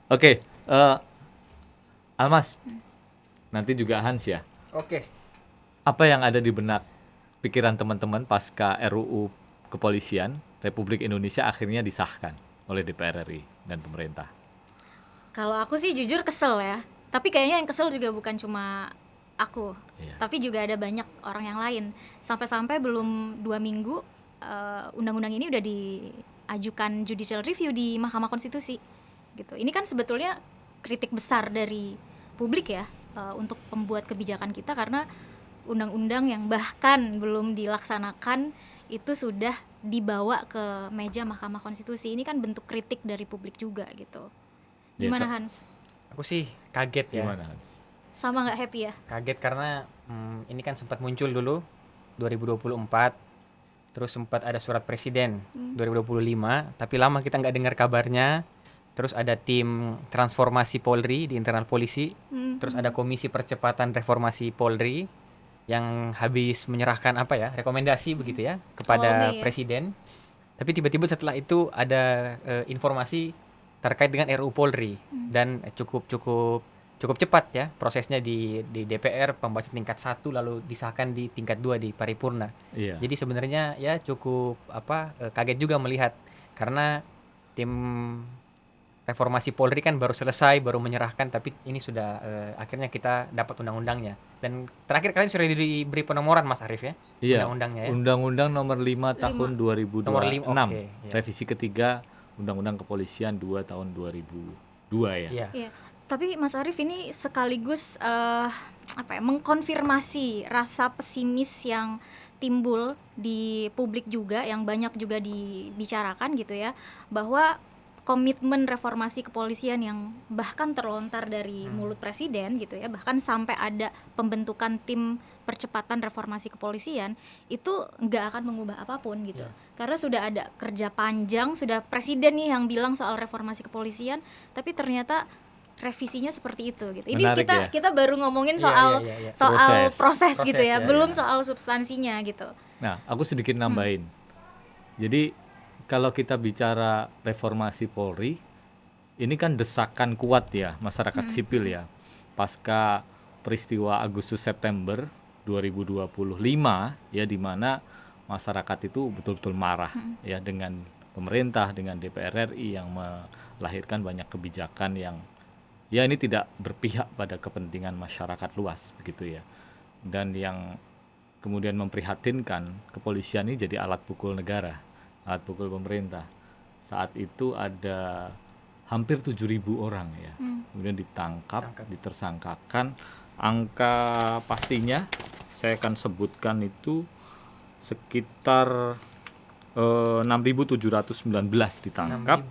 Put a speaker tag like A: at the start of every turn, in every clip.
A: Oke, Almas, nanti juga Hans ya.
B: Oke.
A: Apa yang ada di benak pikiran teman-teman pasca RUU Kepolisian Republik Indonesia akhirnya disahkan oleh DPR RI dan pemerintah?
C: Kalau aku sih jujur kesel ya. Tapi kayaknya yang kesel juga bukan cuma aku,
A: Iya.
C: tapi juga ada banyak orang yang lain. Sampai-sampai belum 2 minggu undang-undang ini udah diajukan judicial review di Mahkamah Konstitusi gitu. Ini kan sebetulnya kritik besar dari publik ya untuk pembuat kebijakan kita, karena undang-undang yang bahkan belum dilaksanakan itu sudah dibawa ke meja Mahkamah Konstitusi. Ini kan bentuk kritik dari publik juga gitu. Gimana Hans?
B: Aku sih kaget ya.
A: Gimana Hans?
C: Sama nggak happy ya?
B: Kaget karena ini kan sempat muncul dulu 2024, terus sempat ada surat presiden 2025, tapi lama kita nggak dengar kabarnya. Terus ada tim transformasi Polri di internal polisi, terus ada komisi percepatan reformasi Polri yang habis menyerahkan rekomendasi begitu ya kepada
C: Mei ya?
B: presiden. Tapi tiba-tiba setelah itu ada informasi terkait dengan RUU Polri dan cukup cepat ya prosesnya di DPR, pembahasan tingkat 1 lalu disahkan di tingkat 2 di paripurna.
A: Iya.
B: Jadi sebenarnya ya cukup kaget juga melihat, karena tim reformasi Polri kan baru selesai, baru menyerahkan, tapi ini sudah akhirnya kita dapat undang-undangnya. Dan terakhir kali sudah diberi penomoran Mas Arief ya,
A: Iya.
B: undang-undangnya ya.
A: Undang-Undang nomor 5 tahun 2026.
B: Nomor 5, oke, iya.
A: Revisi ketiga Undang-Undang Kepolisian 2 tahun 2002 ya.
B: Iya.
C: Iya. Tapi Mas Arief ini sekaligus mengkonfirmasi rasa pesimis yang timbul di publik juga, yang banyak juga dibicarakan gitu ya, bahwa komitmen reformasi kepolisian yang bahkan terlontar dari mulut presiden gitu ya, bahkan sampai ada pembentukan tim percepatan reformasi kepolisian, itu nggak akan mengubah apapun gitu. Karena sudah ada kerja panjang, sudah presiden nih yang bilang soal reformasi kepolisian, tapi ternyata revisinya seperti itu gitu. Ini
A: Menarik ya.
C: kita baru ngomongin
B: Iya,
C: soal
B: iya.
C: soal
A: Proses
C: gitu ya,
B: ya,
C: belum
B: ya.
C: soal substansinya gitu.
A: Nah, aku sedikit nambahin. Jadi kalau kita bicara reformasi Polri, ini kan desakan kuat ya masyarakat sipil ya. Pasca peristiwa Agustus September 2025 ya, di mana masyarakat itu betul-betul marah ya dengan pemerintah, dengan DPR RI yang melahirkan banyak kebijakan yang ya ini tidak berpihak pada kepentingan masyarakat luas begitu ya. Dan yang kemudian memprihatinkan, kepolisian ini jadi alat pukul negara, alat pukul pemerintah. Saat itu ada hampir 7.000 orang ya, kemudian ditangkap, ditersangkakan. Angka pastinya saya akan sebutkan itu sekitar 6.719 ditangkap,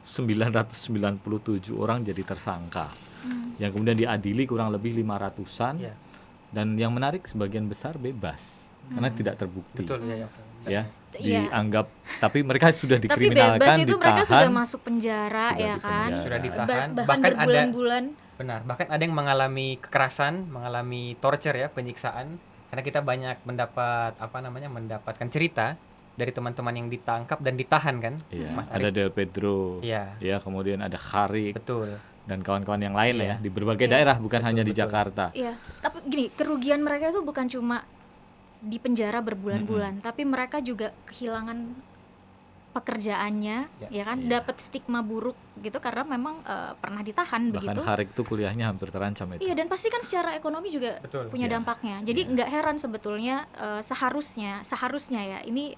A: 997 orang jadi tersangka, yang kemudian diadili kurang lebih 500-an. Dan yang menarik, sebagian besar bebas karena tidak terbukti.
B: Betul ya.
A: Ya,
C: Iya.
A: dianggap, tapi mereka sudah
C: Tapi
A: dikriminalkan,
C: bebas itu mereka sudah
A: ditahan.
C: masuk penjara
A: Sudah
C: ya
A: di
C: kan,
A: penjara.
B: Sudah ditahan,
C: bahkan
B: bahkan ada
C: berbulan-bulan.
B: Benar, bahkan ada yang mengalami kekerasan, mengalami torture ya, penyiksaan. Karena kita banyak mendapatkan cerita dari teman-teman yang ditangkap dan ditahan kan,
A: Iya,
B: Mas
A: ada
B: Arief.
A: Del Pedro,
B: Iya.
A: ya, kemudian ada Kharik
B: Betul.
A: dan kawan-kawan yang lain
B: Iya.
A: ya, di berbagai
C: Iya.
A: daerah, bukan
B: Betul,
A: hanya di
B: betul.
A: Jakarta.
C: Iya, tapi gini, kerugian mereka itu bukan cuma di penjara berbulan-bulan, tapi mereka juga kehilangan pekerjaannya, ya kan,
A: Iya.
C: dapat stigma buruk gitu karena memang pernah ditahan
A: Bahkan
C: begitu.
A: Kharik tuh kuliahnya hampir terancam itu.
C: Iya, dan pasti kan secara ekonomi juga
B: Betul.
C: punya
A: Iya.
C: dampaknya. Jadi nggak heran sebetulnya seharusnya ya ini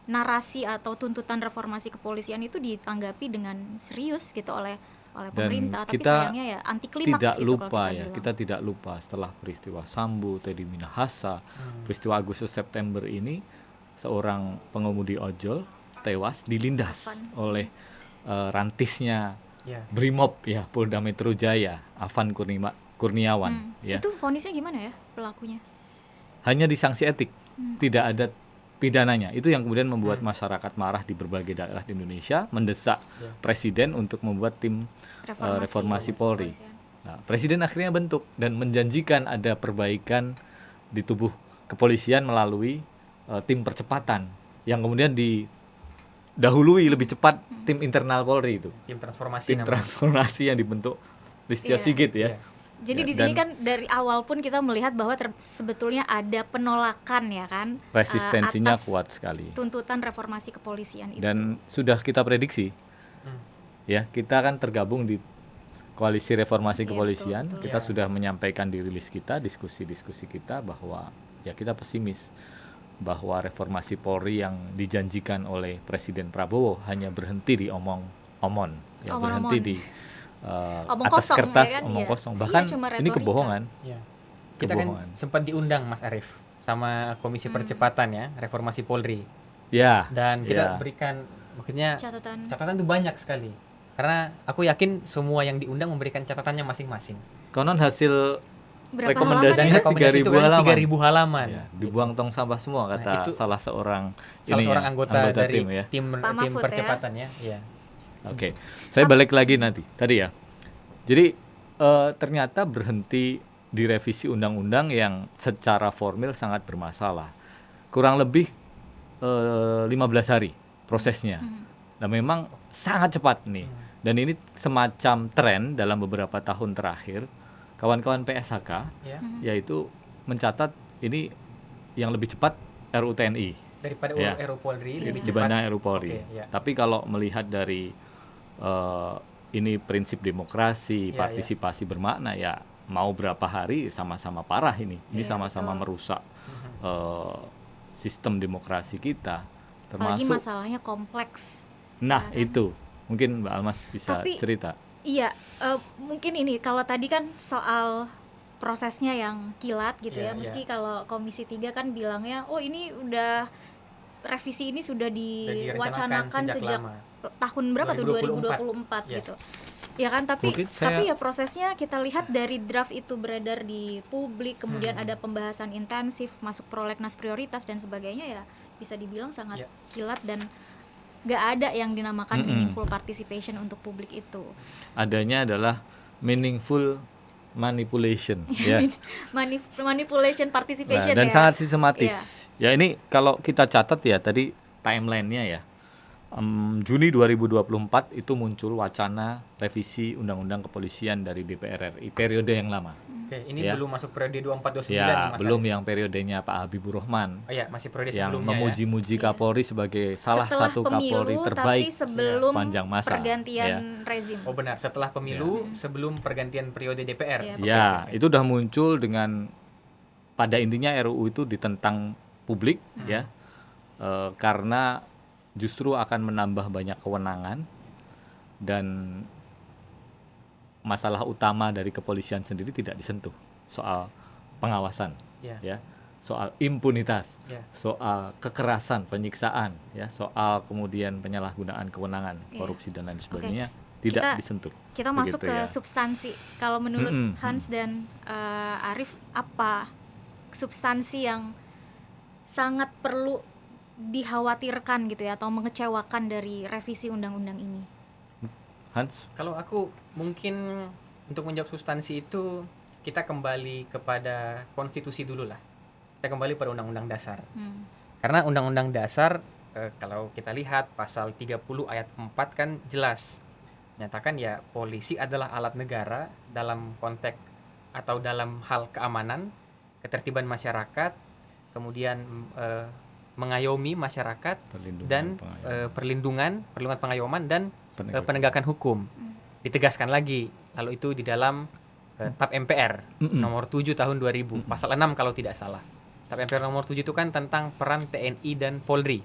C: narasi atau tuntutan reformasi kepolisian itu ditanggapi dengan serius gitu oleh
A: Dan
C: pemerintah. Tapi
A: kita
C: sayangnya ya anti klimaks
A: tidak
C: gitu
A: lupa
C: kalau
A: ya,
C: bilang.
A: kita tidak lupa setelah peristiwa Sambo, Teddy Minahasa, peristiwa Agustus September ini, seorang pengemudi ojol tewas dilindas oleh rantisnya
B: Ya.
A: Brimob ya, Polda Metro Jaya, Afan Kurniawan ya.
C: Itu vonisnya gimana ya pelakunya?
A: Hanya disanksi etik, tidak ada pidananya. Itu yang kemudian membuat masyarakat marah di berbagai daerah di Indonesia, mendesak presiden untuk membuat tim reformasi Polri. Nah, presiden akhirnya bentuk dan menjanjikan ada perbaikan di tubuh kepolisian melalui tim percepatan yang kemudian dahului lebih cepat tim internal Polri itu.
B: Tim transformasi
A: Tim
B: namanya.
A: transformasi yang dibentuk Listio
C: Iya.
A: Sigit ya.
B: Iya.
C: Jadi
A: Ya,
C: di sini
A: dan-
C: kan dari awal pun kita melihat bahwa sebetulnya ada penolakan ya kan,
A: Resistensinya
C: atas
A: kuat sekali.
C: tuntutan reformasi kepolisian itu.
A: Dan sudah kita prediksi.
B: Hmm.
A: Ya, kita kan tergabung di Koalisi Reformasi
C: Iya,
A: Kepolisian.
C: betul.
A: Kita
B: Iya.
A: sudah menyampaikan di rilis kita, diskusi-diskusi kita bahwa ya kita pesimis bahwa reformasi Polri yang dijanjikan oleh Presiden Prabowo hanya berhenti di omong-omon, ya
C: Omong-omong.
A: berhenti di
C: Omong
A: atas
C: kosong,
A: kertas
C: ya kan?
A: omong
C: Iya.
A: kosong.
C: Iya,
A: Bahkan
C: cuma
A: ini
C: retorika.
A: kebohongan.
B: Iya. Kita kan
A: Kebohongan.
B: sempat diundang Mas Arief sama Komisi Percepatan ya, Reformasi Polri.
A: Ya.
B: Dan kita
A: ya.
B: berikan maksudnya
C: catatan
B: tuh banyak sekali. Karena aku yakin semua yang diundang memberikan catatannya masing-masing.
A: Konon hasil
C: berapa
A: rekomendasinya
C: halaman ya?
A: 3.000
B: itu kan
A: halaman.
B: 3.000 halaman.
A: Ya, dibuang tong sampah semua kata
B: Nah, itu
A: salah seorang
B: Anggota dari
A: tim ya.
B: tim
C: Pak Mahfud ya.
B: percepatan ya. Iya.
A: Oke, saya balik lagi nanti tadi ya. Jadi ternyata berhenti di revisi undang-undang yang secara formil sangat bermasalah. Kurang lebih 15 hari prosesnya. Dan memang sangat cepat nih. Dan ini semacam tren dalam beberapa tahun terakhir. Kawan-kawan PSHK
B: Ya.
A: yaitu mencatat ini yang lebih cepat RUU TNI
B: Daripada
A: Ya.
B: RUU Polri lebih cepat.
A: dibanding RUU Polri.
B: Oke, ya.
A: Tapi kalau melihat dari ini prinsip demokrasi,
B: Ya,
A: partisipasi bermakna ya mau berapa hari sama-sama parah ini. Ini
C: Iya,
A: sama-sama
C: betul.
A: merusak sistem demokrasi kita.
C: Apalagi
A: Termasuk
C: masalahnya kompleks.
A: nah itu mungkin Mbak Almas bisa
C: Tapi-
A: cerita.
C: Iya, mungkin ini kalau tadi kan soal prosesnya yang kilat gitu
B: Iya,
C: ya. Meski kalau Komisi 3 kan bilangnya, oh ini udah revisi ini sudah diwacanakan sejak
B: lama.
C: tahun berapa tuh
B: 2024
C: 2024
B: ya.
C: gitu. Ya kan, tapi
A: Mungkin saya-
C: ya prosesnya kita lihat dari draft itu beredar di publik, kemudian ada pembahasan intensif, masuk prolegnas prioritas dan sebagainya, ya bisa dibilang sangat
B: Ya.
C: kilat dan gak ada yang dinamakan
A: Mm-mm.
C: meaningful participation untuk publik itu.
A: Adanya adalah meaningful manipulation ya.
C: Manipulation participation
A: Dan
C: ya.
A: sangat sistematis. Ya ini kalau kita catat ya tadi timelinenya ya. Juni 2024 itu muncul wacana revisi Undang-Undang Kepolisian dari DPR RI periode yang lama.
B: Oke, ini
A: Ya.
B: belum masuk periode 2429 nih
A: Ya,
B: Mas
A: belum
B: Arief.
A: yang periodenya Pak Habibur Rahman
B: Oh iya, masih periode
A: yang
B: sebelumnya ya.
A: memuji-muji Kapolri sebagai salah
C: Setelah
A: satu
C: pemilu,
A: Kapolri terbaik
C: tapi sebelum
A: sepanjang masa.
C: pergantian
A: Ya.
C: rezim.
B: Oh benar, setelah pemilu sebelum pergantian periode DPR.
C: Iya.
B: Oke,
A: Ya,
B: oke.
A: itu udah muncul dengan pada intinya RUU itu ditentang publik ya, karena justru akan menambah banyak kewenangan dan masalah utama dari kepolisian sendiri tidak disentuh, soal pengawasan,
B: Ya.
A: ya, soal impunitas,
B: Ya.
A: soal kekerasan, penyiksaan, ya, soal kemudian penyalahgunaan kewenangan,
C: Iya.
A: korupsi dan lain sebagainya tidak
C: Kita-
A: disentuh.
C: Kita masuk
A: Begitu
C: ke
A: ya.
C: substansi. Kalau menurut
A: Mm-mm.
C: Hans dan Arief, apa substansi yang sangat perlu dikhawatirkan gitu ya, atau mengecewakan dari revisi undang-undang ini?
A: Hans,
B: Kalau aku mungkin untuk menjawab substansi itu kita kembali kepada konstitusi dulu lah. Kita kembali pada undang-undang dasar. Karena undang-undang dasar kalau kita lihat pasal 30 ayat 4 kan jelas nyatakan ya polisi adalah alat negara dalam konteks atau dalam hal keamanan, ketertiban masyarakat, kemudian mengayomi masyarakat
A: perlindungan
B: dan
A: pengayoman.
B: perlindungan pengayoman dan
A: Penegakan.
B: penegakan hukum. Ditegaskan lagi lalu itu di dalam TAP MPR nomor 7 tahun 2000 pasal 6 kalau tidak salah. TAP MPR nomor 7 itu kan tentang peran TNI dan Polri.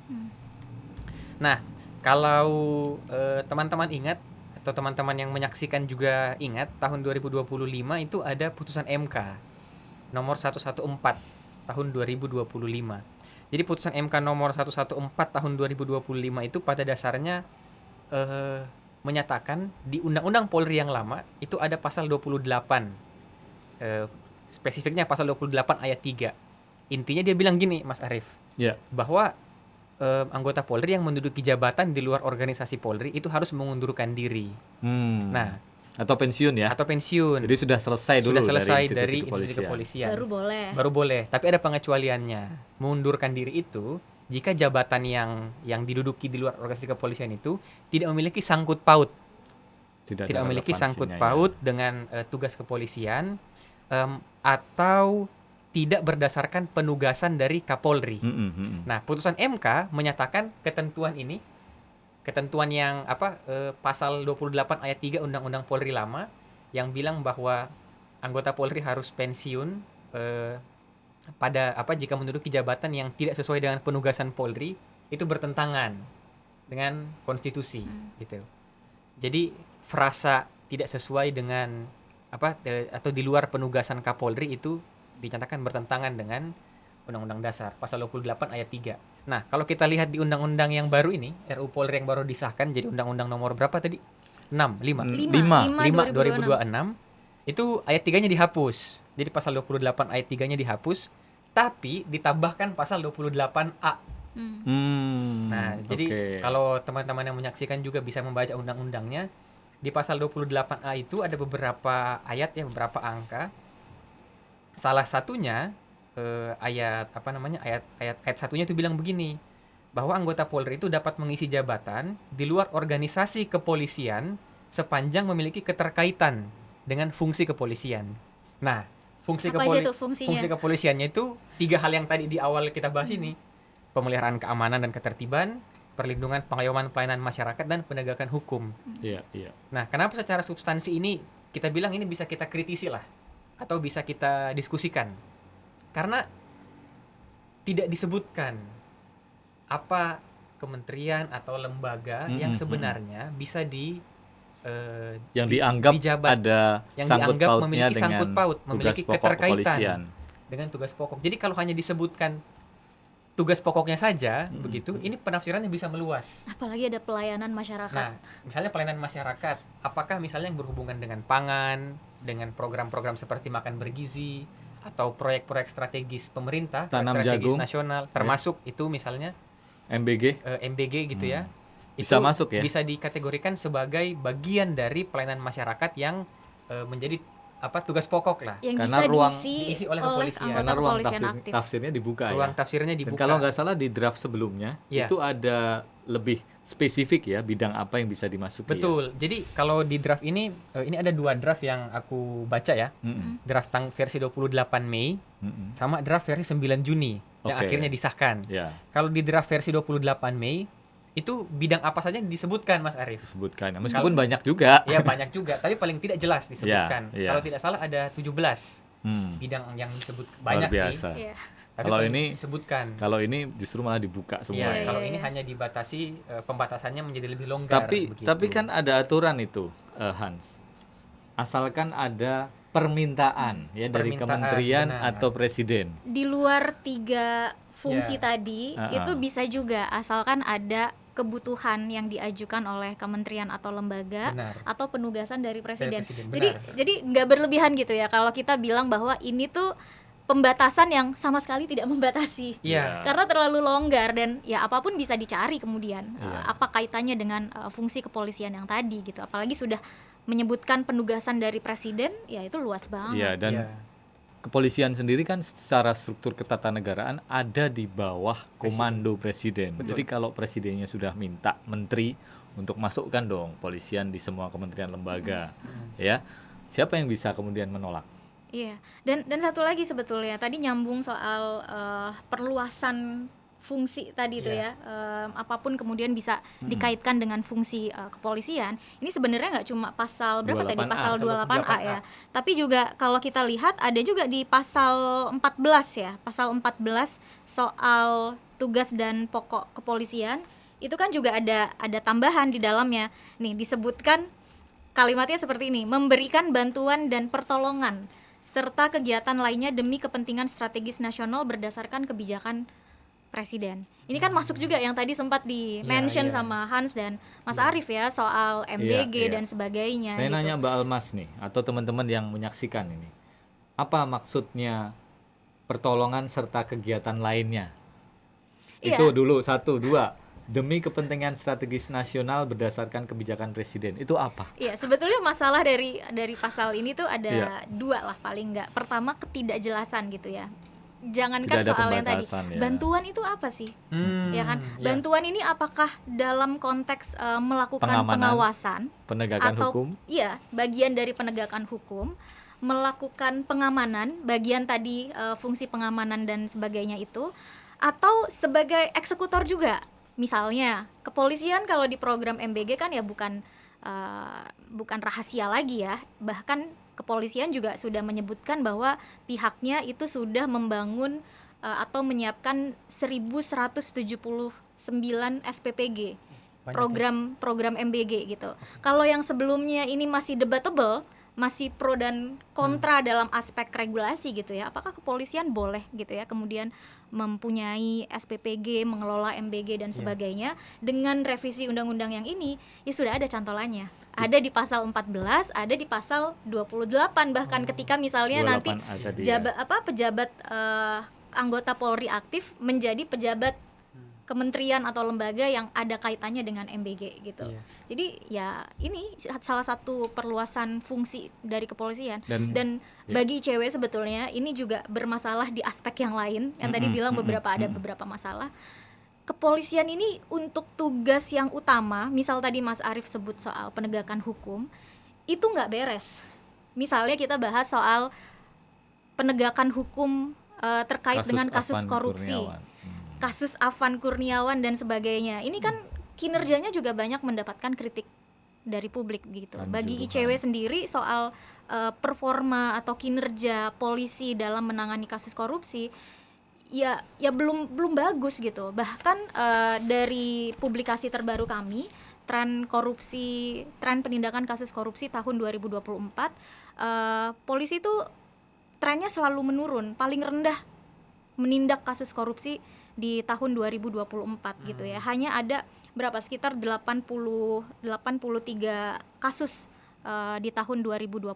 B: Nah, kalau teman-teman ingat atau teman-teman yang menyaksikan juga ingat tahun 2025 itu ada putusan MK nomor 114 tahun 2025. Jadi putusan MK nomor 114 tahun 2025 itu pada dasarnya menyatakan di Undang-Undang Polri yang lama itu ada pasal 28. Spesifiknya pasal 28 ayat 3. Intinya dia bilang gini, Mas Arief,
A: Ya,
B: bahwa anggota Polri yang menduduki jabatan di luar organisasi Polri itu harus mengundurkan diri. Nah,
A: atau pensiun ya.
B: atau pensiun.
A: Jadi sudah selesai dulu
B: Sudah selesai dari
A: institusi
B: institusi kepolisian.
C: Baru boleh.
B: Baru boleh, tapi ada pengecualiannya. Mengundurkan diri itu jika jabatan yang diduduki di luar organisasi kepolisian itu tidak memiliki sangkut paut,
A: Tidak
B: tidak
A: ada
B: memiliki sangkut
A: relevansinya,
B: paut dengan tugas kepolisian, atau tidak berdasarkan penugasan dari Kapolri. Nah, putusan MK menyatakan ketentuan yang pasal 28 ayat 3 Undang-Undang Polri lama yang bilang bahwa anggota Polri harus pensiun jika menduduki jabatan yang tidak sesuai dengan penugasan Polri, itu bertentangan dengan konstitusi gitu. Jadi frasa tidak sesuai dengan atau di luar penugasan Kapolri itu dinyatakan bertentangan dengan Undang-Undang Dasar pasal 28 ayat 3. Nah, kalau kita lihat di undang-undang yang baru ini, RUU Polri yang baru disahkan, jadi undang-undang nomor berapa tadi? 5 2026. Itu ayat 3-nya dihapus. Jadi pasal 28 ayat 3-nya dihapus, tapi ditambahkan pasal 28A. Nah, jadi kalau teman-teman yang menyaksikan juga bisa membaca undang-undangnya, di pasal 28A itu ada beberapa ayat ya, beberapa angka. Salah satunya ayat satunya itu bilang begini, bahwa anggota Polri itu dapat mengisi jabatan di luar organisasi kepolisian sepanjang memiliki keterkaitan dengan fungsi kepolisian. Nah, fungsi kepolisiannya itu 3 hal yang tadi di awal kita bahas ini: pemeliharaan keamanan dan ketertiban, perlindungan pengayoman pelayanan masyarakat, dan penegakan hukum.
A: Iya.
B: Nah, kenapa secara substansi ini kita bilang ini bisa kita kritisi lah, atau bisa kita diskusikan? Karena tidak disebutkan apa kementerian atau lembaga yang sebenarnya bisa
A: yang dianggap
B: dijabat,
A: ada
B: yang
A: sangkut
B: dianggap
A: pautnya
B: memiliki
A: dengan
B: sangkut paut, memiliki
A: tugas pokok
B: keterkaitan
A: kepolisian.
B: dengan tugas pokok. Jadi kalau hanya disebutkan tugas pokoknya saja begitu, ini penafsirannya bisa meluas.
C: Apalagi ada pelayanan masyarakat.
B: Nah, misalnya pelayanan masyarakat, apakah misalnya yang berhubungan dengan pangan, dengan program-program seperti makan bergizi, atau proyek-proyek strategis pemerintah,
A: Tanam
B: strategis
A: jagung,
B: nasional, termasuk itu misalnya MBG gitu ya.
A: Bisa
B: Itu
A: masuk ya?
B: bisa dikategorikan sebagai bagian dari pelayanan masyarakat yang menjadi tugas pokok lah.
C: Yang
A: Karena
C: bisa
A: ruang
B: diisi oleh kepolisian.
C: anggota
A: Karena ruang
C: kepolisian aktif.
A: tafsirnya dibuka
B: Ruang
A: ya.
B: tafsirnya
A: Dan
B: dibuka.
A: kalau nggak salah di draft sebelumnya itu ada lebih spesifik ya bidang apa yang bisa dimasuki.
B: Betul. Jadi kalau di draft ini ada 2 draft yang aku baca ya. Draft versi 28 Mei sama draft versi 9 Juni yang akhirnya disahkan.
A: Ya.
B: Kalau di draft versi 28 Mei itu bidang apa saja yang disebutkan, Mas Arief?
A: Disebutkan. Meskipun banyak juga.
B: Ya, banyak juga, tapi paling tidak jelas disebutkan.
A: Ya.
B: Kalau tidak salah ada 17 bidang yang disebut, banyak
A: biasa.
B: sih.
C: Iya.
B: Tapi
A: Kalau
B: paling
A: ini
B: disebutkan.
A: Kalau ini justru malah dibuka semua.
B: Ya,
A: ya.
B: kalau ini hanya dibatasi, pembatasannya menjadi lebih longgar.
A: Tapi kan ada aturan itu, Hans. Asalkan ada permintaan ya dari kementerian
B: benar.
A: atau presiden.
C: Di luar 3 fungsi tadi itu bisa juga, asalkan ada kebutuhan yang diajukan oleh kementerian atau lembaga.
B: Benar.
C: Atau penugasan dari presiden.
B: Benar.
C: Jadi nggak berlebihan gitu ya kalau kita bilang bahwa ini tuh pembatasan yang sama sekali tidak membatasi.
B: Iya.
C: Karena terlalu longgar dan ya apapun bisa dicari kemudian.
A: Iya.
C: Apa kaitannya dengan fungsi kepolisian yang tadi gitu. Apalagi sudah menyebutkan penugasan dari presiden, ya itu luas banget.
A: Iya, dan kepolisian sendiri kan secara struktur ketatanegaraan ada di bawah komando presiden. Jadi kalau presidennya sudah minta menteri untuk masukkan dong polisian di semua kementerian lembaga, ya siapa yang bisa kemudian menolak?
C: Iya, dan satu lagi sebetulnya tadi nyambung soal perluasan fungsi tadi itu ya, apapun kemudian bisa dikaitkan dengan fungsi kepolisian. Ini sebenarnya nggak cuma pasal berapa tadi, pasal 28A ya, tapi juga kalau kita lihat ada juga di pasal 14 ya, pasal 14 soal tugas dan pokok kepolisian. Itu kan juga ada tambahan di dalamnya. Nih disebutkan kalimatnya seperti ini: memberikan bantuan dan pertolongan serta kegiatan lainnya demi kepentingan strategis nasional berdasarkan kebijakan presiden. Ini kan masuk juga yang tadi sempat di-mention sama Hans dan Mas Arief ya, soal MBG dan sebagainya.
A: Saya nanya Mbak Almas nih, atau teman-teman yang menyaksikan ini, apa maksudnya pertolongan serta kegiatan lainnya? Itu dulu, 1, 2. Demi kepentingan strategis nasional berdasarkan kebijakan presiden. Itu apa?
C: Iya, sebetulnya masalah dari pasal ini tuh ada 2 lah paling enggak. Pertama, ketidakjelasan gitu ya. jangankan
A: Tidak ada
C: soal yang tadi,
A: pembatasan, ya.
C: bantuan itu apa sih? Ya kan,
B: Ya.
C: bantuan ini apakah dalam konteks melakukan
A: Pengamanan,
C: pengawasan
A: penegakan
C: atau
A: hukum.
C: iya bagian dari penegakan hukum, melakukan pengamanan, bagian tadi fungsi pengamanan dan sebagainya itu, atau sebagai eksekutor juga. Misalnya kepolisian kalau di program MBG kan ya bukan rahasia lagi ya, bahkan kepolisian juga sudah menyebutkan bahwa pihaknya itu sudah membangun atau menyiapkan 1179 SPPG,
B: Banyak
C: program MBG gitu. Kalau yang sebelumnya ini masih debatable, masih pro dan kontra dalam aspek regulasi gitu ya, apakah kepolisian boleh gitu ya kemudian mempunyai SPPG, mengelola MBG dan sebagainya. Dengan revisi undang-undang yang ini ya sudah ada cantolannya, ada di pasal 14, ada di pasal 28 bahkan ketika misalnya nanti
A: 28 ada dia.
C: pejabat anggota Polri aktif menjadi pejabat kementerian atau lembaga yang ada kaitannya dengan MBG gitu.
B: Iya.
C: Jadi ya ini salah satu perluasan fungsi dari kepolisian. Dan
A: ya.
C: bagi ICW sebetulnya ini juga bermasalah di aspek yang lain yang tadi bilang ada beberapa masalah. Kepolisian ini untuk tugas yang utama, misal tadi Mas Arief sebut soal penegakan hukum, itu nggak beres. Misalnya kita bahas soal penegakan hukum terkait dengan kasus
A: Afan
C: korupsi.
A: Kurniawan.
C: Kasus Afan Kurniawan dan sebagainya. Ini kan kinerjanya juga banyak mendapatkan kritik dari publik gitu. Bagi ICW sendiri soal performa atau kinerja polisi dalam menangani kasus korupsi ya belum bagus gitu. Bahkan dari publikasi terbaru kami, tren penindakan kasus korupsi tahun 2024, polisi itu trennya selalu menurun, paling rendah menindak kasus korupsi di tahun 2024 gitu ya. Hanya ada sekitar 83 kasus di tahun 2024.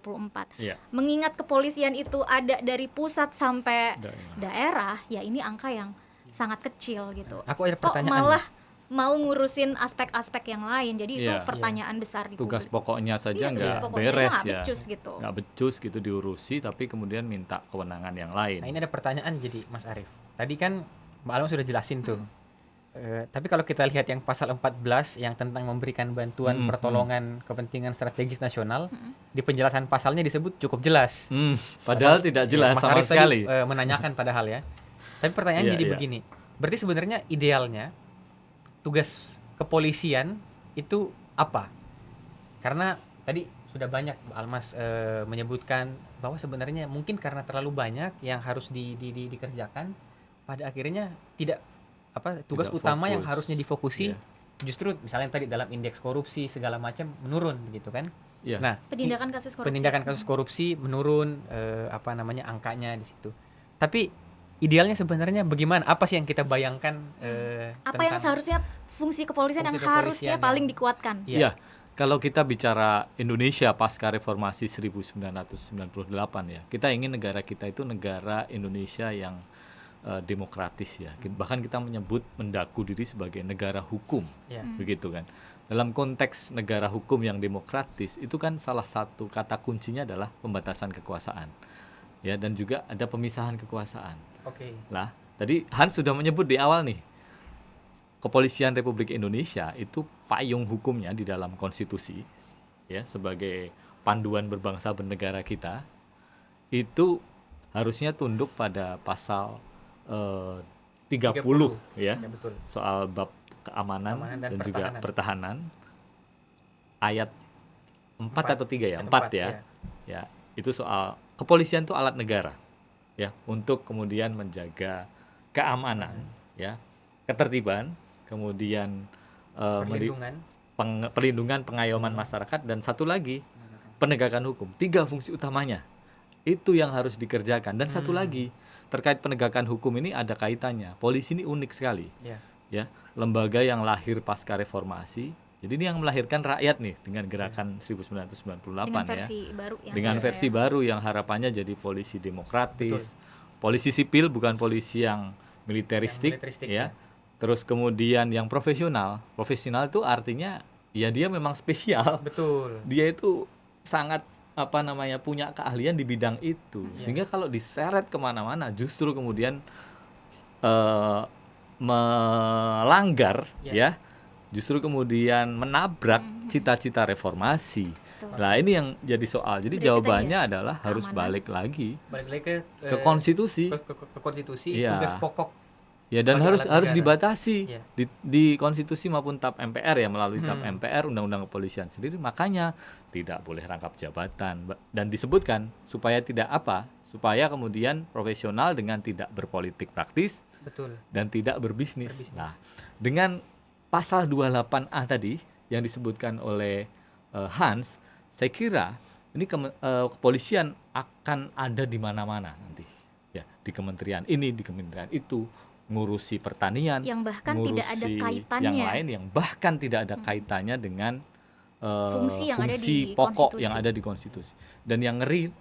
A: Iya.
C: Mengingat kepolisian itu ada dari pusat sampai daerah, ya ini angka yang sangat kecil gitu.
B: Aku ada
C: Kok
B: pertanyaan.
C: malah mau ngurusin aspek-aspek yang lain. Jadi itu
A: Iya.
C: pertanyaan besar di
A: Tugas
C: publik.
A: pokoknya saja
C: Tugas
A: nggak
C: pokoknya
A: beres
C: nggak
A: ya,
C: becus gitu.
A: nggak becus gitu diurusi, tapi kemudian minta kewenangan yang lain.
B: Nah, ini ada pertanyaan jadi Mas Arief. Tadi kan Mbak Alma sudah jelasin tuh. Tapi kalau kita lihat yang pasal 14 yang tentang memberikan bantuan pertolongan kepentingan strategis nasional, di penjelasan pasalnya disebut cukup jelas.
A: Padahal tidak jelas
B: Mas
A: sama
B: Arief
A: sekali.
B: tadi menanyakan padahal ya. Tapi pertanyaan
A: Iya,
B: jadi
A: iya.
B: begini. Berarti sebenarnya idealnya tugas kepolisian itu apa? Karena tadi sudah banyak Mbak Almas menyebutkan bahwa sebenarnya mungkin karena terlalu banyak yang harus dikerjakan, pada akhirnya tugas
A: Tidak
B: utama yang
A: fokus.
B: harusnya difokusi
A: Iya.
B: justru misalnya tadi dalam indeks korupsi segala macam menurun gitu kan.
A: Iya.
B: Nah,
C: Penindakan kasus korupsi.
B: penindakan kasus korupsi menurun, angkanya di situ. Tapi idealnya sebenarnya bagaimana? Apa sih yang kita bayangkan?
C: Apa yang seharusnya fungsi kepolisian
B: fungsi
C: yang harusnya
B: kepolisian
C: paling
B: yang-
C: dikuatkan?
B: Iya.
A: Ya, kalau kita bicara Indonesia pasca reformasi 1998 ya, kita ingin negara kita itu negara Indonesia yang demokratis ya. Bahkan kita mendaku diri sebagai negara hukum,
B: Iya.
A: begitu kan. Dalam konteks negara hukum yang demokratis itu kan salah satu kata kuncinya adalah pembatasan kekuasaan, ya, dan juga ada pemisahan kekuasaan.
B: Oke.
A: Lah, tadi Hans sudah menyebut di awal nih, Kepolisian Republik Indonesia itu payung hukumnya di dalam konstitusi, ya, sebagai panduan berbangsa bernegara kita, itu harusnya tunduk pada pasal 30 ya,
B: Ya, betul.
A: soal bab keamanan
B: Keamanan
A: dan
B: dan
A: juga
B: pertahanan.
A: pertahanan, ayat 4 atau 3 ya,
B: Ayat
A: 4
B: 4,
A: ya. Ya, itu soal kepolisian itu alat negara ya, untuk kemudian menjaga keamanan ya, ketertiban, kemudian perlindungan, pengayoman masyarakat, dan satu lagi penegakan hukum. 3 fungsi utamanya itu yang harus dikerjakan. Dan satu lagi terkait penegakan hukum ini ada kaitannya. Polisi ini unik sekali.
B: Iya.
A: Ya, lembaga yang lahir pasca reformasi. Jadi ini yang melahirkan rakyat nih dengan gerakan 1998
C: Dengan
A: ya.
C: versi baru yang
A: Dengan
C: sebenarnya.
A: versi baru yang harapannya jadi polisi demokratis. Polisi sipil, bukan polisi yang militeristik,
B: Yang militeristik,
A: ya. Terus kemudian yang profesional. Profesional itu artinya ya dia memang spesial.
B: Betul.
A: Dia itu sangat punya keahlian di bidang itu, sehingga kalau diseret kemana-mana justru kemudian melanggar ya, justru kemudian menabrak cita-cita reformasi.
C: Betul.
A: Nah ini yang jadi soal. Jadi
C: Berarti
A: jawabannya
C: tadi
A: adalah harus
C: keamanan.
A: balik lagi
B: ke
A: konstitusi.
B: ke konstitusi,
A: Iya.
B: tugas pokok.
A: Ya, dan
B: sebagai
A: harus
B: alat
A: harus
B: negara.
A: dibatasi
B: Iya.
A: di konstitusi maupun TAP MPR ya, melalui TAP MPR, Undang-Undang Kepolisian sendiri. Makanya tidak boleh rangkap jabatan dan disebutkan supaya supaya kemudian profesional dengan tidak berpolitik praktis
B: Betul.
A: dan tidak berbisnis. Nah, dengan pasal 28A tadi yang disebutkan oleh Hans, saya kira ini kepolisian akan ada di mana-mana nanti. Ya, di kementerian ini, di kementerian itu, ngurusi pertanian,
C: Yang bahkan tidak ada
A: ngurusi
C: kaitannya.
A: yang lain yang bahkan tidak ada kaitannya dengan
C: Fungsi yang ada
A: fungsi
C: di
A: pokok
C: konstitusi.
A: yang ada di konstitusi. Dan yang ngeri,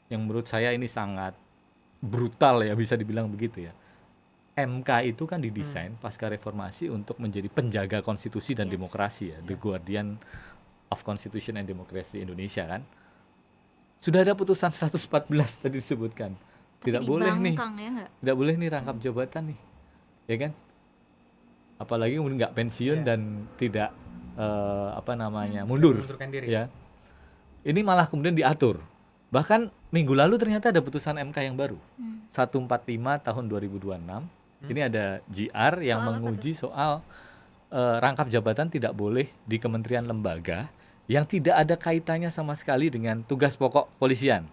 A: yang menurut saya ini sangat brutal ya, bisa dibilang begitu ya. MK itu kan didesain pasca reformasi untuk menjadi penjaga konstitusi dan
C: Yes.
A: demokrasi ya, the guardian of constitution and democracy Indonesia kan. Sudah ada putusan 114 tadi disebutkan.
C: Tapi
A: Tidak boleh nih,
C: dibangkang, ya nggak?
A: tidak boleh nih rangkap jabatan nih, ya kan? Apalagi kemudian nggak pensiun dan tidak mundur,
B: Mengundurkan diri.
A: ya. Ini malah kemudian diatur. Bahkan minggu lalu ternyata ada putusan MK yang baru, 145 tahun 2026. Ini ada GR yang
C: Soal apa
A: menguji soal rangkap jabatan tidak boleh di kementerian lembaga yang tidak ada kaitannya sama sekali dengan tugas pokok polisian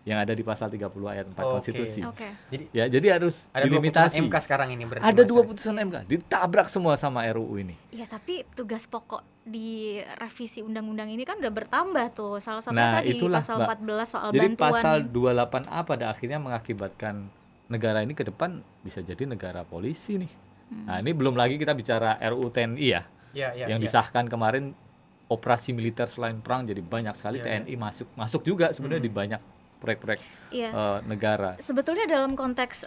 A: yang ada di pasal 30 ayat 4
B: Oke.
A: konstitusi.
C: Oke.
B: Jadi
A: Ya, jadi harus
B: ada dua putusan
A: dilimitasi.
B: MK sekarang ini berarti.
A: Ada
B: Mas
A: dua
B: Ari.
A: putusan MK, ditabrak semua sama RUU ini.
C: Ya, tapi tugas pokok di revisi undang-undang ini kan udah bertambah tuh. Salah satu
A: Nah,
C: tadi
A: itulah,
C: pasal
A: Mbak.
C: 14 soal
A: Jadi
C: bantuan.
A: pasal 28A pada akhirnya mengakibatkan negara ini ke depan bisa jadi negara polisi nih. Nah, ini belum lagi kita bicara RUU TNI ya, yang disahkan kemarin. Operasi militer selain perang jadi banyak sekali. TNI masuk juga sebenarnya di banyak proyek-proyek
C: Iya.
A: negara.
C: Sebetulnya dalam konteks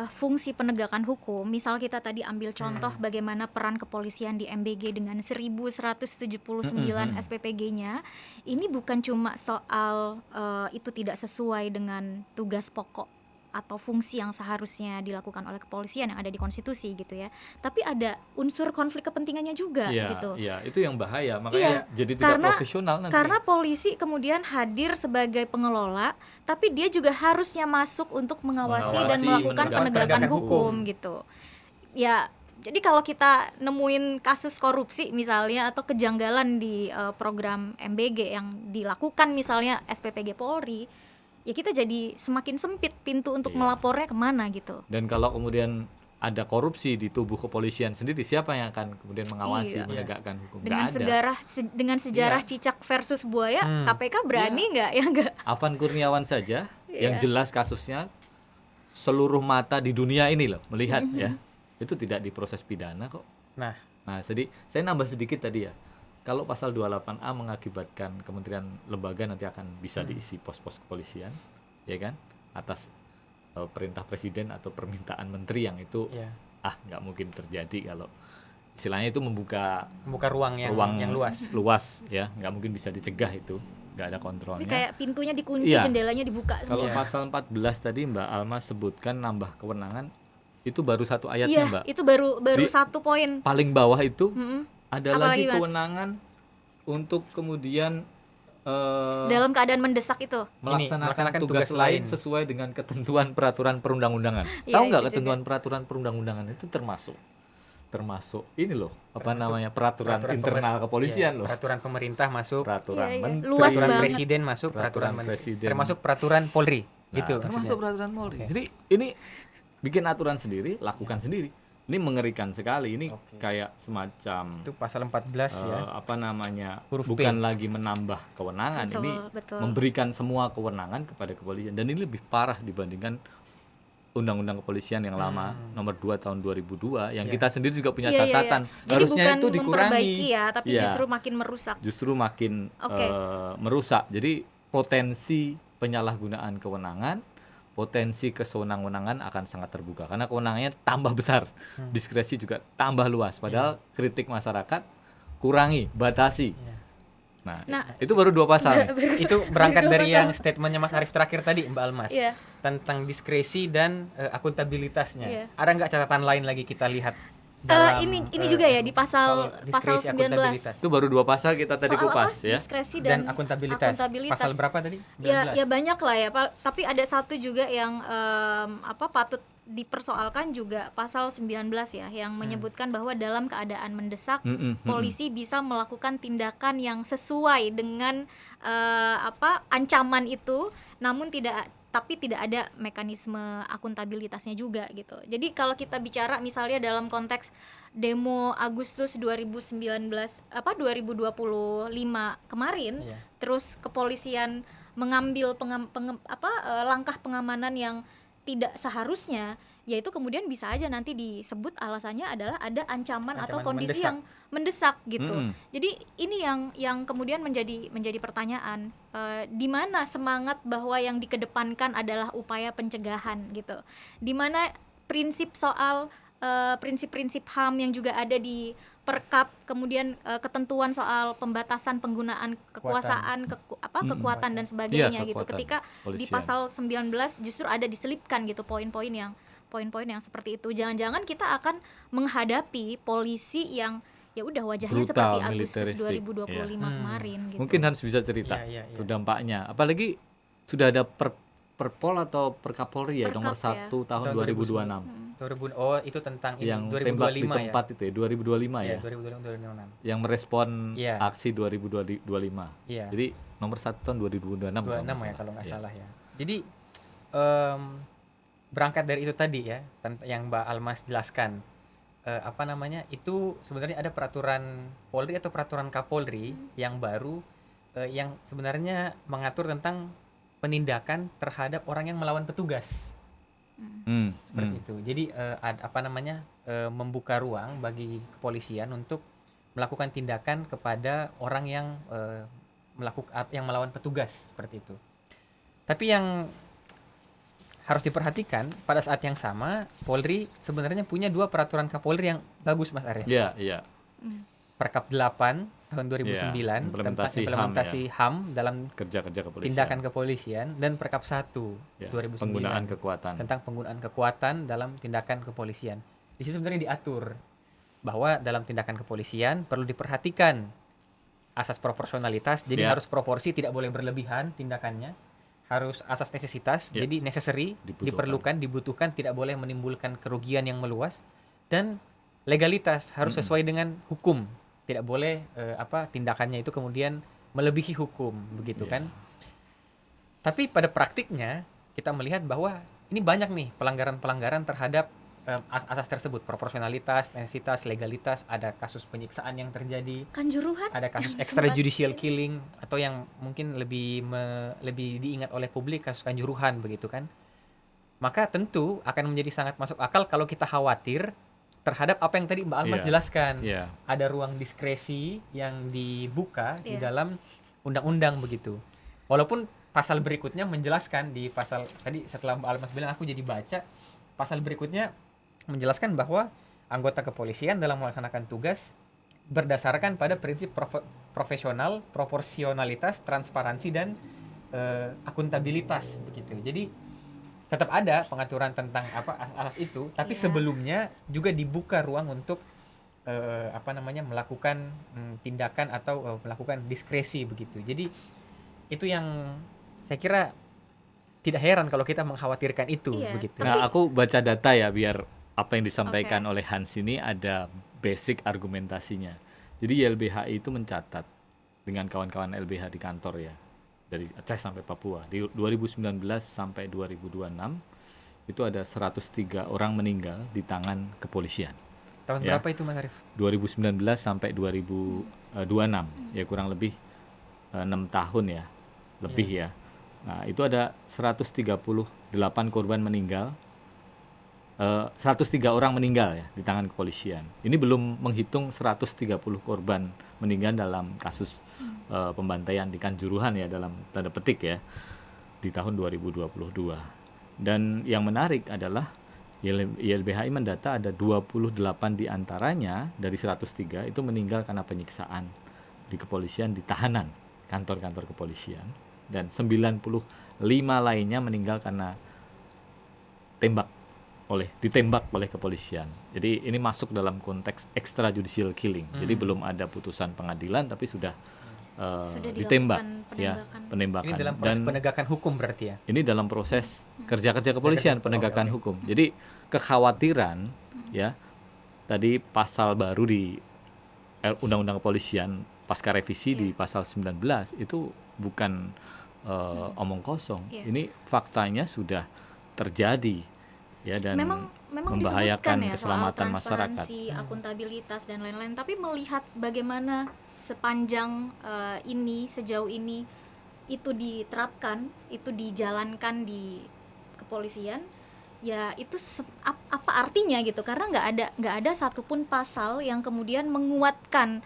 C: fungsi penegakan hukum, misal kita tadi ambil contoh bagaimana peran kepolisian di MBG dengan 1179 SPPG-nya, ini bukan cuma soal itu tidak sesuai dengan tugas pokok atau fungsi yang seharusnya dilakukan oleh kepolisian yang ada di konstitusi gitu ya, tapi ada unsur konflik kepentingannya juga gitu.
A: Iya, itu yang bahaya. Makanya jadi tidak
C: Karena-
A: profesional nanti.
C: Karena polisi kemudian hadir sebagai pengelola, tapi dia juga harusnya masuk untuk mengawasi dan melakukan penegakan hukum gitu. Ya, jadi kalau kita nemuin kasus korupsi misalnya atau kejanggalan di program MBG yang dilakukan misalnya SPPG Polri, ya kita jadi semakin sempit pintu untuk melapornya kemana gitu.
A: Dan kalau kemudian ada korupsi di tubuh kepolisian sendiri, siapa yang akan kemudian mengawasi,
C: Iya.
A: menegakkan hukum?
C: Dengan
A: Nggak ada.
C: dengan sejarah cicak versus buaya, KPK berani nggak ya nggak?
A: Afan Kurniawan saja yang jelas kasusnya seluruh mata di dunia ini loh melihat ya, itu tidak diproses pidana kok.
B: Nah,
A: Jadi saya nambah sedikit tadi ya. Kalau pasal 28A mengakibatkan kementerian lembaga nanti akan bisa diisi pos-pos kepolisian, ya kan? Atas perintah presiden atau permintaan menteri yang itu nggak mungkin terjadi kalau istilahnya itu membuka
B: ruang yang luas.
A: ya, nggak mungkin bisa dicegah itu, nggak ada kontrolnya.
C: Ini kayak pintunya dikunci,
A: Iya.
C: jendelanya dibuka
A: Kalau
C: semua.
A: pasal 14 tadi Mbak Alma sebutkan nambah kewenangan, itu baru satu ayatnya
C: Iya,
A: Mbak.
C: itu baru
A: Di-
C: satu poin.
A: Paling bawah itu ada
C: Apalagi,
A: lagi
C: Mas?
A: kewenangan untuk kemudian
C: Dalam keadaan mendesak itu.
A: melaksanakan tugas lain sesuai dengan ketentuan peraturan perundang-undangan.
C: Iya,
A: Tahu nggak
C: itu
A: ketentuan peraturan perundang-undangan itu termasuk ini loh, peraturan internal kepolisian loh.
B: Peraturan pemerintah masuk,
A: Peraturan
C: Iya.
A: menteri,
C: Luas
B: peraturan
C: banget.
B: presiden masuk,
A: Peraturan
B: peraturan menteri,
A: presiden.
B: termasuk peraturan Polri, gitu.
A: termasuk
B: maksudnya.
A: peraturan Polri. Jadi ini bikin aturan sendiri, lakukan sendiri. Ini mengerikan sekali. Ini kayak semacam
B: Itu pasal 14 ya.
A: Huruf
B: P.
A: bukan lagi menambah kewenangan,
C: Betul,
A: ini
C: betul.
A: memberikan semua kewenangan kepada kepolisian, dan ini lebih parah dibandingkan Undang-Undang Kepolisian yang lama nomor 2 tahun 2002 yang kita sendiri juga punya
C: Iya, iya, iya.
A: catatan.
C: Jadi
A: Harusnya
C: bukan
A: itu dikurangi.
C: memperbaiki ya, tapi
A: Iya,
C: justru makin merusak.
A: justru makin
C: Oke.
A: merusak. Jadi potensi penyalahgunaan kewenangan, potensi kesewenang-wenangan akan sangat terbuka karena kewenangannya tambah besar, diskresi juga tambah luas. Padahal kritik masyarakat kurangi, batasi. Nah, itu baru 2 pasal.
B: Itu berangkat dari yang statementnya Mas Arief terakhir tadi, Mbak Almas,
C: Iya.
B: tentang diskresi dan akuntabilitasnya.
C: Iya.
B: Ada nggak catatan lain lagi kita lihat?
C: Ini juga ya di pasal
B: soal
C: pasal
B: diskresi,
C: 19.
B: akuntabilitas.
A: Itu baru 2 pasal kita tadi
C: Soal
A: kupas
C: apa?
A: ya.
C: Diskresi
B: Dan
C: dan
B: akuntabilitas. Pasal berapa tadi?
C: Ya
B: 19.
C: banyak lah ya, tapi ada satu juga yang patut dipersoalkan juga, pasal 19 ya, yang menyebutkan bahwa dalam keadaan mendesak polisi bisa melakukan tindakan yang sesuai dengan ancaman itu, namun tidak ada mekanisme akuntabilitasnya juga gitu. Jadi kalau kita bicara misalnya dalam konteks demo Agustus 2019 2025 kemarin,
B: Iya.
C: terus kepolisian mengambil langkah pengamanan yang tidak seharusnya, yaitu kemudian bisa aja nanti disebut alasannya adalah ada ancaman atau kondisi
B: mendesak.
C: yang mendesak gitu.
A: Mm-mm.
C: Jadi ini yang kemudian menjadi pertanyaan, di mana semangat bahwa yang dikedepankan adalah upaya pencegahan gitu, di mana prinsip soal prinsip-prinsip HAM yang juga ada di Perkap, kemudian ketentuan soal pembatasan penggunaan kekuasaan, kekuatan dan sebagainya
A: Iya,
C: gitu.
A: kekuatan
C: Ketika di
A: polisian.
C: pasal 19 justru ada diselipkan gitu poin-poin yang seperti itu. Jangan-jangan kita akan menghadapi polisi yang ya udah wajahnya
A: Brutal,
C: seperti Agustus
A: militeristik,
C: 2025 kemarin gitu.
A: Mungkin Hans bisa cerita
B: Iya.
A: tuh dampaknya. Apalagi sudah ada Perpol atau Perkapolri ya,
C: Perkap
A: nomor
C: ya.
A: 1 tahun
B: Tahun
A: 2026.
B: 2000, itu tentang ini
A: Yang tembak di
B: 2025 ya.
A: tempat itu ya, 2025
B: Iya,
A: ya.
B: 2026.
A: Yang merespon
B: Iya.
A: aksi 2025.
B: Iya.
A: Jadi nomor 1 tahun 2026 kalau
B: 26
A: nggak
B: ya kalau nggak
A: Iya.
B: salah ya. Jadi berangkat dari itu tadi ya, yang Mbak Almas jelaskan, itu sebenarnya ada peraturan Polri atau peraturan Kapolri yang baru, yang sebenarnya mengatur tentang penindakan terhadap orang yang melawan petugas. Seperti itu. Jadi membuka ruang bagi kepolisian untuk melakukan tindakan kepada orang yang melawan petugas seperti itu. Tapi yang harus diperhatikan pada saat yang sama, Polri sebenarnya punya 2 peraturan Kapolri yang bagus, Mas Arya.
A: Iya.
B: Perkap 8 tahun 2009
A: Iya,
B: tentang
A: implementasi
B: implementasi HAM dalam
A: Kerja-kerja kepolisian.
B: tindakan kepolisian, dan Perkap 1
A: Ya,
B: 2009
A: penggunaan kekuatan.
B: tentang penggunaan kekuatan dalam tindakan kepolisian. Di situ sebenarnya diatur bahwa dalam tindakan kepolisian perlu diperhatikan asas proporsionalitas, jadi
A: Ya.
B: harus proporsi, tidak boleh berlebihan tindakannya. Harus asas necesitas,
A: Ya.
B: jadi necessary, dibutuhkan, tidak boleh menimbulkan kerugian yang meluas, dan legalitas harus sesuai dengan hukum. Tidak boleh tindakannya itu kemudian melebihi hukum, begitu
A: Ya.
B: kan? Tapi pada praktiknya kita melihat bahwa ini banyak nih pelanggaran-pelanggaran terhadap asas tersebut, proporsionalitas, necesitas, legalitas. Ada kasus penyiksaan yang terjadi,
C: Kanjuruhan,
B: ada kasus
C: yang
B: extrajudicial
C: sempat-
B: killing, atau yang mungkin lebih diingat oleh publik, kasus kanjuruhan, begitu kan? Maka tentu akan menjadi sangat masuk akal kalau kita khawatir terhadap apa yang tadi Mbak Almas
A: Iya.
B: jelaskan.
A: Iya.
B: Ada ruang diskresi yang dibuka di
C: Iya.
B: dalam undang-undang begitu. Walaupun pasal berikutnya menjelaskan, di pasal tadi setelah Mbak Almas bilang aku jadi baca, pasal berikutnya menjelaskan bahwa anggota kepolisian dalam melaksanakan tugas berdasarkan pada prinsip profesional, proporsionalitas, transparansi, dan akuntabilitas begitu. Jadi tetap ada pengaturan tentang asas itu, tapi
C: Iya.
B: sebelumnya juga dibuka ruang untuk melakukan tindakan atau melakukan diskresi begitu. Jadi itu yang saya kira tidak heran kalau kita mengkhawatirkan itu
C: Iya,
B: begitu.
A: Nah, aku baca data ya biar apa yang disampaikan oleh Hans ini ada basic argumentasinya. Jadi YLBHI itu mencatat dengan kawan-kawan LBH di kantor ya, dari Aceh sampai Papua. Di 2019 sampai 2026 itu ada 103 orang meninggal di tangan kepolisian.
B: Tahun
A: Ya.
B: berapa itu Mas Arief?
A: 2019 sampai 2026 ya, kurang lebih 6 tahun ya, lebih ya. Nah, itu ada 138 korban meninggal, 103 orang meninggal ya di tangan kepolisian. Ini belum menghitung 130 korban meninggal dalam kasus pembantaian di Kanjuruhan ya, dalam tanda petik ya, di tahun 2022. Dan yang menarik adalah YLBHI mendata ada 28 diantaranya dari 103 itu meninggal karena penyiksaan di kepolisian di tahanan kantor-kantor kepolisian, dan 95 lainnya meninggal karena ditembak oleh kepolisian. Jadi ini masuk dalam konteks extrajudicial killing. Jadi belum ada putusan pengadilan tapi sudah ditembak, ya, penembakan.
B: Ini dalam proses penegakan hukum berarti ya.
A: Ini dalam proses kerja-kerja kepolisian, penegakan hukum. Jadi kekhawatiran, ya, tadi pasal baru di Undang-Undang Kepolisian pasca revisi di pasal 19 itu bukan omong kosong. Ini faktanya sudah terjadi, ya, dan
C: memang
A: membahayakan
C: disebutkan ya
A: keselamatan
C: soal
A: masyarakat.
C: transparansi, akuntabilitas dan lain-lain. Tapi melihat bagaimana sepanjang sejauh ini itu diterapkan, itu dijalankan di kepolisian, ya itu apa artinya gitu? Karena nggak ada satupun pasal yang kemudian menguatkan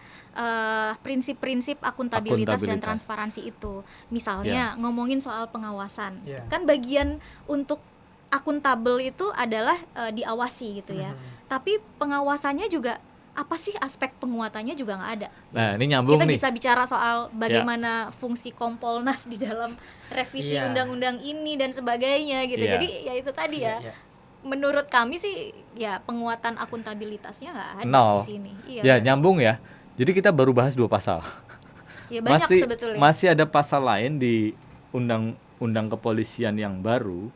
C: prinsip-prinsip akuntabilitas dan transparansi itu. Misalnya ngomongin soal pengawasan, kan bagian untuk akuntabel itu adalah diawasi gitu ya. Tapi pengawasannya juga apa sih, aspek penguatannya juga nggak ada.
A: Nah, ini nyambung
C: kita
A: nih.
C: bisa bicara soal bagaimana fungsi Kompolnas di dalam revisi undang-undang ini dan sebagainya gitu. Jadi ya itu tadi menurut kami sih ya penguatan akuntabilitasnya nggak ada di sini.
A: Ya nyambung ya. Jadi kita baru bahas 2 pasal.
C: Ya banyak sebetulnya.
A: Masih ada pasal lain di undang-undang kepolisian yang baru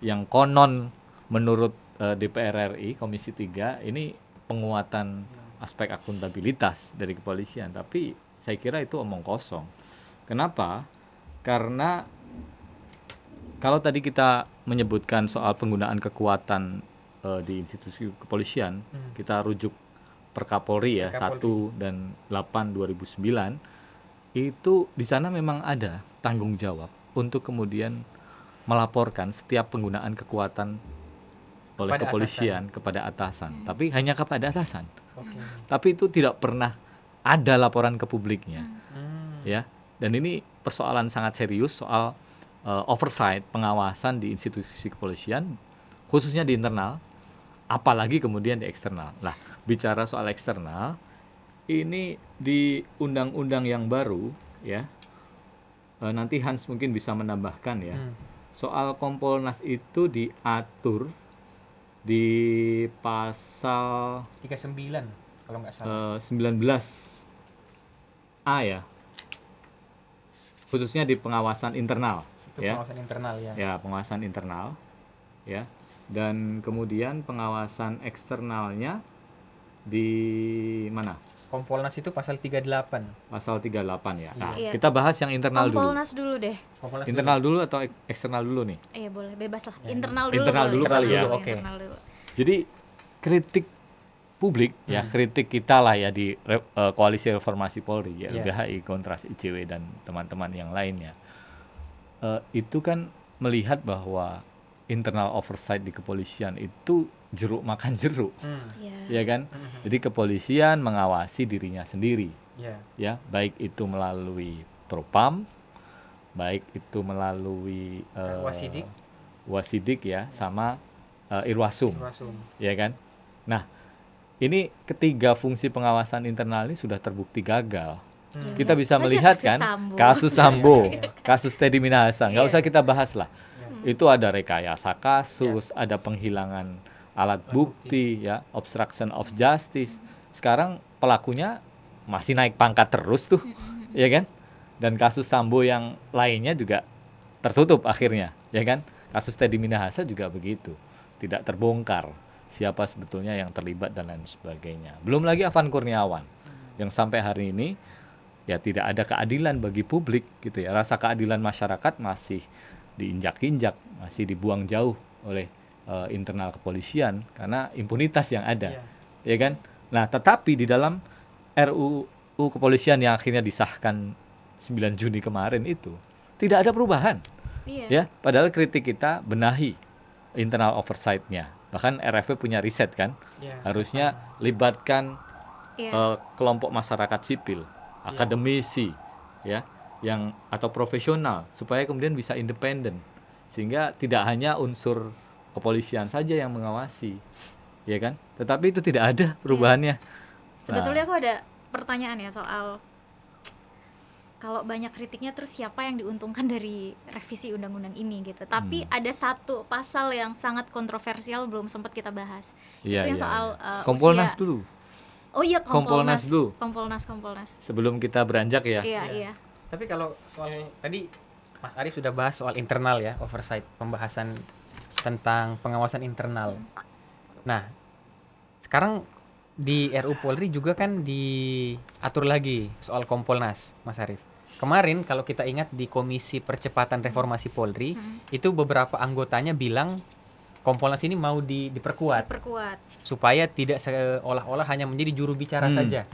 A: yang konon menurut DPR RI Komisi 3 ini penguatan aspek akuntabilitas dari kepolisian, tapi saya kira itu omong kosong. Kenapa? Karena kalau tadi kita menyebutkan soal penggunaan kekuatan di institusi kepolisian, kita rujuk Perkapolri ya, 1 dan 8 2009, itu di sana memang ada tanggung jawab untuk kemudian melaporkan setiap penggunaan kekuatan oleh kepolisian kepada atasan, tapi hanya kepada atasan. Tapi itu tidak pernah ada laporan ke publiknya, ya. Dan ini persoalan sangat serius soal oversight, pengawasan di institusi kepolisian, khususnya di internal, apalagi kemudian di eksternal. Lah, bicara soal eksternal, ini di undang-undang yang baru, ya. Nanti Hans mungkin bisa menambahkan ya. Soal Kompolnas itu diatur di pasal
B: 39 kalau nggak salah.
A: 19A ya, khususnya di pengawasan internal.
B: Itu pengawasan internal ya.
A: Ya, pengawasan internal, ya. Dan kemudian pengawasan eksternalnya di mana?
B: Kompolnas itu pasal 38.
A: Pasal 38 ya. Nah, kita bahas yang internal dulu.
C: Kompolnas dulu deh.
A: Internal dulu atau eksternal dulu nih?
C: Boleh, bebas lah. Internal dulu.
A: Internal dulu kali ya.
B: Oke.
A: Jadi kritik publik ya, kritik kita lah ya di Koalisi Reformasi Polri ya, LBHI, Kontras, ICW dan teman-teman yang lainnya. Itu kan melihat bahwa internal oversight di kepolisian itu jeruk makan jeruk. Ya kan? Jadi kepolisian mengawasi dirinya sendiri. Ya, baik itu melalui Propam, baik itu melalui Wasidik ya, sama Irwasum. Ya kan? Nah, ini ketiga fungsi pengawasan internal ini sudah terbukti gagal. Kita bisa melihat kan kasus Sambo, kasus Teddy Minahasa, nggak usah kita bahas lah. Itu ada rekayasa kasus, ada penghilangan alat bukti, ya, obstruction of justice. Sekarang pelakunya masih naik pangkat terus tuh, ya kan? Dan kasus Sambo yang lainnya juga tertutup akhirnya, ya kan? Kasus Teddy Minahasa juga begitu, tidak terbongkar siapa sebetulnya yang terlibat dan lain sebagainya. Belum lagi Afan Kurniawan yang sampai hari ini ya tidak ada keadilan bagi publik gitu ya. Rasa keadilan masyarakat masih diinjak-injak, masih dibuang jauh oleh internal kepolisian karena impunitas yang ada, ya kan? Nah, tetapi di dalam RUU kepolisian yang akhirnya disahkan 9 Juni kemarin itu tidak ada perubahan, ya. Padahal kritik kita benahi internal oversight-nya. Bahkan RFP punya riset kan, harusnya libatkan kelompok masyarakat sipil, akademisi, ya, yang atau profesional supaya kemudian bisa independen, sehingga tidak hanya unsur kepolisian saja yang mengawasi, ya kan? Tetapi itu tidak ada perubahannya.
C: Sebetulnya aku ada pertanyaan ya soal kalau banyak kritiknya terus siapa yang diuntungkan dari revisi undang-undang ini gitu. Tapi ada satu pasal yang sangat kontroversial belum sempat kita bahas.
A: Iya,
C: Itu yang
A: iya,
C: soal
A: iya. Kompolnas
C: usia.
A: dulu.
C: Oh iya,
A: Kompolnas dulu.
C: Kompolnas.
A: Sebelum kita beranjak ya.
C: Iya.
B: Tapi kalau soal tadi Mas Arief sudah bahas soal internal ya, oversight, pembahasan tentang pengawasan internal. Nah, sekarang di RU Polri juga kan diatur lagi soal Kompolnas, Mas Arief. Kemarin kalau kita ingat di Komisi Percepatan Reformasi Polri, itu beberapa anggotanya bilang Kompolnas ini mau diperkuat supaya tidak seolah-olah hanya menjadi juru bicara saja.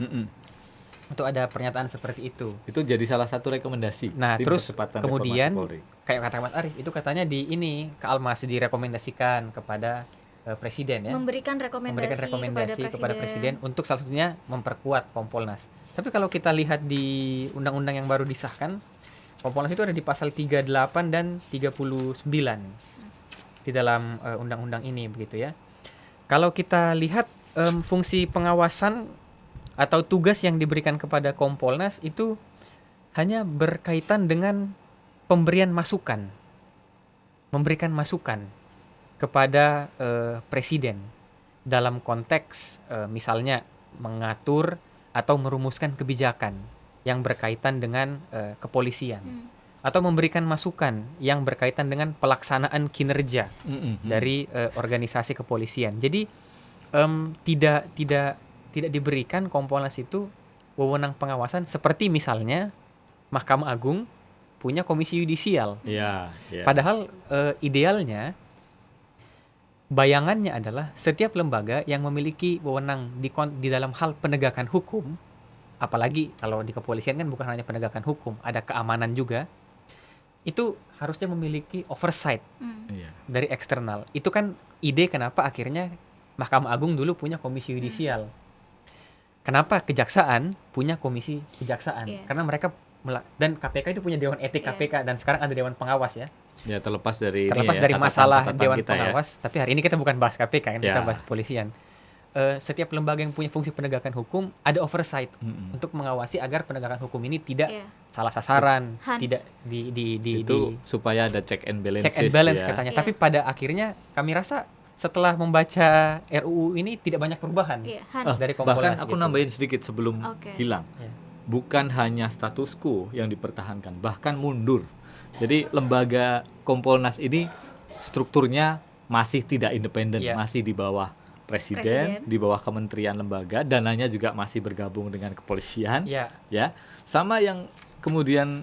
B: Untuk ada pernyataan seperti itu.
A: Itu jadi salah satu rekomendasi.
B: Nah,
A: Tim
B: terus
A: Percepatan
B: kemudian
A: Reformasi Polri.
B: kayak kata Mas Arief itu katanya di ini ke Almas direkomendasikan kepada presiden ya.
C: Memberikan rekomendasi
B: kepada presiden untuk salah satunya memperkuat Kompolnas. Tapi kalau kita lihat di undang-undang yang baru disahkan, Kompolnas itu ada di pasal 38 dan 39 di dalam undang-undang ini begitu ya. Kalau kita lihat fungsi pengawasan atau tugas yang diberikan kepada Kompolnas itu hanya berkaitan dengan pemberian masukan, memberikan masukan kepada presiden dalam konteks misalnya mengatur atau merumuskan kebijakan yang berkaitan dengan kepolisian atau memberikan masukan yang berkaitan dengan pelaksanaan kinerja dari organisasi kepolisian. Jadi tidak diberikan Kompolnas itu wewenang pengawasan seperti misalnya Mahkamah Agung punya komisi yudisial.
A: Iya.
B: Padahal idealnya bayangannya adalah setiap lembaga yang memiliki wewenang di dalam hal penegakan hukum, apalagi kalau di kepolisian kan bukan hanya penegakan hukum, ada keamanan juga, itu harusnya memiliki oversight dari eksternal. Itu kan ide kenapa akhirnya Mahkamah Agung dulu punya komisi yudisial. Kenapa kejaksaan punya komisi kejaksaan? Karena mereka dan KPK itu punya Dewan Etik KPK dan sekarang ada Dewan Pengawas ya.
A: Ya terlepas dari
B: masalah Dewan
A: kita
B: Pengawas, tapi hari ini kita bukan bahas KPK kan, kita bahas kepolisian. Setiap lembaga yang punya fungsi penegakan hukum ada oversight untuk mengawasi agar penegakan hukum ini tidak salah sasaran, tidak
A: itu supaya ada check and balance.
B: Katanya. Tapi pada akhirnya kami rasa setelah membaca RUU ini tidak banyak perubahan dari Kompolnas.
A: Bahkan aku nambahin sedikit sebelum hilang. Bukan hanya status quo yang dipertahankan, bahkan mundur. Jadi lembaga Kompolnas ini strukturnya masih tidak independen, masih di bawah presiden, di bawah kementerian lembaga, dananya juga masih bergabung dengan kepolisian, ya. Sama yang kemudian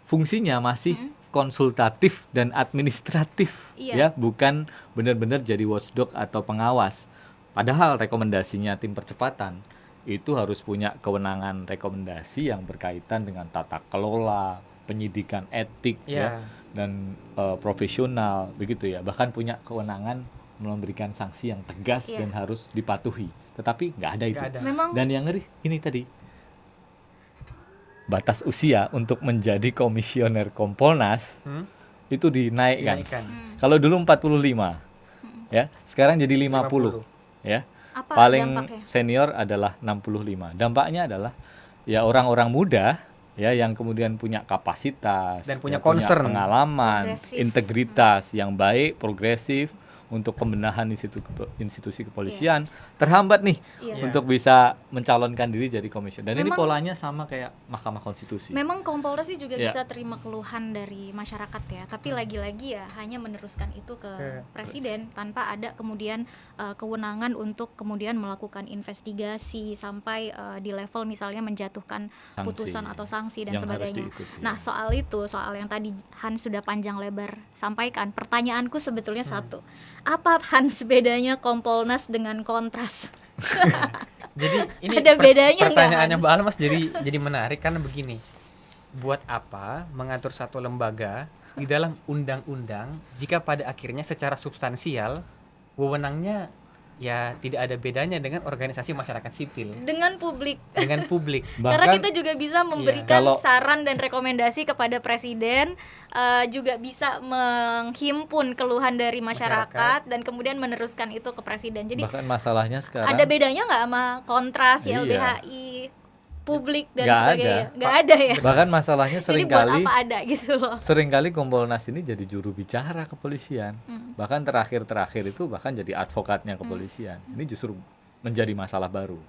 A: fungsinya masih konsultatif dan administratif, ya, bukan benar-benar jadi watchdog atau pengawas. Padahal rekomendasinya tim percepatan itu harus punya kewenangan rekomendasi yang berkaitan dengan tata kelola, penyidikan etik, ya, dan profesional, begitu ya. Bahkan punya kewenangan memberikan sanksi yang tegas dan harus dipatuhi. Tetapi nggak ada itu. Dan yang ngeri ini tadi, batas usia untuk menjadi komisioner Kompolnas itu dinaikkan. Kalau dulu 45, ya, sekarang jadi 50. Ya.
C: Apa
A: paling
C: dampaknya?
A: Senior adalah 65. Dampaknya adalah ya orang-orang muda ya yang kemudian punya kapasitas
B: dan punya
A: concern, pengalaman,
C: progresif,
A: integritas yang baik, progresif untuk pembenahan institusi kepolisian terhambat nih untuk bisa mencalonkan diri jadi komisioner. Dan ini polanya sama kayak Mahkamah Konstitusi.
C: Memang Kompolnas sih juga bisa terima keluhan dari masyarakat ya, tapi lagi-lagi ya hanya meneruskan itu ke presiden tanpa ada kemudian kewenangan untuk kemudian melakukan investigasi sampai di level misalnya menjatuhkan putusan atau sanksi dan sebagainya. Nah, soal yang tadi Hans sudah panjang lebar sampaikan, pertanyaanku sebetulnya satu. Apa Hans bedanya Kompolnas dengan Kontras?
B: Jadi ini
C: ada bedanya
B: pertanyaannya Mbak Almas jadi menarik karena begini. Buat apa mengatur satu lembaga di dalam undang-undang jika pada akhirnya secara substansial wewenangnya ya tidak ada bedanya dengan organisasi masyarakat sipil, dengan publik.
C: Karena kita juga bisa memberikan saran dan rekomendasi kepada presiden, juga bisa menghimpun keluhan dari masyarakat dan kemudian meneruskan itu ke presiden. Jadi
A: bahkan masalahnya sekarang
C: ada bedanya nggak sama Kontras, YLBHI, publik dan
A: Nggak
C: sebagainya.
A: ada.
C: Nggak ada ya.
A: Bahkan masalahnya
C: Jadi buat
A: seringkali
C: apa ada gitu loh.
A: seringkali Kompolnas ini jadi juru bicara kepolisian. Bahkan terakhir itu bahkan jadi advokatnya kepolisian. Ini justru menjadi masalah baru.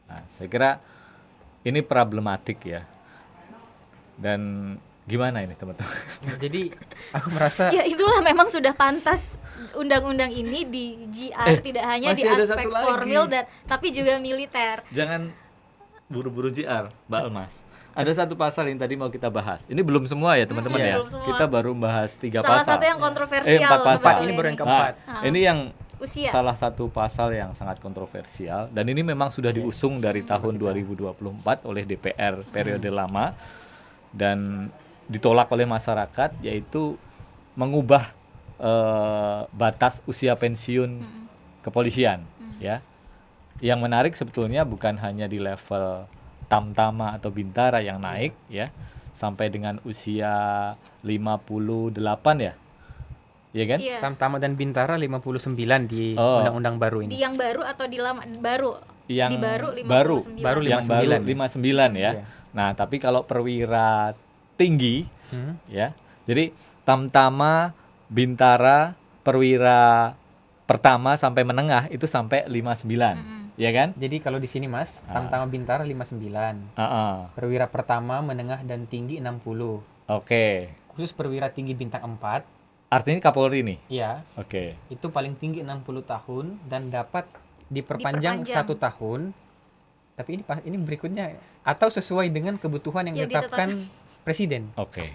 A: Nah, saya kira ini problematik ya. Dan gimana ini teman-teman?
B: Jadi aku merasa
C: Ya itulah memang sudah pantas undang-undang ini di GR, tidak hanya di
A: masih ada
C: aspek
A: satu lagi.
C: formil dan tapi juga militer.
A: Jangan buru-buru JR, Mbak Elmas. Ada satu pasal yang tadi mau kita bahas. Ini belum semua ya teman-teman
C: iya,
A: ya.
C: belum semua.
A: Kita baru bahas 3
C: Salah
A: pasal.
C: satu yang kontroversial
A: 4 pasal.
C: sebetulnya.
B: Ini baru yang keempat.
A: Ini yang
C: Usia.
A: salah satu pasal yang sangat kontroversial dan ini memang sudah diusung dari tahun 2024 oleh DPR periode lama dan ditolak oleh masyarakat, yaitu mengubah batas usia pensiun kepolisian ya. Yang menarik sebetulnya bukan hanya di level Tamtama atau Bintara yang naik ya sampai dengan usia 58 ya. Iya kan?
C: Iya.
B: Tamtama dan Bintara 59 di
A: Oh.
B: undang-undang baru
C: Di
B: ini.
C: yang baru atau di lama baru?
A: Yang
C: Di baru 59.
B: Baru
A: yang
B: 59
A: baru
B: ya?
A: 59 ya.
B: Iya.
A: Nah, tapi kalau perwira tinggi
B: Hmm.
A: ya. Jadi Tamtama, Bintara, perwira pertama sampai menengah itu sampai 59. Ya kan?
B: Jadi kalau di sini Mas, Tamtama Bintara 59. Perwira pertama, menengah dan tinggi 60.
A: Oke.
B: Khusus perwira tinggi bintang 4,
A: Artinya Kapolri nih.
B: ya,
A: Oke.
B: itu paling tinggi 60 tahun dan dapat diperpanjang 1 tahun. Tapi ini berikutnya atau sesuai dengan kebutuhan yang
C: Yang
B: ditetapkan presiden.
A: Oke.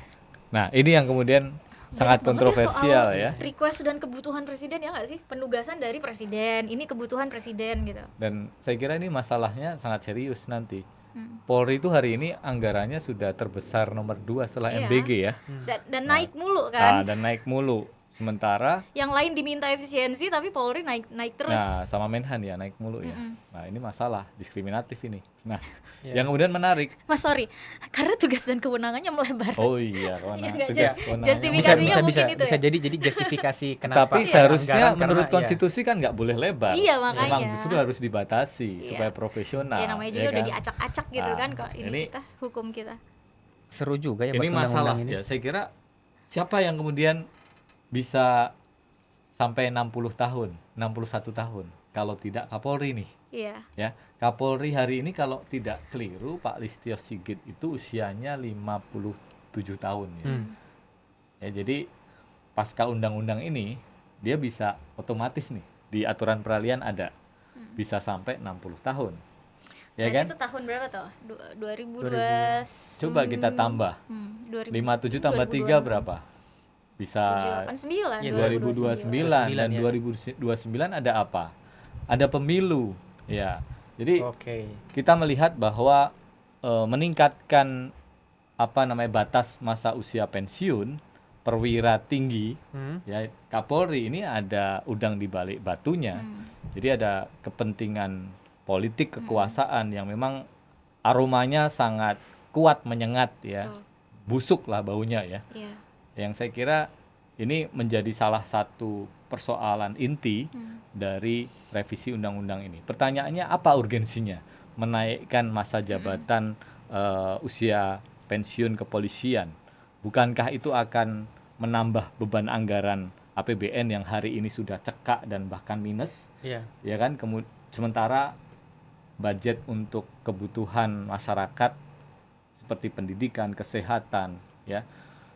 A: Nah, ini yang kemudian sangat
C: Banyak banget ya
A: kontroversial
C: soal
A: ya.
C: request dan kebutuhan presiden ya nggak sih? Penugasan dari presiden, ini kebutuhan presiden gitu.
A: Dan saya kira ini masalahnya sangat serius nanti. Polri itu hari ini anggarannya sudah terbesar nomor 2 setelah
C: Iya.
A: MBG ya.
C: Dan naik mulu kan.
A: Dan naik mulu. Sementara
C: Yang lain diminta efisiensi tapi Polri naik terus.
A: nah sama Menhan ya naik mulu ya. Nah, ini masalah diskriminatif ini. Nah,
B: Iya.
A: yang kemudian menarik.
C: Mas sorry, karena tugas dan kewenangannya melebar.
A: Oh iya,
C: Iya nggak,
A: tugas
C: Jas?
A: kewenangan.
C: Justifikasinya mungkin itu ya?
B: jadi justifikasi kenapa.
A: Tapi seharusnya
B: anggaran,
A: menurut
B: karena,
A: konstitusi kan nggak boleh lebar.
C: Iya, makanya.
A: Memang justru harus dibatasi
C: Iya.
A: supaya profesional.
C: Ya namanya juga
A: ya
C: udah
A: kan?
C: diacak-acak gitu
A: Nah,
C: kan kok ini
A: ini-
C: kita hukum kita.
B: seru juga ya
A: Ini
B: bahas
A: masalah
B: undang-undang ini.
A: ya. Saya kira siapa yang kemudian bisa sampai 60 tahun, 61 tahun kalau tidak Kapolri nih.
C: Iya.
A: Ya, Kapolri hari ini kalau tidak keliru Pak Listio Sigit itu usianya 57 tahun ya. Ya, jadi pasca undang-undang ini dia bisa otomatis nih di aturan peralihan ada bisa sampai 60 tahun. Ya
C: Dan
A: kan?
C: itu tahun berapa tuh? 2020.
A: Coba kita tambah. 57 tambah 3 berapa? Bisa
C: 89
B: Iya,
A: 2029 dan
B: ya.
A: 2029 ada apa? Ada pemilu. Ya. Jadi
B: Oke.
A: kita melihat bahwa meningkatkan batas masa usia pensiun perwira tinggi ya Kapolri ini ada udang di balik batunya. Jadi ada kepentingan politik kekuasaan yang memang aromanya sangat kuat menyengat ya.
C: Betul.
A: Busuk lah baunya ya.
C: Iya.
A: Yang saya kira ini menjadi salah satu persoalan inti dari revisi undang-undang ini. Pertanyaannya apa urgensinya menaikkan masa jabatan usia pensiun kepolisian? Bukankah itu akan menambah beban anggaran APBN yang hari ini sudah cekak dan bahkan minus?
B: Iya.
A: Ya kan? Sementara budget untuk kebutuhan masyarakat seperti pendidikan, kesehatan ya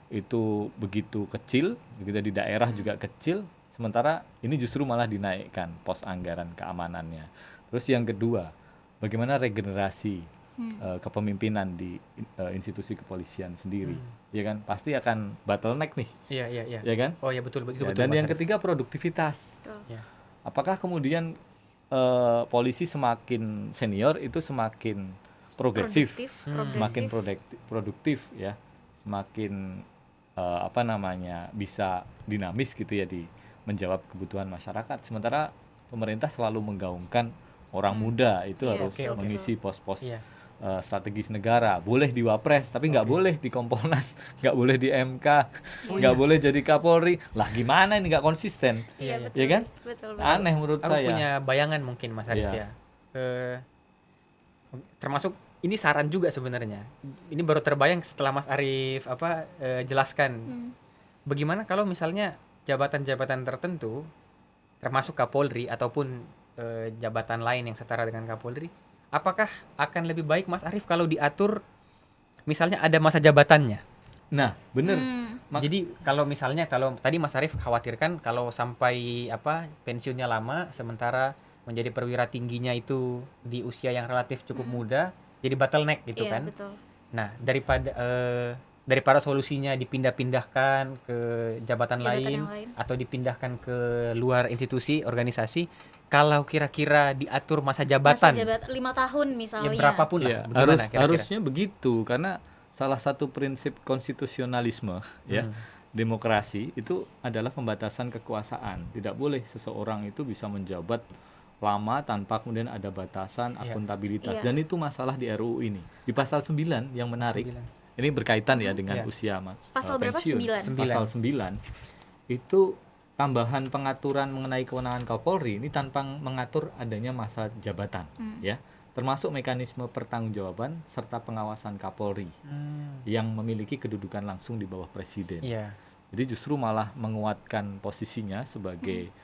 A: itu begitu kecil, begitu di daerah juga kecil, sementara ini justru malah dinaikkan pos anggaran keamanannya. Terus yang kedua, bagaimana regenerasi kepemimpinan di institusi kepolisian sendiri, ya kan? Pasti akan bottleneck nih,
B: Iya, iya, iya.
A: ya kan?
B: Oh ya betul itu
A: Ya,
B: betul.
A: dan
B: Mas
A: yang
B: Arief.
A: ketiga produktivitas.
C: Betul.
B: Ya.
A: Apakah kemudian polisi semakin senior itu semakin progresif, semakin produktif ya, semakin bisa dinamis gitu ya di menjawab kebutuhan masyarakat. Sementara pemerintah selalu menggaungkan orang muda itu
C: Iya,
A: harus
B: oke.
A: mengisi pos-pos
B: Iya.
A: strategis negara. Boleh di Wapres tapi nggak boleh di Kompolnas, nggak boleh di MK, nggak boleh jadi Kapolri. Lah gimana ini nggak konsisten?
C: Iya, betul.
A: Ya kan?
C: Betul.
A: Aneh menurut
B: Aku
A: saya.
B: punya bayangan mungkin Mas Arief
A: Iya.
B: ya. Termasuk ini saran juga sebenarnya. Ini baru terbayang setelah Mas Arief jelaskan. Bagaimana kalau misalnya jabatan-jabatan tertentu termasuk Kapolri ataupun jabatan lain yang setara dengan Kapolri, apakah akan lebih baik Mas Arief kalau diatur misalnya ada masa jabatannya?
A: Nah, bener.
B: Jadi kalau tadi Mas Arief khawatirkan kalau sampai pensiunnya lama sementara menjadi perwira tingginya itu di usia yang relatif cukup muda, jadi bottleneck gitu kan.
C: Betul.
B: Nah, daripada solusinya dipindah-pindahkan ke jabatan lain
C: yang lain.
B: atau dipindahkan ke luar institusi organisasi, kalau kira-kira diatur masa jabatan
C: 5 tahun misalnya.
B: ya berapapun lah,
A: Ya,
B: bagaimana kira-kira?
A: harusnya begitu, karena salah satu prinsip konstitusionalisme ya, demokrasi itu adalah pembatasan kekuasaan. Tidak boleh seseorang itu bisa menjabat lama tanpa kemudian ada batasan akuntabilitas. Dan itu masalah di RUU ini. Di pasal 9 yang menarik. Ini berkaitan ya dengan usia
C: Pasal berapa?
A: pensiun.
C: 9.
A: Pasal 9 itu tambahan pengaturan mengenai kewenangan Kapolri ini tanpa mengatur adanya masa jabatan ya, termasuk mekanisme pertanggungjawaban serta pengawasan Kapolri yang memiliki kedudukan langsung di bawah presiden. Jadi justru malah menguatkan posisinya sebagai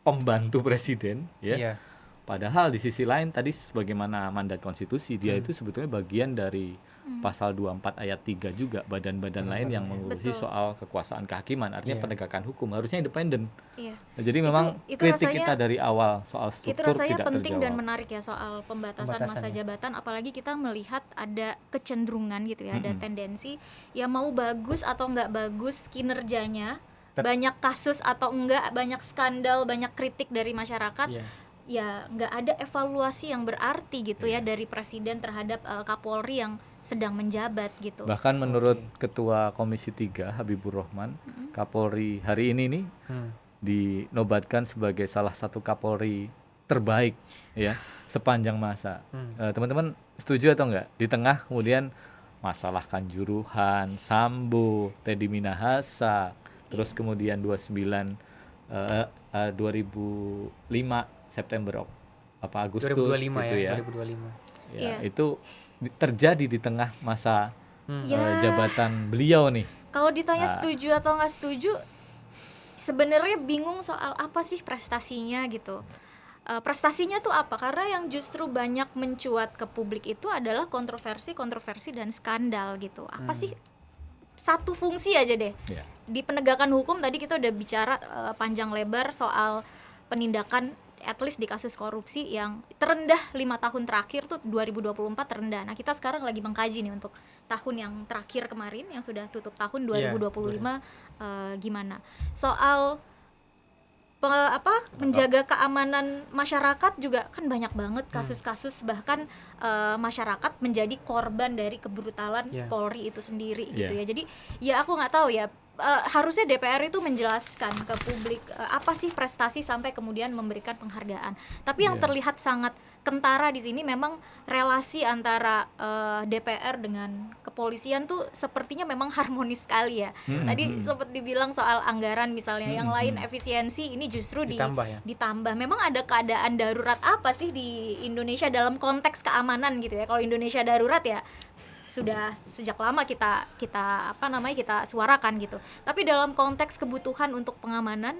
A: pembantu presiden ya. Padahal di sisi lain tadi sebagaimana mandat konstitusi, dia itu sebetulnya bagian dari pasal 24 ayat 3 juga, badan-badan lain yang mengurusi soal kekuasaan kehakiman, artinya penegakan hukum harusnya independen. Nah, jadi memang
C: itu
A: kritik
C: rasanya,
A: kita dari awal soal struktur
C: itu rasanya
A: tidak
C: penting
A: terjawab.
C: dan menarik ya soal pembatasan masa jabatan, apalagi kita melihat ada kecenderungan gitu ya, ada tendensi ya mau bagus atau nggak bagus kinerjanya, banyak kasus atau enggak, banyak skandal, banyak kritik dari masyarakat, ya nggak ada evaluasi yang berarti gitu ya dari presiden terhadap Kapolri yang sedang menjabat gitu.
A: Bahkan menurut Ketua Komisi 3 Habibur Rahman, Kapolri hari ini nih dinobatkan sebagai salah satu Kapolri terbaik ya sepanjang masa. Teman-teman setuju atau enggak? Di tengah kemudian masalah Kanjuruhan, Sambo, Teddy Minahasa, terus kemudian 2005 September Agustus
B: 2025
A: gitu ya.
B: 2025.
A: Ya, itu terjadi di tengah masa jabatan beliau nih.
C: Kalau ditanya setuju atau nggak setuju, sebenarnya bingung soal apa sih prestasinya gitu. Prestasinya tuh apa? Karena yang justru banyak mencuat ke publik itu adalah kontroversi dan skandal gitu. Apa sih? Satu fungsi aja deh. Di penegakan hukum tadi kita udah bicara panjang lebar soal penindakan at least di kasus korupsi yang terendah 5 tahun terakhir tuh 2024 terendah. Nah, kita sekarang lagi mengkaji nih untuk tahun yang terakhir kemarin yang sudah tutup tahun 2025 gimana. Soal menjaga keamanan masyarakat juga kan banyak banget kasus-kasus, bahkan masyarakat menjadi korban dari kebrutalan Polri itu sendiri gitu ya. Jadi ya aku nggak tahu ya, harusnya DPR itu menjelaskan ke publik apa sih prestasi sampai kemudian memberikan penghargaan. Tapi yang terlihat sangat kentara di sini memang relasi antara DPR dengan kepolisian tuh sepertinya memang harmonis sekali ya. Tadi sempat dibilang soal anggaran misalnya, yang lain efisiensi, ini justru ditambah. Memang ada keadaan darurat apa sih di Indonesia dalam konteks keamanan gitu ya. Kalau Indonesia darurat ya sudah sejak lama kita suarakan gitu. Tapi dalam konteks kebutuhan untuk pengamanan,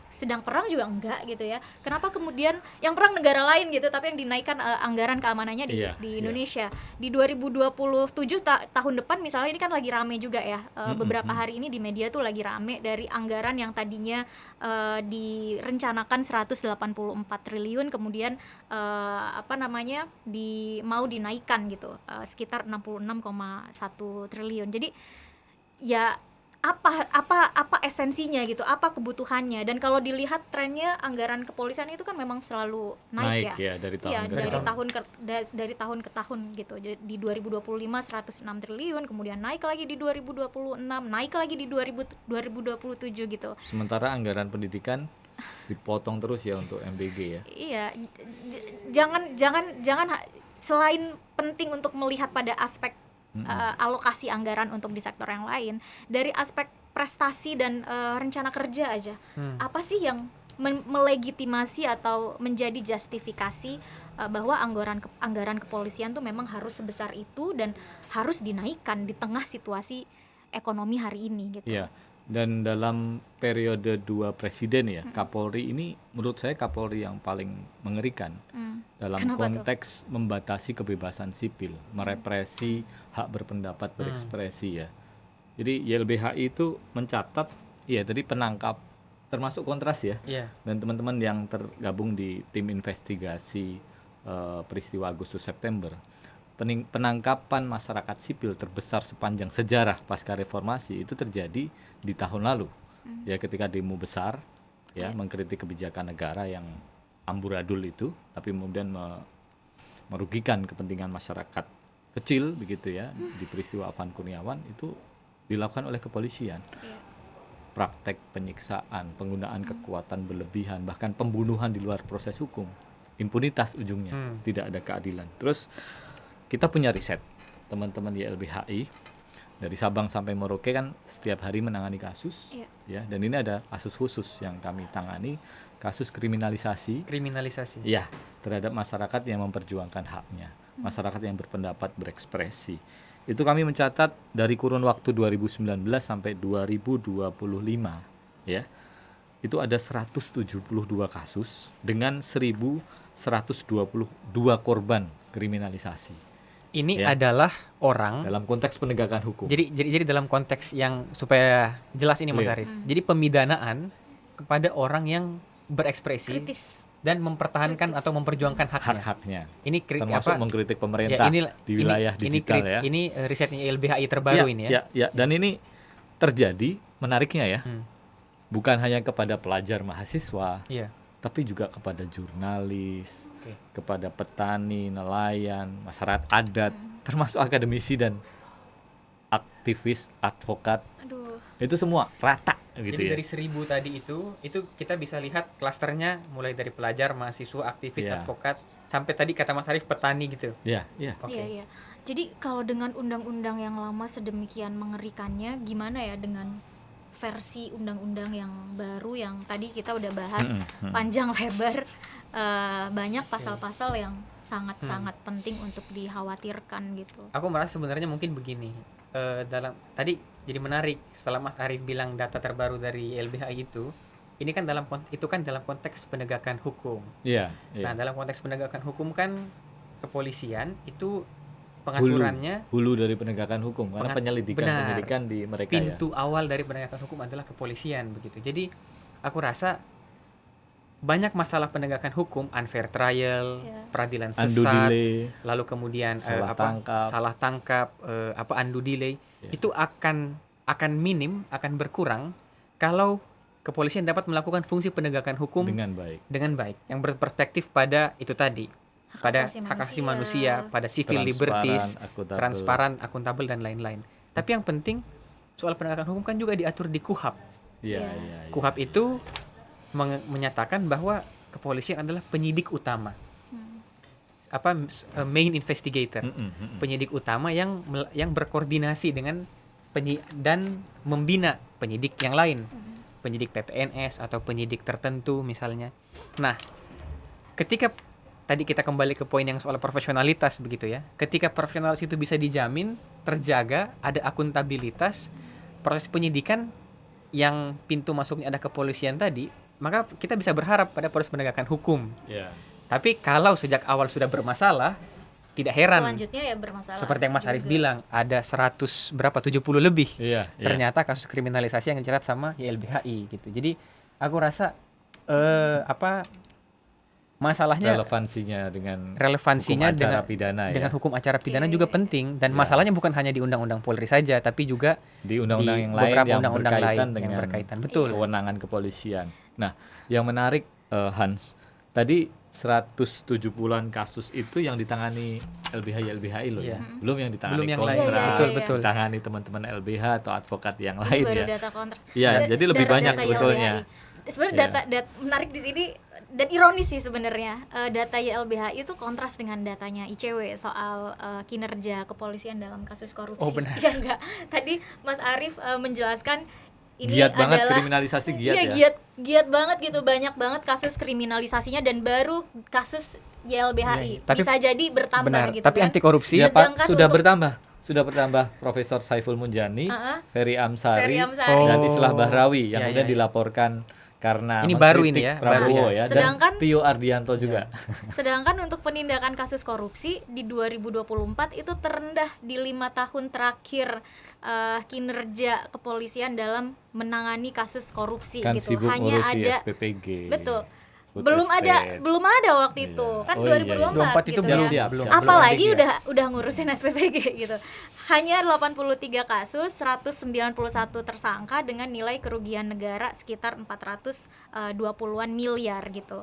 C: sedang perang juga enggak gitu ya. Kenapa kemudian yang perang negara lain gitu, tapi yang dinaikkan anggaran keamanannya di Indonesia. Di 2027 tahun depan misalnya, ini kan lagi rame juga ya. Beberapa hari ini di media tuh lagi rame dari anggaran yang tadinya direncanakan 184 triliun kemudian mau dinaikkan gitu, sekitar 66,1 triliun. Jadi ya apa esensinya gitu, apa kebutuhannya. Dan kalau dilihat trennya anggaran kepolisian itu kan memang selalu naik ya
A: dari tahun ke tahun gitu. Jadi di 2025 106 triliun, kemudian naik lagi di 2026, naik lagi di 2027 gitu. Sementara anggaran pendidikan dipotong terus ya untuk MBG ya.
C: Iya, jangan selain penting untuk melihat pada aspek alokasi anggaran untuk di sektor yang lain, dari aspek prestasi dan rencana kerja aja, apa sih yang melegitimasi atau menjadi justifikasi bahwa anggaran kepolisian tuh memang harus sebesar itu dan harus dinaikkan di tengah situasi ekonomi hari ini gitu.
A: Iya. Dan dalam periode 2 presiden ya, Kapolri ini menurut saya Kapolri yang paling mengerikan dalam
C: Kenapa
A: konteks membatasi kebebasan sipil, merepresi hak berpendapat, berekspresi ya. Jadi YLBHI itu mencatat, ya tadi penangkap, termasuk kontras ya,
B: Iya.
A: dan teman-teman yang tergabung di tim investigasi peristiwa Agustus September, penangkapan masyarakat sipil terbesar sepanjang sejarah pasca reformasi itu terjadi di tahun lalu, ya ketika demo besar, ya mengkritik kebijakan negara yang amburadul itu, tapi kemudian merugikan kepentingan masyarakat kecil begitu ya, di peristiwa Afan Kurniawan itu dilakukan oleh kepolisian. Praktek penyiksaan, penggunaan kekuatan berlebihan, bahkan pembunuhan di luar proses hukum, impunitas ujungnya, tidak ada keadilan. Terus kita punya riset, teman-teman YLBHI dari Sabang sampai Merauke kan setiap hari menangani kasus, ya, dan ini ada kasus khusus yang kami tangani, kasus kriminalisasi, ya, terhadap masyarakat yang memperjuangkan haknya, masyarakat yang berpendapat, berekspresi. Itu kami mencatat dari kurun waktu 2019 sampai 2025, ya, itu ada 172 kasus dengan 1.122 korban kriminalisasi.
B: Ini
A: Ya.
B: adalah orang
A: Dalam konteks penegakan hukum.
B: Jadi dalam konteks yang supaya jelas ini Mas
A: Clear.
B: Arif. Jadi pemidanaan kepada orang yang berekspresi
C: Kritis.
B: dan mempertahankan
C: Kritis.
B: atau memperjuangkan haknya.
A: hak-haknya,
B: Ini
A: termasuk mengkritik
B: ya,
A: pemerintah di wilayah digital ya.
B: Ini risetnya YLBHI terbaru ini ya.
A: Ya, dan ini terjadi menariknya ya. Bukan hanya kepada pelajar mahasiswa,
B: Iya.
A: tapi juga kepada jurnalis,
B: Oke.
A: kepada petani, nelayan, masyarakat adat, termasuk akademisi dan aktivis, advokat.
C: Aduh.
A: Itu semua rata gitu
B: Jadi
A: ya.
B: dari 1.000 tadi itu kita bisa lihat klasternya mulai dari pelajar, mahasiswa, aktivis,
A: Iya.
B: advokat, sampai tadi kata Mas Arif petani gitu.
A: Ya, ya.
B: Oke.
C: Iya, iya. Jadi kalau dengan undang-undang yang lama sedemikian mengerikannya, gimana ya dengan versi undang-undang yang baru yang tadi kita udah bahas panjang lebar, banyak pasal-pasal yang sangat-sangat penting untuk dikhawatirkan gitu.
B: Aku merasa sebenarnya mungkin begini, dalam tadi jadi menarik setelah Mas Arif bilang data terbaru dari LBHI itu, ini kan dalam konteks penegakan hukum.
A: Iya,
B: Nah,
A: iya.
B: dalam konteks penegakan hukum kan kepolisian itu pengaturannya
A: Hulu dari penegakan hukum karena
B: Benar.
A: penyelidikan di mereka ya.
B: pintu awal dari penegakan hukum adalah kepolisian begitu. Jadi aku rasa banyak masalah penegakan hukum, unfair trial,
C: Ya.
B: peradilan
A: Undue
B: sesat,
A: delay.
B: lalu kemudian
A: Salah tangkap.
B: undue delay,
A: Ya.
B: itu akan minim, akan berkurang kalau kepolisian dapat melakukan fungsi penegakan hukum
A: Dengan baik.
B: yang berperspektif pada itu tadi, pada
C: asasi
B: hak asasi
C: manusia.
B: manusia, pada civil
A: Transparan,
B: liberties,
A: akuntabel.
B: transparan, akuntabel dan lain-lain. Tapi yang penting soal penegakan hukum kan juga diatur di KUHAP.
A: Iya,
C: Ya.
A: iya. iya.
B: KUHAP itu menyatakan bahwa kepolisian adalah penyidik utama, main investigator, penyidik utama yang berkoordinasi dengan dan membina penyidik yang lain, penyidik PPNS atau penyidik tertentu misalnya. Nah, ketika tadi kita kembali ke poin yang soal profesionalitas begitu ya, ketika profesionalitas itu bisa dijamin, terjaga, ada akuntabilitas, proses penyidikan yang pintu masuknya ada kepolisian tadi, maka kita bisa berharap pada proses penegakan hukum.
A: Iya.
B: Tapi kalau sejak awal sudah bermasalah, tidak heran.
C: Selanjutnya ya bermasalah.
B: Seperti yang Mas Arif
C: juga.
B: bilang, ada 70 lebih.
A: Iya, iya.
B: Ternyata kasus kriminalisasi yang dicatat sama YLBHI gitu. Jadi aku rasa masalahnya
A: relevansinya dengan
B: relevansinya
A: hukum acara
B: dengan
A: pidana ya.
B: dengan hukum acara pidana
C: Iya,
B: juga
C: iya.
B: penting, dan
A: Ya.
B: masalahnya bukan hanya di undang-undang Polri saja, tapi juga
A: di undang-undang
B: di
A: yang lain
B: beberapa
A: yang
B: undang-undang
A: berkaitan
B: lain yang
A: dengan
B: berkaitan. Betul.
A: kewenangan kepolisian. Nah, yang menarik Hans, tadi 170-an kasus itu yang ditangani LBHI loh
B: Iya.
A: ya. Belum yang ditangani
B: Belum yang lain.
A: kontras,
C: Betul,
B: betul.
A: ditangani teman-teman LBH atau advokat yang
C: Ini
A: lain
C: baru
A: ya.
C: data kontras.
A: Iya, jadi lebih banyak
C: Data
A: sebetulnya.
C: YLBHI. Sebenarnya
A: Iya.
C: data menarik di sini dan ironis sih sebenarnya. Data YLBHI itu kontras dengan datanya ICW soal kinerja kepolisian dalam kasus korupsi.
B: Oh, benar.
C: Ya enggak. Tadi Mas Arif menjelaskan ini
A: Giat banget
C: adalah
A: kriminalisasi, giat
C: iya,
A: ya.
C: giat banget gitu, banyak banget kasus kriminalisasinya dan baru kasus YLBHI
B: Tapi
C: bisa jadi bertambah
B: benar,
C: gitu
B: tapi
C: kan.
B: anti korupsi
A: Ya, Pak,
C: Sedangkan
A: sudah
C: untuk-
A: bertambah Profesor Saiful Munjani, Ferry Amsari,
C: Ferry Amsari.
A: dan Islah Bahrawi yang
B: Ya,
A: kemudian
B: ya, ya.
A: dilaporkan karena
B: Ini baru
A: mengkritik
B: ini ya,
A: Prabowo
B: baru
A: ya,
C: Sedangkan-
A: dan Tio Ardianto juga.
C: Sedangkan untuk penindakan kasus korupsi di 2024 itu terendah di 5 tahun terakhir kinerja kepolisian dalam menangani kasus korupsi
A: Kan
C: gitu.
A: sibuk
C: Hanya
A: ngurusi
C: ada
A: SPPG.
C: betul.
A: food
C: Belum ada
A: estate.
C: waktu
A: Iya.
C: itu. Kan
A: Oh, iya,
C: 2024
B: iya. 24 itu
C: gitu
B: belum,
C: ya.
A: Siap,
B: belum.
A: siap.
C: Apalagi
B: Belum ada
C: udah ngurusin SPPG gitu. Hanya 83 kasus, 191 tersangka dengan nilai kerugian negara sekitar 420-an miliar gitu.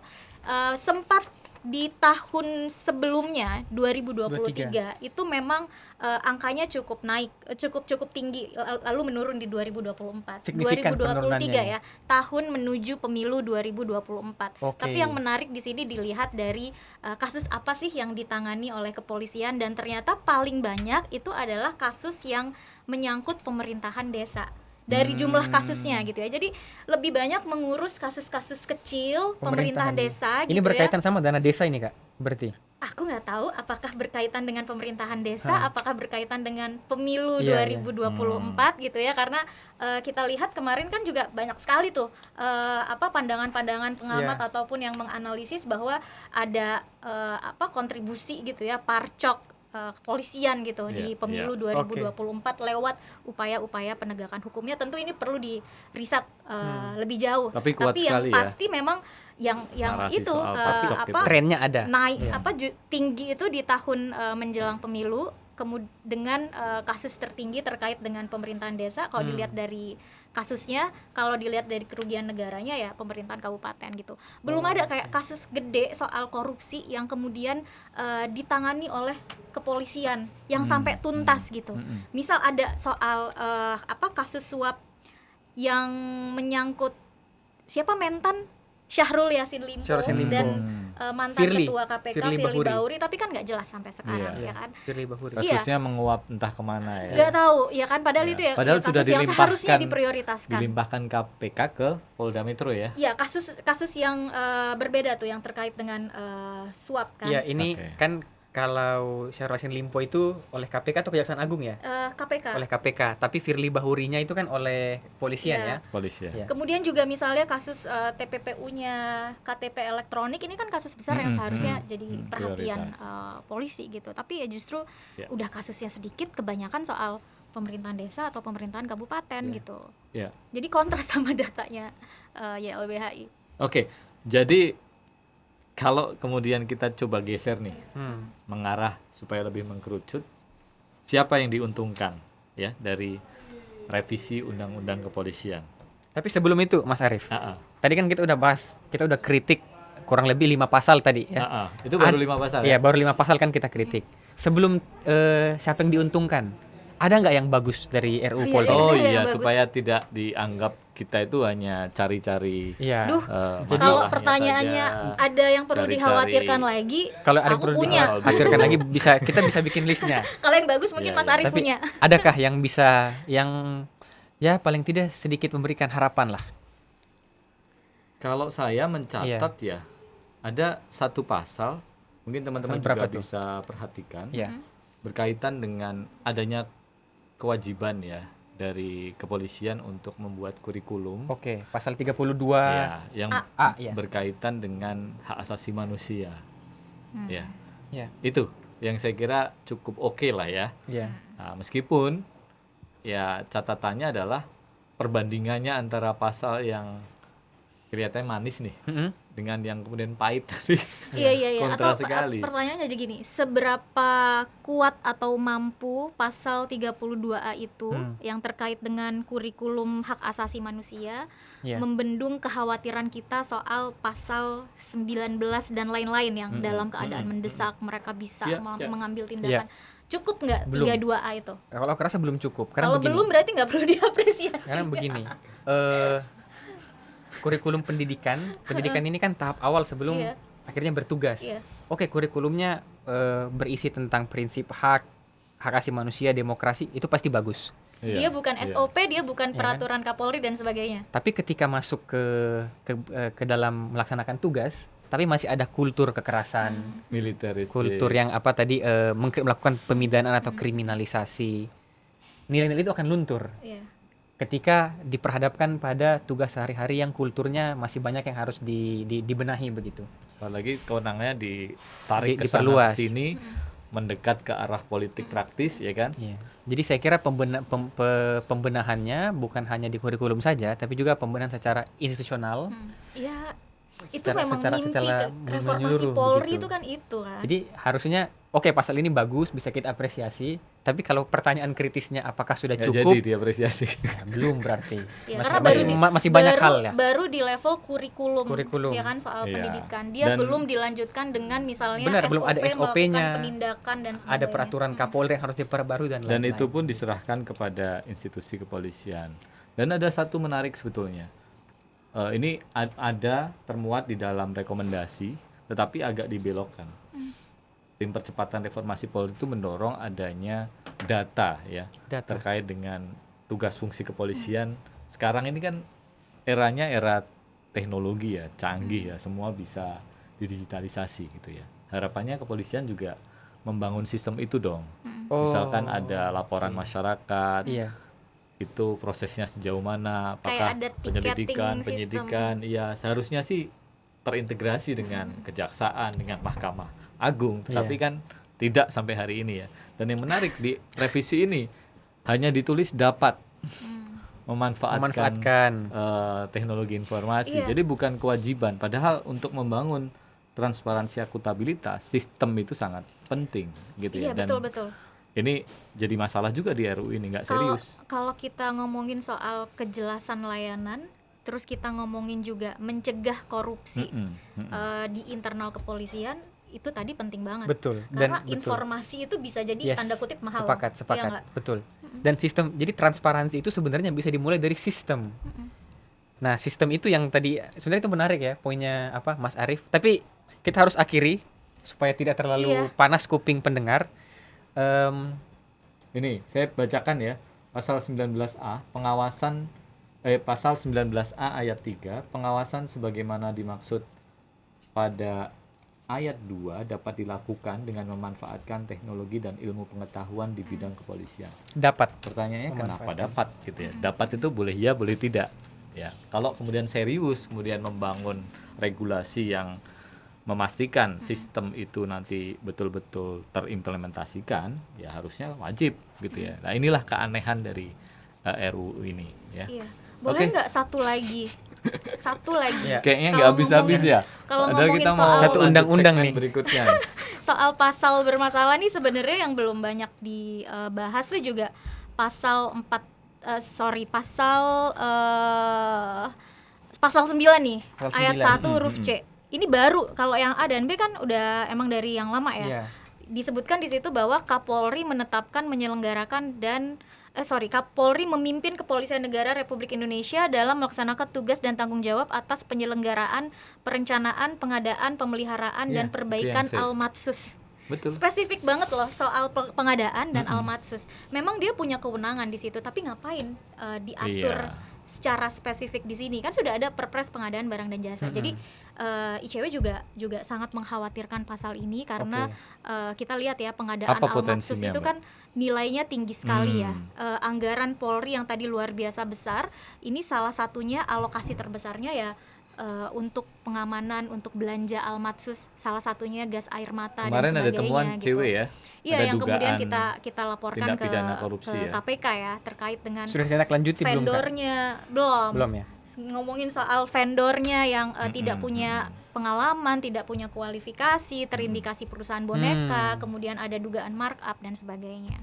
C: Sempat di tahun sebelumnya 2023 itu memang angkanya cukup naik, cukup tinggi, lalu menurun di 2024.
B: Signifikan
C: 2023
B: penurunannya
C: ya, tahun menuju pemilu 2024.
B: Oke.
C: Tapi yang menarik di sini dilihat dari kasus apa sih yang ditangani oleh kepolisian, dan ternyata paling banyak itu adalah kasus yang menyangkut pemerintahan desa. Dari jumlah kasusnya gitu ya. Jadi lebih banyak mengurus kasus-kasus kecil pemerintahan desa
B: Ini
C: gitu
B: berkaitan
C: ya.
B: sama dana desa ini, Kak, berarti.
C: Aku nggak tahu apakah berkaitan dengan pemerintahan desa, apakah berkaitan dengan pemilu
B: Iya,
C: 2024 gitu ya, karena kita lihat kemarin kan juga banyak sekali tuh pandangan-pandangan pengamat
B: Iya.
C: ataupun yang menganalisis bahwa ada kontribusi gitu ya, parcok kepolisian gitu
A: Iya,
C: di pemilu
A: iya.
C: 2024 lewat upaya-upaya penegakan hukumnya. Tentu ini perlu di riset lebih jauh.
A: Tapi kuat
C: yang
A: sekali ya.
C: pasti memang yang
A: Narasi
C: itu
A: soal parcok gitu.
B: Trennya ada.
C: naik
B: Iya.
C: tinggi itu di tahun menjelang pemilu, dengan kasus tertinggi terkait dengan pemerintahan desa. Kalau dilihat dari kasusnya, kalau dilihat dari kerugian negaranya ya pemerintahan kabupaten gitu. Belum ada kayak kasus gede soal korupsi yang kemudian ditangani oleh kepolisian yang sampai tuntas gitu. Misal ada soal kasus suap yang menyangkut siapa, mentan Syahrul Yassin Limpo
B: Syahrul Yassin Limpo.
C: dan mantan
B: Firly.
C: ketua KPK
B: Firly
C: Firly
B: Bahuri.
C: Bahuri, tapi kan nggak jelas sampai sekarang
A: Iya.
C: ya kan.
B: Firly Bahuri.
C: Iya.
A: Kasusnya menguap entah kemana ya.
C: Nggak tahu ya kan, padahal
A: Ya.
C: itu ya
A: Padahal
C: kasus
A: sudah
C: yang seharusnya diprioritaskan.
A: dilimpahkan KPK ke Polda Metro ya.
C: Iya, kasus yang berbeda tuh yang terkait dengan suap kan.
B: Iya, ini
A: Oke.
B: kan kalau Syahrul Yassin Limpo itu oleh KPK atau Kejaksaan Agung ya?
C: KPK.
B: Oleh KPK, tapi Firly Bahurinya itu kan oleh polisian
C: Iya.
B: ya.
A: Polisi ya.
B: Iya.
C: Kemudian juga misalnya kasus TPPU-nya KTP elektronik, ini kan kasus besar yang seharusnya jadi perhatian
A: prioritas.
C: polisi gitu. Tapi ya justru
A: Ya.
C: udah kasusnya sedikit, kebanyakan soal pemerintahan desa atau pemerintahan kabupaten gitu.
A: Ya.
C: Jadi kontras sama datanya YLBHI.
A: Oke, jadi kalau kemudian kita coba geser nih, mengarah supaya lebih mengkerucut, siapa yang diuntungkan ya dari revisi undang-undang kepolisian?
B: Tapi sebelum itu, Mas Arief,
A: Ah,
B: tadi kan kita udah bahas, kita udah kritik kurang lebih 5 pasal tadi ya.
A: Itu baru 5 pasal
B: Iya,
A: ya?
B: baru 5 pasal kan kita kritik. Sebelum siapa yang diuntungkan? Ada nggak yang bagus dari RUU
C: Iya,
B: Polri?
A: Oh
C: Iya,
A: iya,
C: bagus.
A: supaya tidak dianggap kita itu hanya cari-cari
B: Iya.
C: Duh,
B: Jadi-
C: kalau
A: masalahnya
C: pertanyaannya
A: saja.
C: ada yang perlu
A: Cari-cari.
C: dikhawatirkan lagi,
B: Kalau ada yang
C: aku
B: perlu
C: punya.
B: dikhawatirkan lagi kita bisa bikin listnya.
C: Kalau yang bagus mungkin
A: Iya,
C: Mas
A: iya.
C: Arief
B: Tapi
C: punya.
B: adakah yang bisa yang ya paling tidak sedikit memberikan harapan lah?
A: Kalau saya mencatat ya, ada satu pasal, mungkin teman-teman
B: Pasal berapa
A: juga
B: tuh?
A: bisa perhatikan,
B: Ya.
A: berkaitan dengan adanya kewajiban ya dari kepolisian untuk membuat kurikulum
B: Oke, pasal 32
A: ya, yang
B: A ya.
A: berkaitan dengan hak asasi manusia. Ya,
B: Ya.
A: itu yang saya kira cukup oke lah ya.
B: Ya.
A: Nah, meskipun ya catatannya adalah perbandingannya antara pasal yang kelihatannya manis nih
B: Mm-mm.
A: dengan yang kemudian pahit tadi.
C: Iya.
A: Kontra
C: Atau
A: sekali.
C: pertanyaannya aja gini, seberapa kuat atau mampu pasal 32A itu yang terkait dengan kurikulum hak asasi manusia
B: Ya.
C: membendung kekhawatiran kita soal pasal 19 dan lain-lain yang dalam keadaan mendesak mereka bisa
A: Ya, ya.
C: mengambil tindakan. Cukup nggak
B: Belum.
C: 32A itu?
B: Kalau aku rasa belum cukup. Karena
C: Kalau
B: begini.
C: belum berarti nggak perlu diapresiasi.
B: Karena begini, kurikulum pendidikan ini kan tahap awal sebelum
C: Iya.
B: akhirnya bertugas.
C: Iya.
B: Oke, kurikulumnya berisi tentang prinsip hak asasi manusia, demokrasi, itu pasti bagus.
C: Dia bukan
A: Iya.
C: SOP, dia bukan
B: Iya.
C: peraturan Kapolri dan sebagainya.
B: Tapi ketika masuk ke dalam melaksanakan tugas, tapi masih ada kultur kekerasan,
A: Militeristik.
B: kultur yang apa tadi melakukan pemidanaan atau kriminalisasi. Nilai-nilai itu akan luntur
C: Iya.
B: ketika diperhadapkan pada tugas sehari-hari yang kulturnya masih banyak yang harus dibenahi begitu.
A: Apalagi kewenangannya ditarik ke sana
B: Diperluas.
A: ke sini, mendekat ke arah politik praktis, ya kan?
B: Iya. Jadi saya kira pembenahannya bukan hanya di kurikulum saja, tapi juga pembenahan secara institusional.
C: Iya, itu
B: Secara-
C: memang
B: secara-
C: mimpi
B: secara
C: reformasi
B: menyeluruh
C: Polri
B: begitu.
C: itu kan itu kan.
B: Jadi harusnya oke, pasal ini bagus, bisa kita apresiasi, tapi kalau pertanyaan kritisnya apakah sudah
A: Nggak
B: cukup?
A: jadi diapresiasi.
B: Ya, belum berarti.
C: Ya,
B: masih,
C: karena
B: masih banyak
C: baru,
B: hal ya.
C: baru di level kurikulum,
B: Kurikulum.
C: ya kan soal
A: Iya.
C: pendidikan. Dia
A: Dan-
C: belum dilanjutkan dengan misalnya
B: Benar,
C: SOP,
B: belum ada SOP-nya.
C: melakukan penindakan dan sebagainya.
B: Ada peraturan Kapolri yang harus diperbarui dan
A: Dan
B: lain-lain.
A: itu pun diserahkan kepada institusi kepolisian. Dan ada satu menarik sebetulnya. Ini ada termuat di dalam rekomendasi, tetapi agak dibelokkan. Tim percepatan reformasi Polri itu mendorong adanya data ya
B: Data.
A: terkait dengan tugas fungsi kepolisian. Sekarang ini kan eranya era teknologi ya, canggih ya, semua bisa didigitalisasi gitu ya. Harapannya kepolisian juga membangun sistem itu dong.
B: Oh,
A: Misalkan ada laporan masyarakat,
B: Iya.
A: itu prosesnya sejauh mana,
C: Kayak
A: apakah
C: ada ticketing
A: penyelidikan,
C: system.
A: penyidikan, iya seharusnya sih terintegrasi dengan kejaksaan, dengan Mahkamah Agung, tetapi
B: Iya.
A: kan tidak sampai hari ini ya. Dan yang menarik di revisi ini hanya ditulis dapat memanfaatkan teknologi informasi,
C: Iya.
A: jadi bukan kewajiban. Padahal untuk membangun transparansi akuntabilitas, sistem itu sangat penting gitu
C: Iya,
A: ya. Dan
C: betul-betul.
A: ini jadi masalah juga di RUU ini, nggak
C: Kalau
A: serius.
C: kalau kita ngomongin soal kejelasan layanan, terus kita ngomongin juga mencegah korupsi di internal kepolisian, itu tadi penting banget.
B: Betul.
C: Karena
B: betul.
C: informasi itu bisa jadi
B: Yes,
C: tanda kutip mahal.
B: Sepakat,
C: Iya
B: sepakat.
C: nggak?
B: Betul. Dan sistem, jadi transparansi itu sebenarnya bisa dimulai dari sistem. Nah, sistem itu yang tadi sebenarnya itu menarik ya poinnya apa Mas Arief. Tapi kita harus akhiri supaya tidak terlalu
C: Iya.
B: panas kuping pendengar.
A: Ini saya bacakan ya, pasal 19A, pasal 19A ayat 3, pengawasan sebagaimana dimaksud pada ayat 2 dapat dilakukan dengan memanfaatkan teknologi dan ilmu pengetahuan di bidang kepolisian.
B: Dapat.
A: Pertanyaannya kenapa
B: Memanfaatkan.
A: dapat gitu ya? Dapat itu boleh ya, boleh tidak. Ya, kalau kemudian serius kemudian membangun regulasi yang memastikan sistem itu nanti betul-betul terimplementasikan, ya harusnya wajib gitu ya. Nah, inilah keanehan dari RUU ini ya.
C: Iya. Boleh
A: Oke.
C: nggak satu lagi? Satu lagi.
B: Iya.
A: Kayaknya
C: Kalau
A: nggak habis-habis
C: ngomongin-
A: ya.
C: kalau
A: Padahal
C: ngomongin
A: kita
C: soal-
A: mau
B: Satu
A: lanjut
B: undang-undang
A: segmen
B: nih.
A: berikutnya.
C: Soal pasal bermasalah nih sebenarnya yang belum banyak dibahas tuh juga pasal 4 pasal 9 nih,
B: Pasal
C: ayat
B: 9.
C: 1 huruf C. Ini baru, kalau yang A dan B kan udah emang dari yang lama ya.
B: Iya.
C: Disebutkan di situ bahwa Kapolri menetapkan, menyelenggarakan Kapolri memimpin Kepolisian Negara Republik Indonesia dalam melaksanakan tugas dan tanggung jawab atas penyelenggaraan, perencanaan, pengadaan, pemeliharaan dan
B: Iya,
C: perbaikan
A: itu yang
C: Almatsus.
A: Betul.
C: Spesifik banget loh soal pengadaan dan Almatsus. Memang dia punya kewenangan di situ, tapi ngapain diatur
A: Iya.
C: secara spesifik di sini? Kan sudah ada Perpres pengadaan barang dan jasa. Jadi ICW juga sangat mengkhawatirkan pasal ini karena kita lihat ya pengadaan
A: Apa
C: Almatsus
A: potensinya,
C: itu
A: Mbak?
C: kan nilainya tinggi sekali ya. Anggaran Polri yang tadi luar biasa besar, ini salah satunya alokasi terbesarnya ya untuk pengamanan, untuk belanja Almatsus, salah satunya gas air mata
A: Kemarin
C: dan
A: ada
C: sebagainya
A: temuan
C: gitu.
A: cewek ya.
C: Iya,
A: Ada
C: yang kemudian
A: dugaan
C: kita laporkan
A: tindak
C: ke
A: pidana korupsi ya.
C: KPK ya terkait dengan
B: Sudah kita lanjuti belum, Kak?
C: vendornya. Belum
B: Belum ya?
C: Ngomongin soal vendornya yang tidak punya pengalaman, tidak punya kualifikasi, terindikasi perusahaan boneka, kemudian ada dugaan markup dan sebagainya.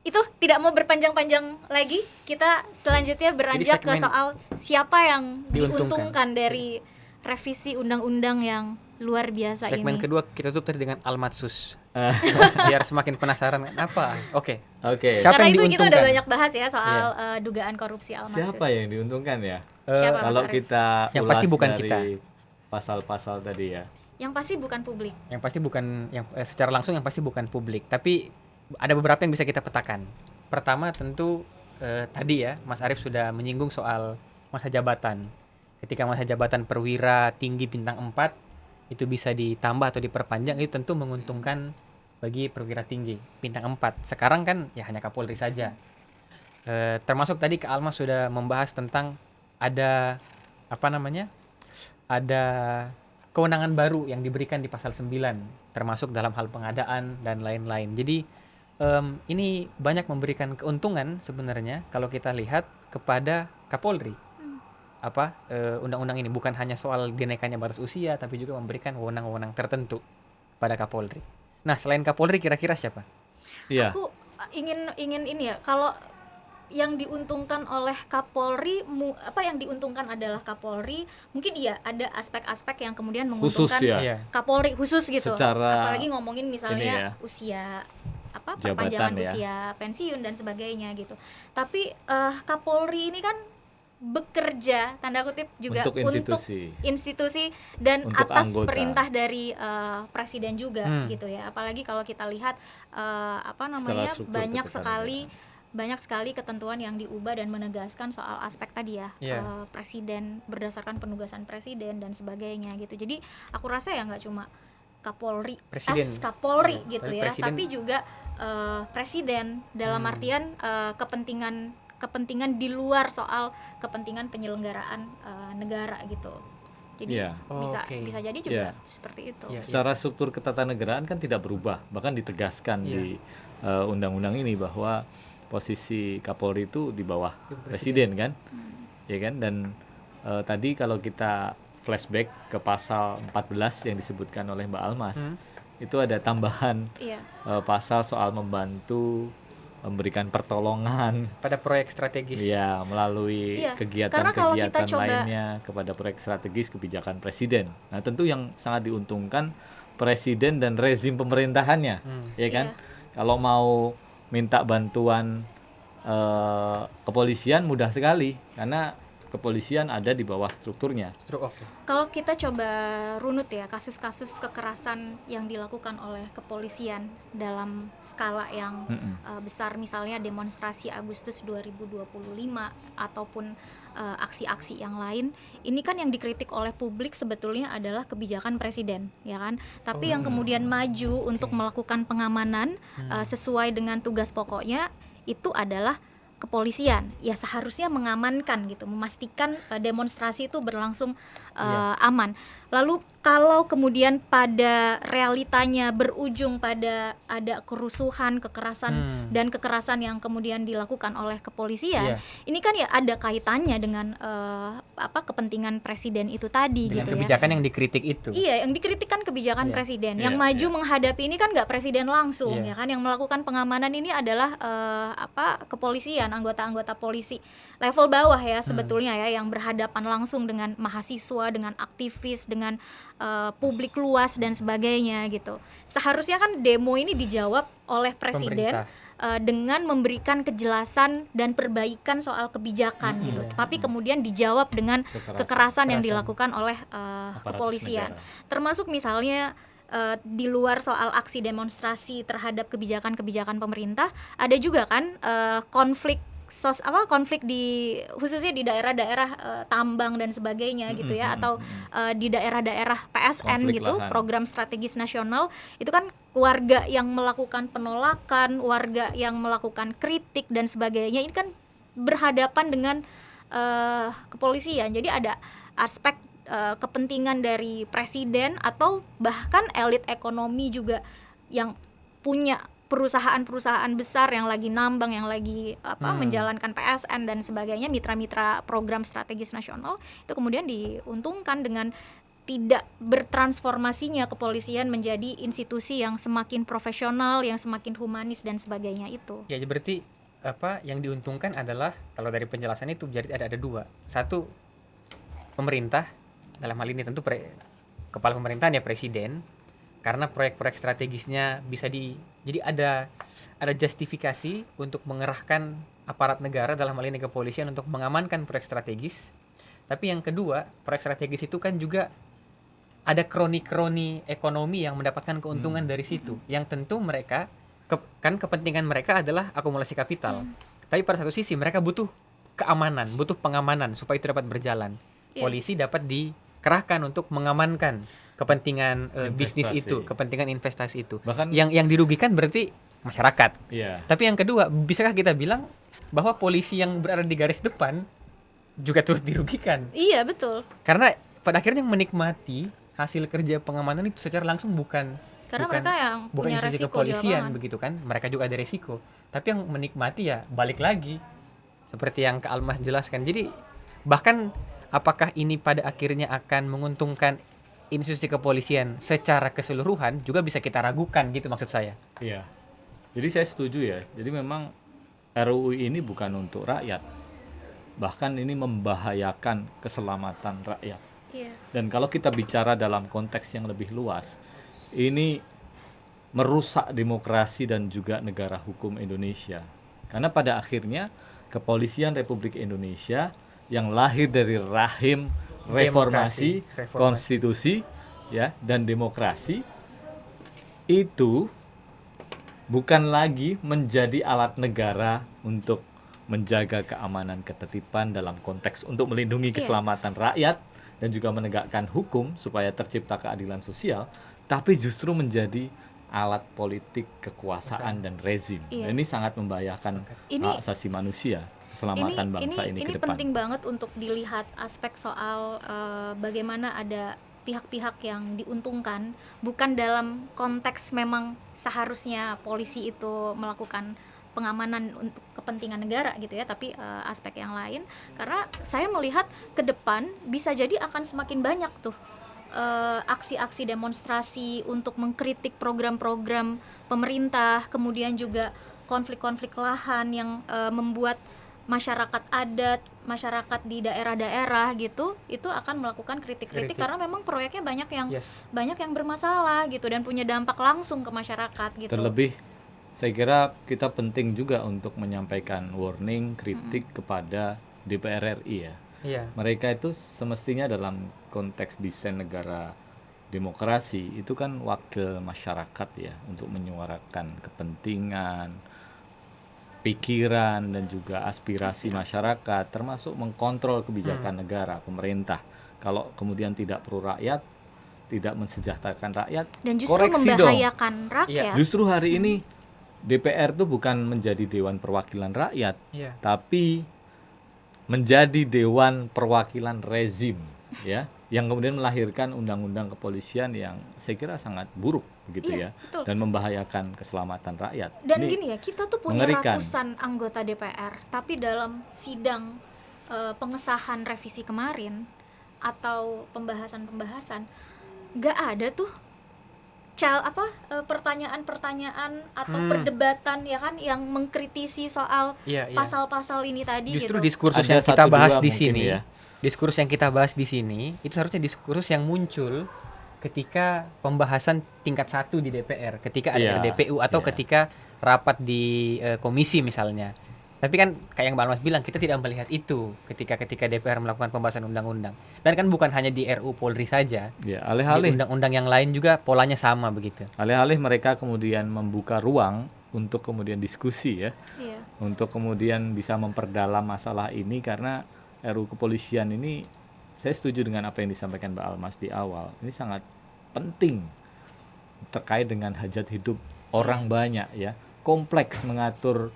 C: Itu tidak mau berpanjang-panjang lagi, kita selanjutnya beranjak ke
B: segmen
C: soal siapa yang
B: diuntungkan.
C: diuntungkan dari revisi undang-undang yang luar biasa
B: Segmen
C: ini.
B: kedua kita tutup tadi dengan Almatsus. Biar semakin penasaran apa. Oke.
A: Oke.
B: Siapa
C: Karena
B: yang
C: itu kita udah
B: diuntungkan?
C: banyak bahas ya soal dugaan korupsi Almatsus.
A: Siapa yang diuntungkan ya?
C: Siapa, Mas
A: Kalau
C: Arief?
A: kita
B: Yang
A: ulas
B: pasti bukan
A: dari
B: kita.
A: pasal-pasal tadi ya.
C: Yang pasti bukan publik.
B: Yang pasti bukan secara langsung yang pasti bukan publik, tapi ada beberapa yang bisa kita petakan. pertama tentu tadi ya Mas Arief sudah menyinggung soal masa jabatan. Ketika masa jabatan perwira tinggi bintang 4 itu bisa ditambah atau diperpanjang, itu tentu menguntungkan bagi perwira tinggi bintang 4. Sekarang kan ya hanya Kapolri saja. Termasuk tadi Kak Alma sudah membahas tentang ada ada kewenangan baru yang diberikan di pasal 9, termasuk dalam hal pengadaan dan lain-lain. Jadi ini banyak memberikan keuntungan sebenarnya kalau kita lihat kepada Kapolri. Undang-undang ini bukan hanya soal dinaikannya batas usia, tapi juga memberikan wewenang-wewenang tertentu pada Kapolri. Nah, selain Kapolri kira-kira siapa?
A: Iya.
C: Aku ingin ini ya, kalau yang diuntungkan oleh Kapolri, yang diuntungkan adalah Kapolri, mungkin iya ada aspek-aspek yang kemudian
A: Khusus
C: menguntungkan
A: ya.
C: Kapolri khusus gitu.
A: Secara
C: apalagi ngomongin misalnya
A: ya.
C: usia
A: Jabatan
C: perpanjangan
A: ya.
C: usia pensiun dan sebagainya gitu. Tapi Kapolri ini kan bekerja tanda kutip juga
A: Untuk institusi.
C: dan
A: Untuk
C: atas
A: anggota.
C: perintah dari presiden juga gitu ya. Apalagi kalau kita lihat
A: Setelah struktur
C: banyak sekali ketentuan yang diubah dan menegaskan soal aspek tadi ya, presiden berdasarkan penugasan presiden dan sebagainya gitu. Jadi aku rasa ya nggak cuma Kapolri, Kapolri gitu ya, tapi juga presiden dalam artian kepentingan di luar soal kepentingan penyelenggaraan negara gitu. Jadi bisa jadi juga seperti itu.
A: Secara struktur ketatanegaraan kan tidak berubah, bahkan ditegaskan di undang-undang ini bahwa posisi Kapolri itu di bawah presiden kan, ya kan. Dan tadi kalau kita flashback ke pasal 14 yang disebutkan oleh Mbak Almas, itu ada tambahan pasal soal membantu memberikan pertolongan
B: pada proyek strategis.
A: Ya, melalui kegiatan-kegiatan lainnya kepada proyek strategis kebijakan presiden. Nah, tentu yang sangat diuntungkan presiden dan rezim pemerintahannya, ya kan? Kalau mau minta bantuan kepolisian mudah sekali karena kepolisian ada di bawah strukturnya.
C: Kalau kita coba runut ya kasus-kasus kekerasan yang dilakukan oleh kepolisian dalam skala yang besar, misalnya demonstrasi Agustus 2025 ataupun aksi-aksi yang lain, ini kan yang dikritik oleh publik sebetulnya adalah kebijakan presiden, ya kan? Tapi yang kemudian maju untuk melakukan pengamanan sesuai dengan tugas pokoknya itu adalah kepolisian. Ya seharusnya mengamankan gitu, memastikan demonstrasi itu berlangsung aman. Lalu kalau kemudian pada realitanya berujung pada ada kerusuhan, kekerasan dan kekerasan yang kemudian dilakukan oleh kepolisian, ini kan ya ada kaitannya dengan kepentingan presiden itu tadi
B: dengan
C: gitu
B: kebijakan
C: ya.
B: yang dikritik itu.
C: Iya, yang dikritik kan kebijakan presiden. Yang maju menghadapi ini kan nggak presiden langsung, ya kan. Yang melakukan pengamanan ini adalah kepolisian, anggota-anggota polisi level bawah ya sebetulnya ya, yang berhadapan langsung dengan mahasiswa, dengan aktivis, dengan publik luas dan sebagainya gitu. Seharusnya kan demo ini dijawab oleh presiden dengan memberikan kejelasan dan perbaikan soal kebijakan gitu. Tapi kemudian dijawab dengan kekerasan yang dilakukan oleh kepolisian. Termasuk misalnya di luar soal aksi demonstrasi terhadap kebijakan-kebijakan pemerintah, ada juga kan konflik di khususnya di daerah-daerah tambang dan sebagainya gitu ya, atau di daerah-daerah PSN
A: konflik
C: gitu,
A: lahan.
C: program strategis nasional, itu kan warga yang melakukan penolakan, warga yang melakukan kritik dan sebagainya, ini kan berhadapan dengan kepolisian. Jadi ada aspek kepentingan dari presiden atau bahkan elit ekonomi juga yang punya perusahaan-perusahaan besar yang lagi nambang, yang lagi menjalankan PSN dan sebagainya, mitra-mitra program strategis nasional, itu kemudian diuntungkan dengan tidak bertransformasinya kepolisian menjadi institusi yang semakin profesional, yang semakin humanis dan sebagainya itu.
B: Ya, berarti yang diuntungkan adalah, kalau dari penjelasan itu jadi ada dua. Satu, pemerintah, dalam hal ini tentu kepala pemerintahan ya presiden, karena proyek-proyek strategisnya bisa jadi ada justifikasi untuk mengerahkan aparat negara, dalam hal ini kepolisian, untuk mengamankan proyek strategis. Tapi yang kedua, proyek strategis itu kan juga ada kroni-kroni ekonomi yang mendapatkan keuntungan dari situ, yang tentu mereka kan kepentingan mereka adalah akumulasi kapital. Tapi pada satu sisi mereka butuh keamanan, butuh pengamanan supaya itu dapat berjalan.
C: Iya.
B: Polisi dapat dikerahkan untuk mengamankan kepentingan bisnis
A: Investasi.
B: itu, kepentingan investasi itu.
A: Bahkan
B: Yang dirugikan berarti masyarakat.
A: iya.
B: Tapi yang kedua, bisakah kita bilang bahwa polisi yang berada di garis depan juga turut dirugikan?
C: Iya, betul.
B: Karena pada akhirnya yang menikmati hasil kerja pengamanan itu secara langsung bukan
C: Karena mereka yang
B: bukan
C: punya
B: institusi
C: resiko di
B: kepolisian
C: lapangan.
B: begitu kan, mereka juga ada resiko. Tapi yang menikmati ya balik lagi seperti yang Kak Almas jelaskan. Jadi bahkan apakah ini pada akhirnya akan menguntungkan institusi kepolisian secara keseluruhan juga bisa kita ragukan gitu maksud saya.
A: Iya. Jadi saya setuju ya. Jadi memang RUU ini bukan untuk rakyat. Bahkan ini membahayakan keselamatan rakyat.
C: Iya.
A: Dan kalau kita bicara dalam konteks yang lebih luas, ini merusak demokrasi dan juga negara hukum Indonesia. Karena pada akhirnya Kepolisian Republik Indonesia yang lahir dari rahim reformasi,
B: Reformasi.
A: konstitusi ya dan demokrasi itu bukan lagi menjadi alat negara untuk menjaga keamanan ketertiban dalam konteks untuk melindungi
C: Iya.
A: keselamatan rakyat dan juga menegakkan hukum supaya tercipta keadilan sosial, tapi justru menjadi alat politik kekuasaan dan rezim.
C: Iya.
A: Ini sangat membahayakan
C: Ini-
A: hak asasi manusia, keselamatan bangsa ini ke depan.
C: penting banget untuk dilihat aspek soal bagaimana ada pihak-pihak yang diuntungkan, bukan dalam konteks memang seharusnya polisi itu melakukan pengamanan untuk kepentingan negara gitu ya, tapi aspek yang lain. Karena saya melihat ke depan bisa jadi akan semakin banyak tuh aksi-aksi demonstrasi untuk mengkritik program-program pemerintah, kemudian juga konflik-konflik lahan yang membuat masyarakat adat, masyarakat di daerah-daerah gitu, itu akan melakukan kritik-kritik
B: Kritik.
C: karena memang proyeknya banyak yang
B: Yes.
C: banyak yang bermasalah gitu dan punya dampak langsung ke masyarakat gitu.
A: Terlebih saya kira kita penting juga untuk menyampaikan warning, kritik kepada DPR RI ya.
B: Iya.
A: Mereka itu semestinya dalam konteks desain negara demokrasi itu kan wakil masyarakat ya untuk menyuarakan kepentingan, pikiran dan juga aspirasi masyarakat, termasuk mengkontrol kebijakan negara, pemerintah. Kalau kemudian tidak pro rakyat, tidak mensejahterakan rakyat,
C: Dan justru
A: koreksi dong.
C: membahayakan rakyat.
A: Justru hari ini DPR itu bukan menjadi Dewan Perwakilan Rakyat,
B: Iya.
A: tapi menjadi Dewan Perwakilan Rezim, ya, yang kemudian melahirkan undang-undang kepolisian yang saya kira sangat buruk, begitu
C: Iya,
A: ya,
C: betul.
A: dan membahayakan keselamatan rakyat.
C: Dan
A: Ini
C: gini ya, kita tuh punya
A: mengerikan.
C: ratusan anggota DPR, tapi dalam sidang pengesahan revisi kemarin atau pembahasan-pembahasan nggak ada tuh pertanyaan-pertanyaan atau perdebatan ya kan yang mengkritisi soal
B: Iya, iya.
C: pasal-pasal ini tadi
B: Justru
C: gitu.
B: diskursus
A: Ada
B: yang kita
A: satu
B: bahas
A: dua
B: di
A: mungkin
B: sini,
A: ya.
B: diskursus yang kita bahas di sini itu seharusnya diskursus yang muncul ketika pembahasan tingkat 1 di DPR, ketika ada
A: Iya,
B: RDPU atau
A: iya.
B: ketika rapat di komisi misalnya. Tapi kan kayak yang Mbak Almas bilang, kita tidak melihat itu ketika DPR melakukan pembahasan undang-undang. Dan kan bukan hanya di RU Polri saja,
A: ya,
B: di
A: alih-alih
B: undang-undang yang lain juga polanya sama begitu.
A: alih-alih mereka kemudian membuka ruang untuk kemudian diskusi ya,
C: Iya.
A: untuk kemudian bisa memperdalam masalah ini, karena RUU kepolisian ini saya setuju dengan apa yang disampaikan Mbak Almas di awal. Ini sangat penting terkait dengan hajat hidup orang banyak ya, kompleks mengatur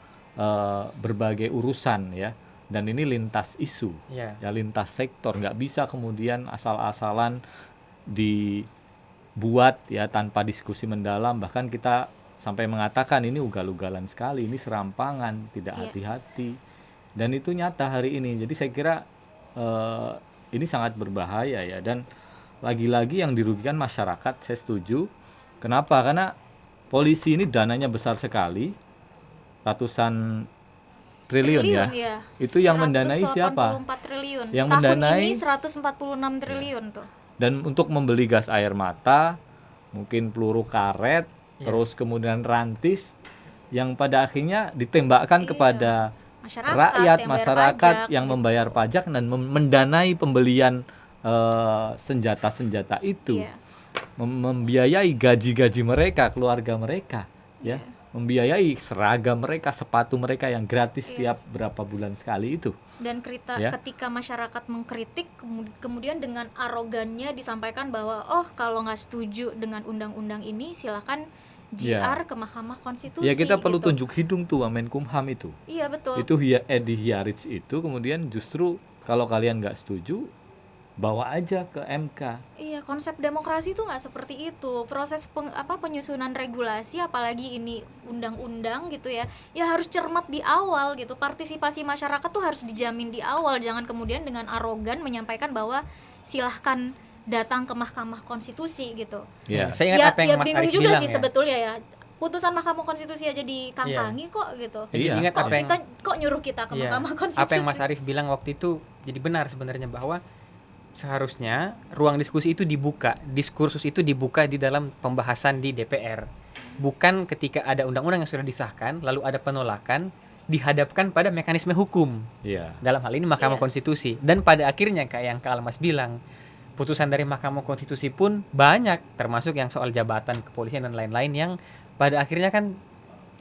A: berbagai urusan ya, dan ini lintas isu
B: Iya.
A: ya, lintas sektor, nggak bisa kemudian asal-asalan dibuat ya tanpa diskusi mendalam. Bahkan kita sampai mengatakan ini ugal-ugalan sekali, ini serampangan, tidak
C: Iya.
A: hati-hati, dan itu nyata hari ini. Jadi saya kira ini sangat berbahaya ya, dan lagi-lagi yang dirugikan masyarakat. Saya setuju. Kenapa? Karena polisi ini dananya besar sekali, ratusan triliun ya. Itu yang mendanai siapa?
C: 184 triliun.
A: Yang
C: Tahun
A: mendanai-
C: ini 146 triliun tuh.
A: Dan untuk membeli gas air mata, mungkin peluru karet, terus kemudian rantis, yang pada akhirnya ditembakkan
C: Iya.
A: kepada
C: Masyarakat
A: rakyat,
C: yang bayar
A: masyarakat
C: pajak,
A: yang
C: gitu.
A: membayar pajak dan mendanai pembelian senjata-senjata itu,
C: Iya.
A: membiayai gaji-gaji mereka, keluarga mereka, ya, membiayai seragam mereka, sepatu mereka yang gratis tiap berapa bulan sekali itu.
C: Dan
A: Ya.
C: ketika masyarakat mengkritik, kemudian dengan arogannya disampaikan bahwa oh kalau nggak setuju dengan undang-undang ini silakan JR ke Mahkamah Konstitusi.
A: Ya kita perlu
C: gitu.
A: tunjuk hidung tuh Menkumham itu.
C: Iya betul.
A: Itu Edi Hiaric itu kemudian justru kalau kalian nggak setuju bawa aja ke MK.
C: Iya, konsep demokrasi itu nggak seperti itu. Proses penyusunan regulasi, apalagi ini undang-undang gitu ya harus cermat di awal gitu. Partisipasi masyarakat tuh harus dijamin di awal. Jangan kemudian dengan arogan menyampaikan bahwa silahkan datang ke Mahkamah Konstitusi gitu.
A: Ya.
B: Saya ingat apa yang Mas
C: bingung
B: Arief
C: juga
B: bilang
C: sih
B: ya.
C: sebetulnya ya. Putusan Mahkamah Konstitusi aja dikangkangi kok gitu.
B: Jadi
A: Iya.
B: ingat
C: Kok
B: apa yang
C: kok nyuruh kita ke
B: Iya.
C: Mahkamah Konstitusi.
B: Apa yang Mas Arief bilang waktu itu jadi benar sebenarnya, bahwa seharusnya ruang diskusi itu dibuka, diskursus itu dibuka di dalam pembahasan di DPR. Bukan ketika ada undang-undang yang sudah disahkan, lalu ada penolakan, dihadapkan pada mekanisme hukum.
A: Iya.
B: Dalam hal ini Mahkamah
C: Iya.
B: Konstitusi. Dan pada akhirnya kayak yang Kak Almas bilang, putusan dari Mahkamah Konstitusi pun banyak, termasuk yang soal jabatan kepolisian dan lain-lain yang pada akhirnya kan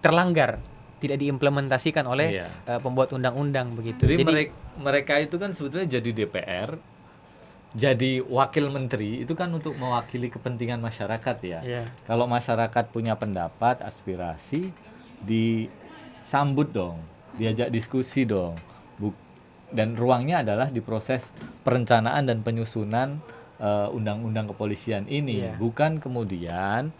B: terlanggar, tidak diimplementasikan oleh
A: Iya.
B: pembuat undang-undang begitu.
A: Jadi mereka itu kan sebetulnya jadi DPR, jadi wakil menteri itu kan untuk mewakili kepentingan masyarakat ya.
B: Iya.
A: Kalau masyarakat punya pendapat, aspirasi, disambut dong, diajak diskusi dong. Dan ruangnya adalah di proses perencanaan dan penyusunan undang-undang kepolisian ini,
B: Iya.
A: bukan kemudian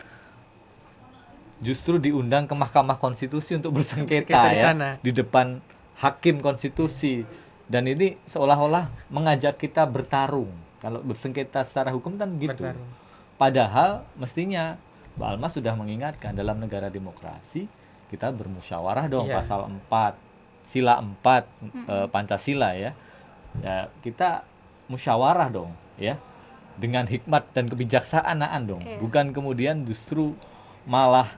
A: justru diundang ke Mahkamah Konstitusi untuk bersengketa
B: Bersengketa di
A: ya
B: sana.
A: di depan hakim konstitusi, dan ini seolah-olah mengajak kita bertarung. Kalau bersengketa secara hukum kan gitu.
B: Bertarung.
A: Padahal mestinya Mbak Alma sudah mengingatkan dalam negara demokrasi kita bermusyawarah dong,
B: Iya.
A: pasal 4 sila 4 Pancasila ya. Ya, kita musyawarah dong ya. Dengan hikmat dan kebijaksanaan dong.
C: Iya.
A: Bukan kemudian justru malah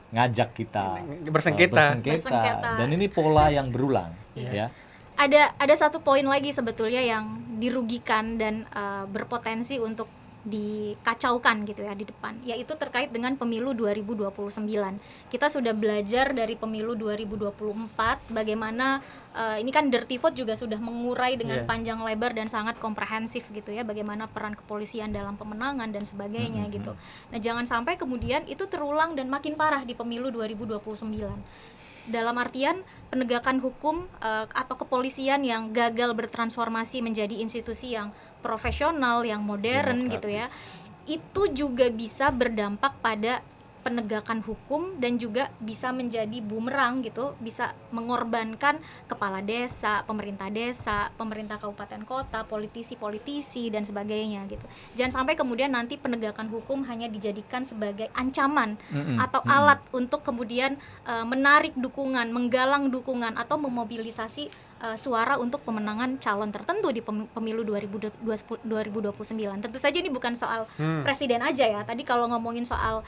A: ngajak kita
B: Bersengketa.
C: Bersengketa.
A: Dan ini pola yang berulang
B: Iya.
A: ya.
C: Ada satu poin lagi sebetulnya yang dirugikan dan berpotensi untuk dikacaukan gitu ya di depan, yaitu terkait dengan pemilu 2029. Kita sudah belajar dari pemilu 2024 bagaimana ini kan Dirty Vote juga sudah mengurai dengan panjang lebar dan sangat komprehensif gitu ya, bagaimana peran kepolisian dalam pemenangan dan sebagainya gitu. Nah, jangan sampai kemudian itu terulang dan makin parah di pemilu 2029. Dalam artian penegakan hukum atau kepolisian yang gagal bertransformasi menjadi institusi yang profesional, yang modern gitu ya, itu juga bisa berdampak pada penegakan hukum dan juga bisa menjadi bumerang gitu, bisa mengorbankan kepala desa, pemerintah kabupaten kota, politisi dan sebagainya gitu. Jangan sampai kemudian nanti penegakan hukum hanya dijadikan sebagai ancaman atau alat untuk kemudian menarik dukungan, menggalang dukungan atau memobilisasi suara untuk pemenangan calon tertentu di pemilu 2029. Tentu saja ini bukan soal presiden aja ya. Tadi kalau ngomongin soal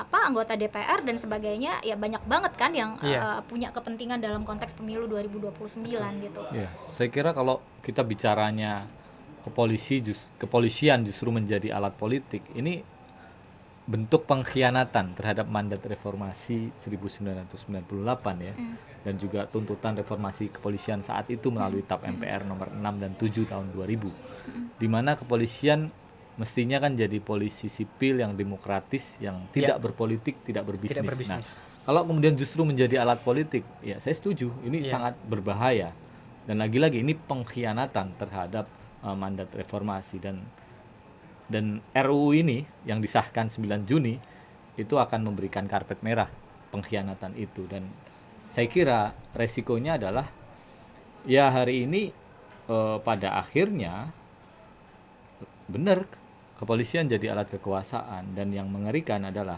C: anggota DPR dan sebagainya, ya banyak banget kan yang punya kepentingan dalam konteks pemilu 2029 gitu.
A: Ya, saya kira kalau kita bicaranya kepolisian justru menjadi alat politik, ini bentuk pengkhianatan terhadap mandat reformasi 1998 ya. Dan juga tuntutan reformasi kepolisian saat itu melalui TAP MPR nomor 6 dan 7 tahun 2000. Di mana kepolisian mestinya kan jadi polisi sipil yang demokratis, yang tidak berpolitik, tidak berbisnis. Nah, kalau kemudian justru menjadi alat politik, ya saya setuju, ini sangat berbahaya. Dan lagi-lagi ini pengkhianatan terhadap mandat reformasi, dan RUU ini yang disahkan 9 Juni itu akan memberikan karpet merah pengkhianatan itu. Dan saya kira resikonya adalah ya hari ini pada akhirnya benar kepolisian jadi alat kekuasaan, dan yang mengerikan adalah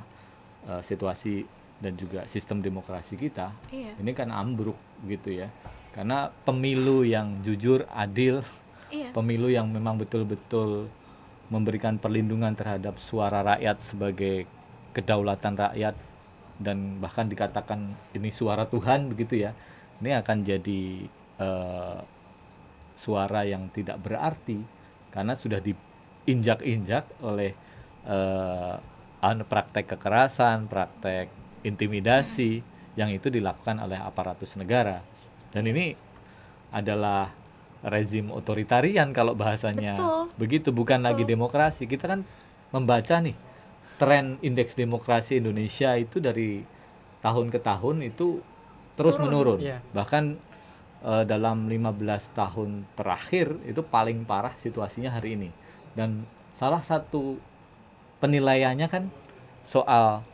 A: situasi dan juga sistem demokrasi kita ini kan ambruk gitu ya, karena pemilu yang jujur, adil, pemilu yang memang betul-betul memberikan perlindungan terhadap suara rakyat sebagai kedaulatan rakyat, dan bahkan dikatakan ini suara Tuhan begitu ya, ini akan jadi suara yang tidak berarti karena sudah diinjak-injak oleh praktek kekerasan, praktek intimidasi yang itu dilakukan oleh aparatus negara. Dan ini adalah rezim otoritarian kalau bahasanya.
C: Betul.
A: Begitu, bukan
C: Betul.
A: lagi demokrasi. Kita kan membaca nih tren indeks demokrasi Indonesia itu dari tahun ke tahun itu terus menurun.
B: Iya.
A: Bahkan dalam 15 tahun terakhir itu paling parah situasinya hari ini. Dan salah satu penilaiannya kan soal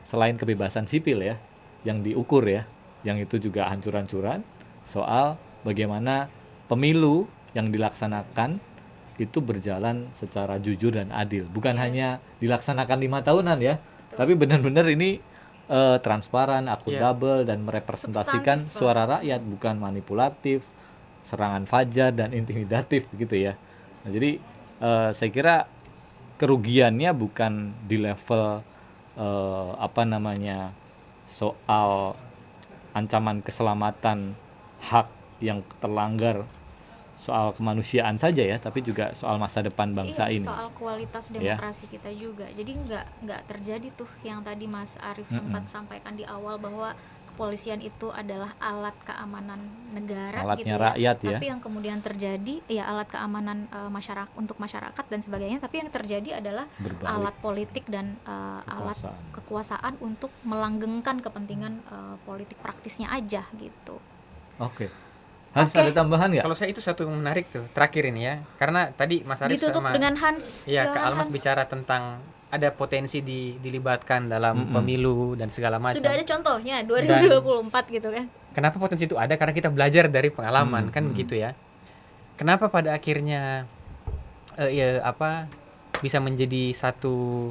A: selain kebebasan sipil ya yang diukur ya, yang itu juga hancur-hancuran, soal bagaimana pemilu yang dilaksanakan itu berjalan secara jujur dan adil. Bukan hanya dilaksanakan 5 tahunan ya, tapi benar-benar ini transparan, akuntabel, dan merepresentasikan
C: Substantif,
A: suara rakyat, bukan manipulatif, serangan fajar dan intimidatif gitu ya. Nah, jadi saya kira kerugiannya bukan di level soal ancaman keselamatan hak yang terlanggar, soal kemanusiaan saja ya, tapi juga soal masa depan bangsa ini.
C: Soal kualitas demokrasi kita juga. Jadi nggak terjadi tuh yang tadi Mas Arief sempat sampaikan di awal bahwa kepolisian itu adalah alat keamanan negara,
A: Alatnya
C: gitu ya.
A: rakyat ya.
C: Tapi yang kemudian terjadi ya alat keamanan masyarakat untuk masyarakat dan sebagainya. Tapi yang terjadi adalah
A: Berbalik.
C: alat politik dan alat kekuasaan untuk melanggengkan kepentingan politik praktisnya aja gitu.
A: Oke. Hans, ada tambahan nggak?
B: Kalau saya itu satu yang menarik tuh terakhir ini ya, karena tadi Mas Arief
C: Ditutup
B: sama
C: dengan Hans.
B: ya Kak
C: Silakan,
B: Almas
C: Hans.
B: bicara tentang ada potensi dilibatkan dalam pemilu dan segala macam.
C: Sudah ada contohnya 2024 gitu kan.
B: Kenapa potensi itu ada? Karena kita belajar dari pengalaman kan begitu ya. Kenapa pada akhirnya bisa menjadi satu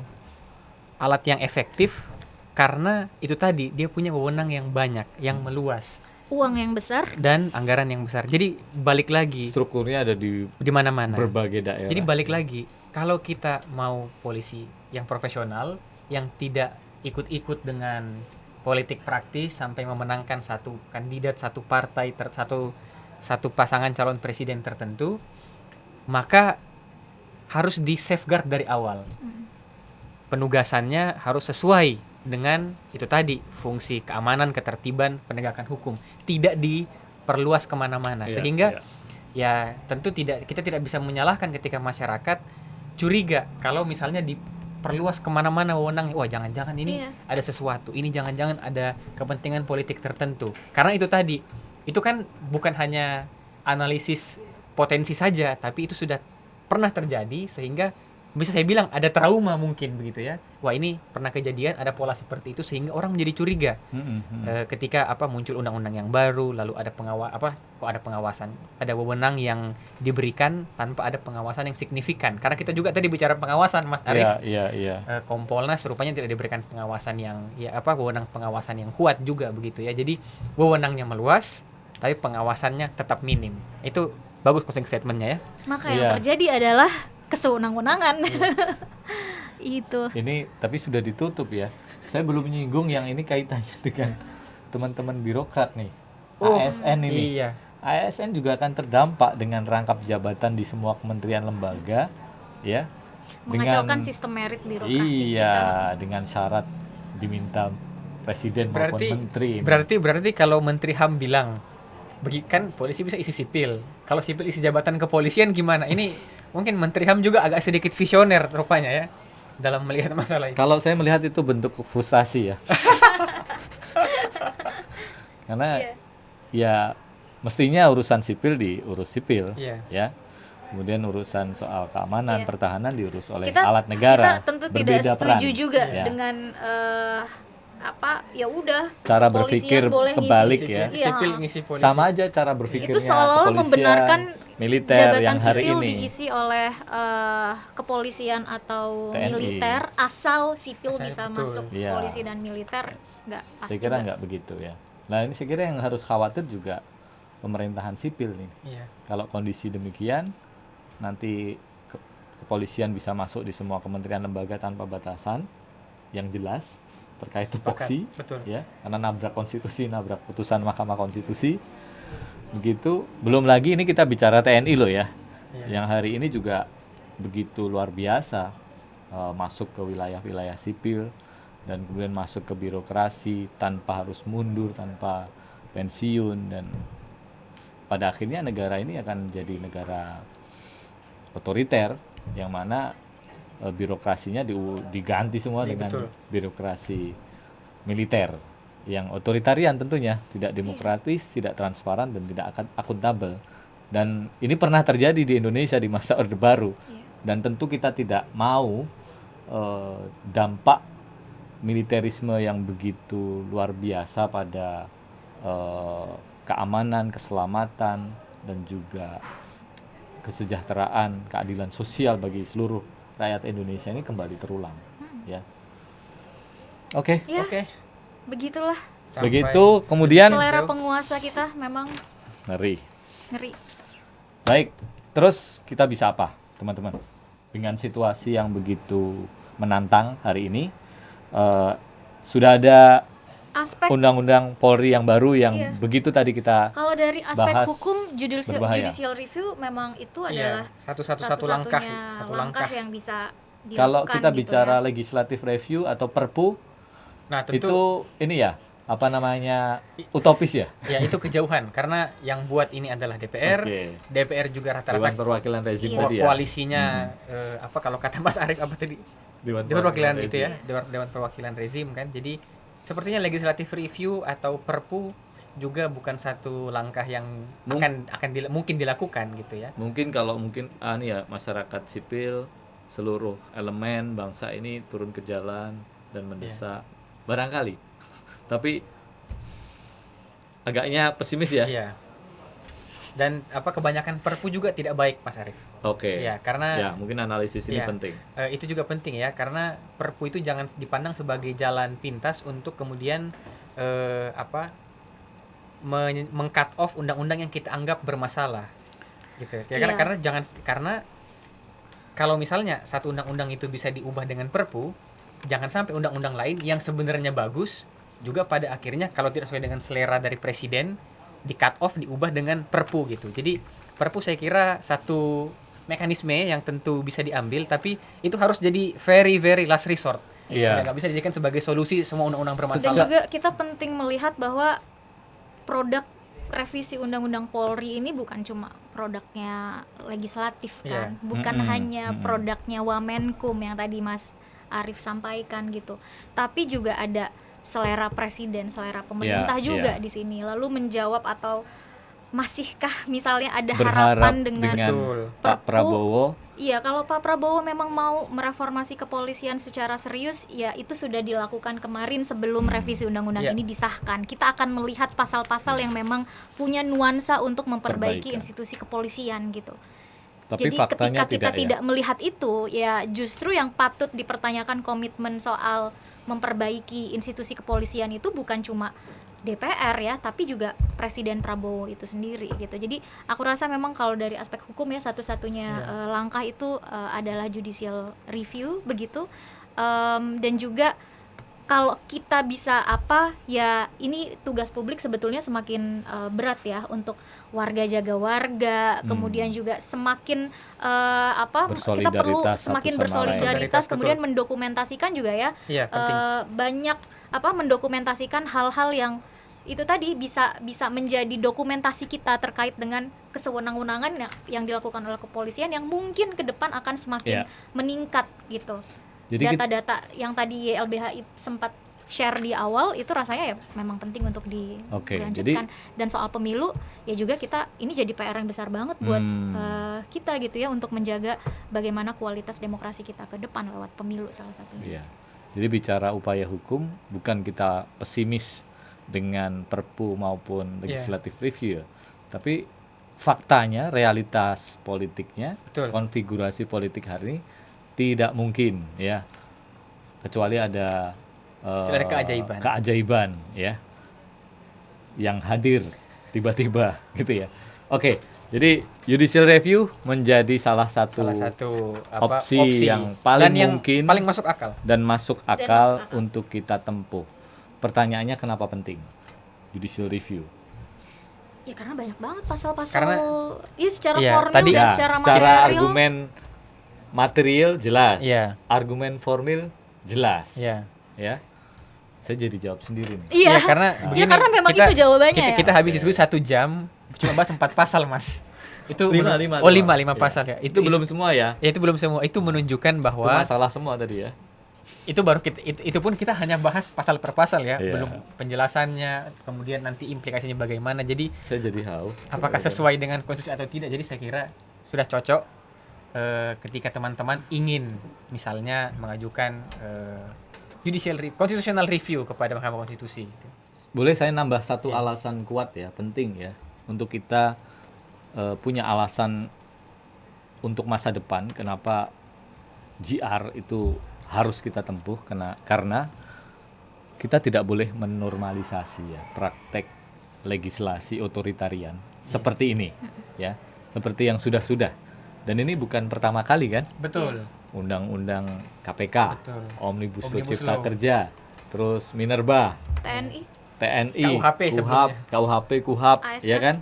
B: alat yang efektif? Karena itu tadi dia punya wewenang yang banyak, yang meluas
C: Uang yang besar.
B: dan anggaran yang besar. Jadi balik lagi
A: Strukturnya ada di
B: mana-mana.
A: berbagai daerah.
B: Jadi balik lagi, kalau kita mau polisi yang profesional, yang tidak ikut-ikut dengan politik praktis sampai memenangkan satu kandidat, satu partai, satu pasangan calon presiden tertentu, maka harus di safeguard dari awal. Penugasannya harus sesuai dengan itu tadi, fungsi keamanan, ketertiban, penegakan hukum, tidak diperluas kemana-mana. Sehingga ya tentu kita tidak bisa menyalahkan ketika masyarakat curiga kalau misalnya diperluas kemana-mana wewenang, wah jangan-jangan ini ada sesuatu, ini jangan-jangan ada kepentingan politik tertentu. Karena itu tadi, itu kan bukan hanya analisis potensi saja, tapi itu sudah pernah terjadi sehingga bisa saya bilang ada trauma mungkin begitu ya. Wah ini pernah kejadian, ada pola seperti itu sehingga orang menjadi curiga. Ketika muncul undang-undang yang baru, lalu ada kok ada pengawasan, ada wewenang yang diberikan tanpa ada pengawasan yang signifikan. Karena kita juga tadi bicara pengawasan, Mas Arief. Kompolnas rupanya tidak diberikan pengawasan yang wewenang pengawasan yang kuat juga begitu ya. Jadi wewenangnya meluas, tapi pengawasannya tetap minim. Itu bagus closing statementnya ya.
C: Maka yang terjadi adalah kesewenang-wenangan. Itu.
A: Ini tapi sudah ditutup ya. Saya belum menyinggung yang ini kaitannya dengan teman-teman birokrat nih. ASN ini.
B: Iya.
A: ASN juga akan terdampak dengan rangkap jabatan di semua kementerian lembaga, ya.
C: Mengacaukan sistem merit birokrasi.
A: Iya, dengan syarat diminta presiden maupun menteri.
B: Berarti kalau Menteri HAM bilang kan polisi bisa isi sipil. Kalau sipil isi jabatan kepolisian gimana? Ini mungkin Menteri HAM juga agak sedikit visioner rupanya ya dalam melihat masalah ini.
A: Kalau saya melihat itu bentuk frustasi ya. Karena ya mestinya urusan sipil diurus sipil, ya. Kemudian urusan soal keamanan, pertahanan diurus oleh alat negara.
C: Kita tentu tidak setuju juga
A: ya.
C: dengan ya udah
A: cara berpikir kebalik
C: ngisi,
A: ya.
B: Sipil ngisi polisi.
A: Sama aja cara berpikirnya.
C: Itu seolah-olah membenarkan
A: militer
C: jabatan
A: yang hari
C: sipil
A: ini
C: diisi oleh kepolisian atau
A: TNI.
C: militer, asal sipil bisa
B: betul.
C: masuk polisi dan militer, nggak pas
A: saya kira
C: juga.
A: nggak begitu ya. Nah ini saya kira yang harus khawatir juga pemerintahan sipil nih.
B: Iya.
A: Kalau kondisi demikian, nanti kepolisian bisa masuk di semua kementerian lembaga tanpa batasan yang jelas terkait tupoksi, ya, karena nabrak konstitusi, nabrak putusan Mahkamah Konstitusi. Begitu. Belum lagi ini kita bicara TNI loh ya, yang hari ini juga begitu luar biasa masuk ke wilayah-wilayah sipil dan kemudian masuk ke birokrasi tanpa harus mundur, tanpa pensiun, dan pada akhirnya negara ini akan jadi negara otoriter yang mana birokrasinya diganti semua dengan
B: betul.
A: birokrasi militer yang otoritarian tentunya, tidak demokratis, tidak transparan, dan tidak akuntabel. Dan ini pernah terjadi di Indonesia di masa Orde Baru. Dan tentu kita tidak mau dampak militerisme yang begitu luar biasa pada keamanan, keselamatan, dan juga kesejahteraan, keadilan sosial bagi seluruh rakyat Indonesia ini kembali terulang. Ya. Oke.
C: Ya,
B: Oke.
C: begitulah
A: Begitu kemudian
C: selera penguasa kita memang
A: ngeri.
C: ngeri.
A: Baik, terus kita bisa apa, teman-teman? Dengan situasi yang begitu menantang hari ini, sudah ada
C: Aspek
A: undang-undang Polri yang baru yang
C: Iya.
A: begitu tadi kita
C: kalau dari aspek
A: bahas
C: hukum
A: berbahaya.
C: judicial review memang itu
B: Iya,
C: adalah
B: satu langkah,
C: satu
B: satu
C: langkah
B: langkah.
C: yang bisa dilakukan.
A: kalau kita
C: gitu
A: bicara
C: ya.
A: legislative review atau Perpu,
B: Nah, tentu
A: itu ini ya, apa namanya, utopis ya?
B: ya itu kejauhan karena yang buat ini adalah DPR.
A: Oke.
B: DPR juga
A: Dewan
B: rata-rata
A: Perwakilan Rezim
C: Iya.
A: tadi ya.
B: koalisinya apa kalau kata Mas Arief apa tadi? Dewan Perwakilan gitu ya, Dewan Perwakilan Rezim kan. Jadi sepertinya legislative review atau Perpu juga bukan satu langkah yang mungkin dilakukan gitu ya.
A: Mungkin kalau nih ya, masyarakat sipil, seluruh elemen bangsa ini turun ke jalan dan mendesak, barangkali. Tapi agaknya pesimis ya.
B: Iya. Dan kebanyakan Perpu juga tidak baik, Mas Arief.
A: Oke.
B: Ya, karena
A: Ya, mungkin analisis ini
B: Iya.
A: penting.
B: Itu juga penting ya, karena Perpu itu jangan dipandang sebagai jalan pintas untuk kemudian meng-cut off undang-undang yang kita anggap bermasalah, gitu. Ya,
C: Iya.
B: karena kalau misalnya satu undang-undang itu bisa diubah dengan Perpu, jangan sampai undang-undang lain yang sebenarnya bagus juga pada akhirnya kalau tidak sesuai dengan selera dari presiden di cut off, diubah dengan Perpu gitu. Jadi Perpu saya kira satu mekanisme yang tentu bisa diambil, tapi itu harus jadi very very last resort.
A: Iya.
B: Nggak bisa dijadikan sebagai solusi semua undang-undang
C: Dan
B: bermasalah.
C: juga kita penting melihat bahwa produk revisi undang-undang Polri ini bukan cuma produknya legislatif kan, bukan hanya produknya Wamenkum yang tadi Mas Arief sampaikan gitu, tapi juga ada selera presiden, selera pemerintah juga di sini. Lalu menjawab atau masihkah misalnya ada
A: Berharap
C: harapan dengan
B: Betul.
A: Pak
C: Perpu?
A: Prabowo.
C: Iya, kalau Pak Prabowo memang mau mereformasi kepolisian secara serius, ya itu sudah dilakukan kemarin sebelum revisi undang-undang
B: Iya.
C: ini disahkan. Kita akan melihat pasal-pasal yang memang punya nuansa untuk memperbaiki
A: Perbaikan.
C: institusi kepolisian gitu.
A: Tapi
C: Jadi
A: faktanya
C: ketika kita tidak
A: ya.
C: melihat itu, ya justru yang patut dipertanyakan komitmen soal memperbaiki institusi kepolisian itu bukan cuma DPR ya, tapi juga Presiden Prabowo itu sendiri gitu. Jadi aku rasa memang kalau dari aspek hukum ya satu-satunya langkah itu adalah judicial review begitu. Dan juga kalau kita bisa ya ini tugas publik sebetulnya semakin berat ya untuk warga jaga warga, kemudian juga semakin kita perlu
A: Bersolidaritas
C: semakin
A: satu sama
C: bersolidaritas,
B: lain.
C: kemudian
B: Betul.
C: mendokumentasikan juga ya.
B: Iya, penting.
C: Banyak mendokumentasikan hal-hal yang itu tadi bisa menjadi dokumentasi kita terkait dengan kesewenang-wenangan yang dilakukan oleh kepolisian yang mungkin ke depan akan semakin meningkat gitu.
A: Jadi
C: Data-data yang tadi YLBHI sempat share di awal itu rasanya ya memang penting untuk dilanjutkan. Dan soal pemilu ya juga ini jadi PR yang besar banget buat kita gitu ya, untuk menjaga bagaimana kualitas demokrasi kita ke depan lewat pemilu salah satunya.
A: Iya. Jadi bicara upaya hukum, bukan kita pesimis dengan Perpu maupun legislative review, tapi faktanya, realitas politiknya,
B: Betul.
A: konfigurasi politik hari ini tidak mungkin ya, kecuali ada keajaiban ya, yang hadir tiba-tiba gitu ya. Oke, jadi judicial review menjadi salah satu opsi yang paling mungkin
B: paling masuk akal
A: dan masuk akal untuk kita tempuh. Pertanyaannya kenapa penting judicial review?
C: Ya karena banyak banget pasal-pasal secara
B: Iya,
C: formil
B: tadi
C: dan secara
A: secara
C: material.
A: argumen material jelas,
B: Iya.
A: argumen formil jelas,
B: Iya.
A: ya. Saya jadi jawab sendiri nih.
C: Iya.
B: Ya, karena
C: Ya,
B: begini,
C: karena memang itu jawabannya
B: kita,
C: ya.
B: kita habis diskusi 1 jam cuma bahas 4 pasal, Mas. Itu
A: Lima
B: lima
A: Iya.
B: pasal ya.
A: Itu belum semua ya.
B: Ya, itu belum semua. Itu menunjukkan
A: Itu
B: bahwa
A: masalah semua tadi ya.
B: itu baru itu pun kita hanya bahas pasal per pasal ya,
A: Iya.
B: belum penjelasannya, kemudian nanti implikasinya bagaimana. Jadi
A: Saya jadi haus.
B: apakah sesuai dengan konstitusi atau tidak. Jadi saya kira sudah cocok ketika teman-teman ingin misalnya mengajukan constitutional review kepada Mahkamah Konstitusi.
A: Boleh saya nambah satu
B: Iya.
A: alasan kuat ya, penting ya, untuk kita punya alasan untuk masa depan kenapa GR itu harus kita tempuh, karena kita tidak boleh menormalisasi ya praktek legislasi otoritarian seperti ini ya, seperti yang sudah-sudah. Dan ini bukan pertama kali kan,
B: Betul.
A: undang-undang KPK,
B: Betul.
A: Omnibus Law
B: Omnibus
A: Cipta
B: Law.
A: Kerja, terus Minerba,
C: TNI
A: TNI,
B: KUHP sebelumnya.
A: KUHP, KUHAP,
C: ASN.
A: ya kan?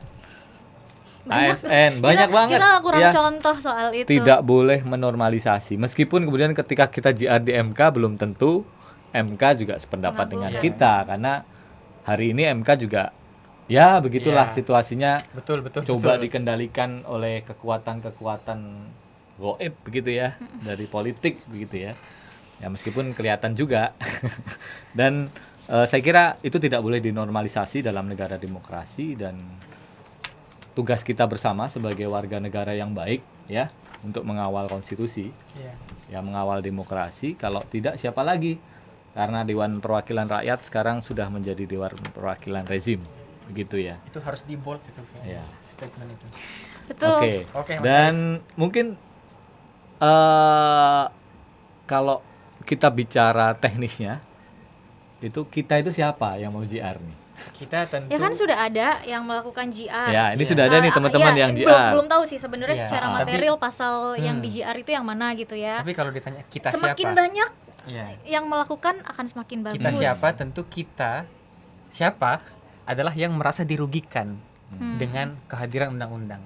C: Banyak.
A: ASN, banyak banget.
C: Kita kurang
A: Ya,
C: contoh soal itu.
A: tidak boleh menormalisasi. Meskipun kemudian ketika kita JR di MK belum tentu MK juga sependapat dengan
C: Mengabulkan.
A: kita, karena hari ini MK juga ya begitulah
B: Ya.
A: situasinya,
B: Betul.
A: coba dikendalikan oleh kekuatan-kekuatan goib begitu ya, dari politik begitu ya. Ya meskipun kelihatan juga. Dan saya kira itu tidak boleh dinormalisasi dalam negara demokrasi, dan tugas kita bersama sebagai warga negara yang baik ya untuk mengawal konstitusi,
B: Iya.
A: ya mengawal demokrasi. Kalau tidak siapa lagi? Karena Dewan Perwakilan Rakyat sekarang sudah menjadi Dewan Perwakilan Rezim, begitu ya.
B: Itu harus di bold itu
A: Ya.
B: statement itu.
C: Betul.
A: Oke.
B: Mas
A: Dan mungkin kalau kita bicara teknisnya, itu kita itu siapa yang mau JR nih?
B: Kita tentu
C: Ya kan sudah ada yang melakukan GR.
A: Ya, ini
B: Iya.
A: sudah ada nih teman-teman
C: ya,
A: yang
C: belum,
A: JR.
C: belum tahu sih sebenarnya
B: Iya.
C: secara
B: Tapi-
C: material pasal yang di GR itu yang mana gitu ya.
B: Tapi kalau ditanya kita
C: Semakin
B: siapa?
C: banyak
B: Iya.
C: yang melakukan akan semakin bagus.
B: Kita siapa? Tentu kita siapa adalah yang merasa dirugikan dengan kehadiran undang-undang.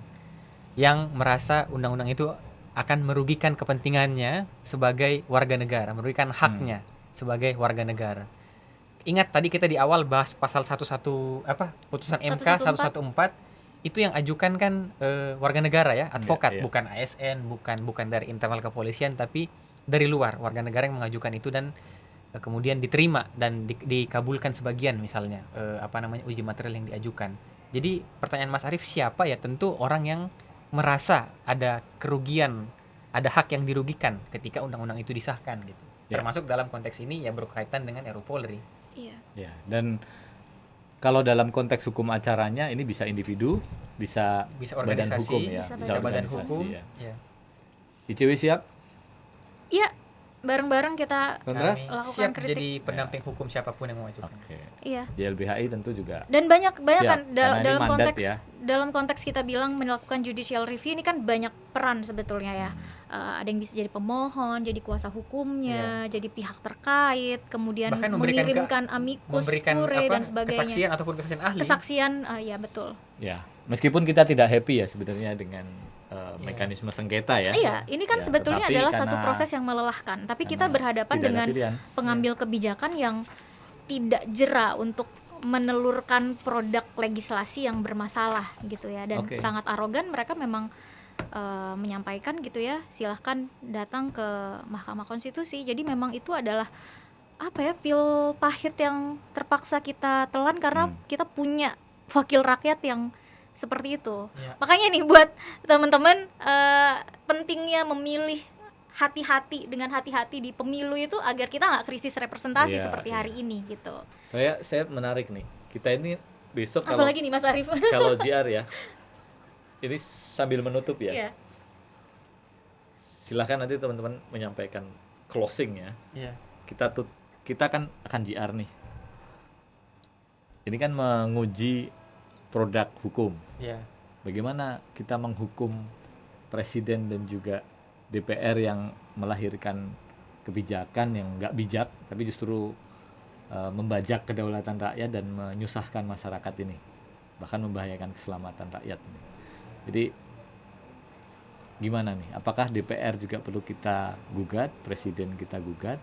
B: Yang merasa undang-undang itu akan merugikan kepentingannya sebagai warga negara, merugikan haknya sebagai warga negara. Ingat tadi kita di awal bahas pasal putusan MK 114 itu yang ajukan kan warga negara ya, advokat,
A: Iya.
B: bukan ASN, bukan dari internal kepolisian, tapi dari luar warga negara yang mengajukan itu, dan kemudian diterima dan dikabulkan sebagian misalnya uji material yang diajukan. Jadi pertanyaan Mas Arief siapa ya? Tentu orang yang merasa ada kerugian, ada hak yang dirugikan ketika undang-undang itu disahkan gitu.
A: Ya.
B: Termasuk dalam konteks ini ya berkaitan dengan RUU Polri.
C: Iya.
A: Ya, dan kalau dalam konteks hukum acaranya ini bisa individu, bisa
B: Bisa
A: badan
B: organisasi,
A: hukum ya,
C: bisa
B: bisa badan
A: organisasi
B: hukum.
A: ya.
B: Ya.
A: ICW siap?
C: Iya, bareng-bareng kita
A: Kontras?
B: Kami
C: Lakukan
B: siap
C: kritik.
B: jadi pendamping hukum siapapun yang mengajukan.
A: Oke.
C: iya.
A: YLBHI tentu juga.
C: Dan banyak
A: Siap,
C: kan
A: karena ini
C: dalam
A: mandat
C: konteks
A: ya.
C: dalam konteks kita bilang melakukan judicial review ini kan banyak peran sebetulnya ya. Ada yang bisa jadi pemohon, jadi kuasa hukumnya, jadi pihak terkait, kemudian
B: Bahkan memberikan
C: mengirimkan amicus
B: Memberikan
C: curiae dan sebagainya.
B: kesaksian ataupun kesaksian ahli.
C: Kesaksian, ya betul.
A: Ya, meskipun kita tidak happy ya sebenarnya dengan mekanisme sengketa ya.
C: Iya, ini kan
A: Ya,
C: sebetulnya
A: tetapi
C: adalah satu
A: karena-
C: proses yang melelahkan. Tapi kita
A: karena
C: berhadapan
A: tidak ada
C: dengan
A: pilihan.
C: pengambil kebijakan yang tidak jera untuk menelurkan produk legislasi yang bermasalah gitu ya, dan
A: Oke.
C: sangat arogan mereka memang menyampaikan gitu ya, silahkan datang ke Mahkamah Konstitusi. Jadi memang itu adalah pil pahit yang terpaksa kita telan karena kita punya wakil rakyat yang seperti itu.
B: Ya.
C: Makanya nih buat teman-teman pentingnya memilih hati-hati di pemilu itu agar kita nggak krisis representasi
A: Iya,
C: seperti
A: iya.
C: hari ini gitu.
A: Saya menarik nih. Kita ini besok kalau
C: Apalagi nih Mas Arief.
A: kalau JR ya. Ini sambil menutup ya.
C: Iya.
A: Silahkan nanti teman-teman menyampaikan closing ya.
B: Iya.
A: Kita kan akan JR nih. Ini kan menguji produk hukum.
B: Iya.
A: Bagaimana kita menghukum presiden dan juga DPR yang melahirkan kebijakan yang nggak bijak, tapi justru membajak kedaulatan rakyat dan menyusahkan masyarakat ini, bahkan membahayakan keselamatan rakyat ini. Jadi gimana nih? Apakah DPR juga perlu kita gugat, presiden kita gugat?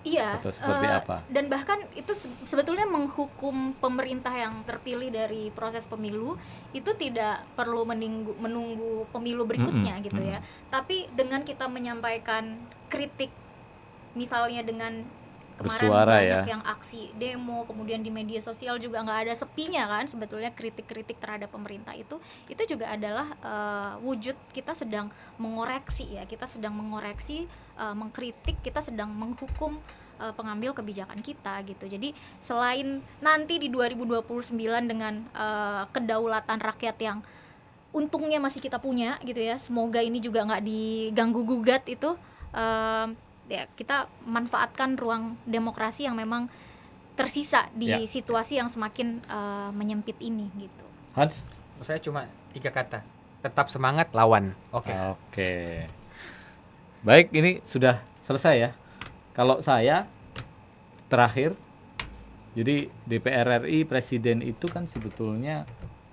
C: Iya,
A: atau seperti apa?
C: dan bahkan itu sebetulnya menghukum pemerintah yang terpilih dari proses pemilu itu tidak perlu menunggu pemilu berikutnya gitu ya. Tapi dengan kita menyampaikan kritik, misalnya dengan kemarin
A: Bersuara
C: banyak
A: ya.
C: yang aksi demo, kemudian di media sosial juga nggak ada sepinya kan sebetulnya kritik-kritik terhadap pemerintah itu juga adalah wujud kita sedang mengoreksi ya, kita sedang mengoreksi, mengkritik, kita sedang menghukum pengambil kebijakan kita gitu. Jadi selain nanti di 2029 dengan kedaulatan rakyat yang untungnya masih kita punya gitu ya, semoga ini juga nggak diganggu gugat itu, ya kita manfaatkan ruang demokrasi yang memang tersisa di
A: Ya.
C: situasi yang semakin menyempit ini gitu.
A: Hans?
B: Saya cuma 3 kata. Tetap semangat, lawan. Oke.
A: Oke. Baik, ini sudah selesai ya. Kalau saya terakhir, jadi DPR RI, presiden itu kan sebetulnya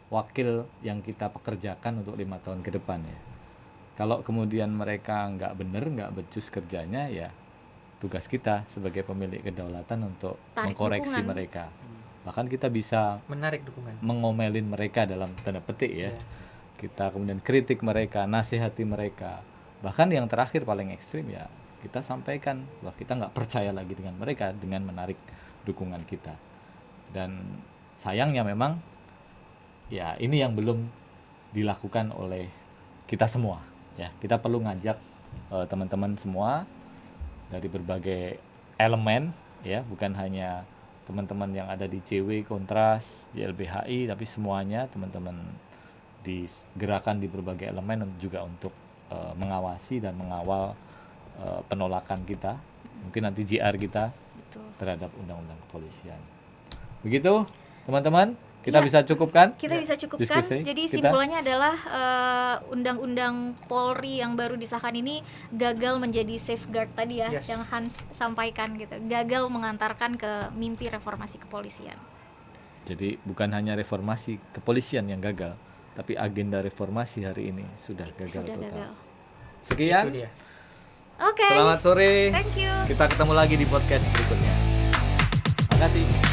A: wakil yang kita pekerjakan untuk 5 tahun ke depan ya. Kalau kemudian mereka nggak bener, nggak becus kerjanya, ya tugas kita sebagai pemilik kedaulatan untuk
C: Tarik
A: mengkoreksi
C: dukungan.
A: mereka. Bahkan kita bisa
B: Menarik dukungan.
A: mengomelin mereka dalam tanda petik ya. Kita kemudian kritik mereka, nasihati mereka. Bahkan yang terakhir paling ekstrim ya, kita sampaikan bahwa kita nggak percaya lagi dengan mereka dengan menarik dukungan kita. Dan sayangnya memang ya ini yang belum dilakukan oleh kita semua ya. Kita perlu ngajak teman-teman semua dari berbagai elemen ya, bukan hanya teman-teman yang ada di CW, Kontras, YLBHI, tapi semuanya teman-teman digerakan di berbagai elemen juga untuk mengawasi dan mengawal penolakan kita, mungkin nanti JR kita
C: Betul.
A: terhadap undang-undang kepolisian. Begitu teman-teman, kita
C: Ya,
A: bisa cukupkan.
C: Kita bisa cukupkan.
A: diskusi
C: Jadi
A: kita.
C: simpulannya adalah undang-undang Polri yang baru disahkan ini gagal menjadi safeguard tadi ya,
B: Yes.
C: yang Hans sampaikan gitu. Gagal mengantarkan ke mimpi reformasi kepolisian.
A: Jadi bukan hanya reformasi kepolisian yang gagal, tapi agenda reformasi hari ini sudah gagal
C: Sudah
A: total.
C: gagal.
A: Sekian.
B: Itu dia.
C: Oke.
A: Selamat sore.
C: Thank you.
A: Kita ketemu lagi di podcast berikutnya. Terima kasih.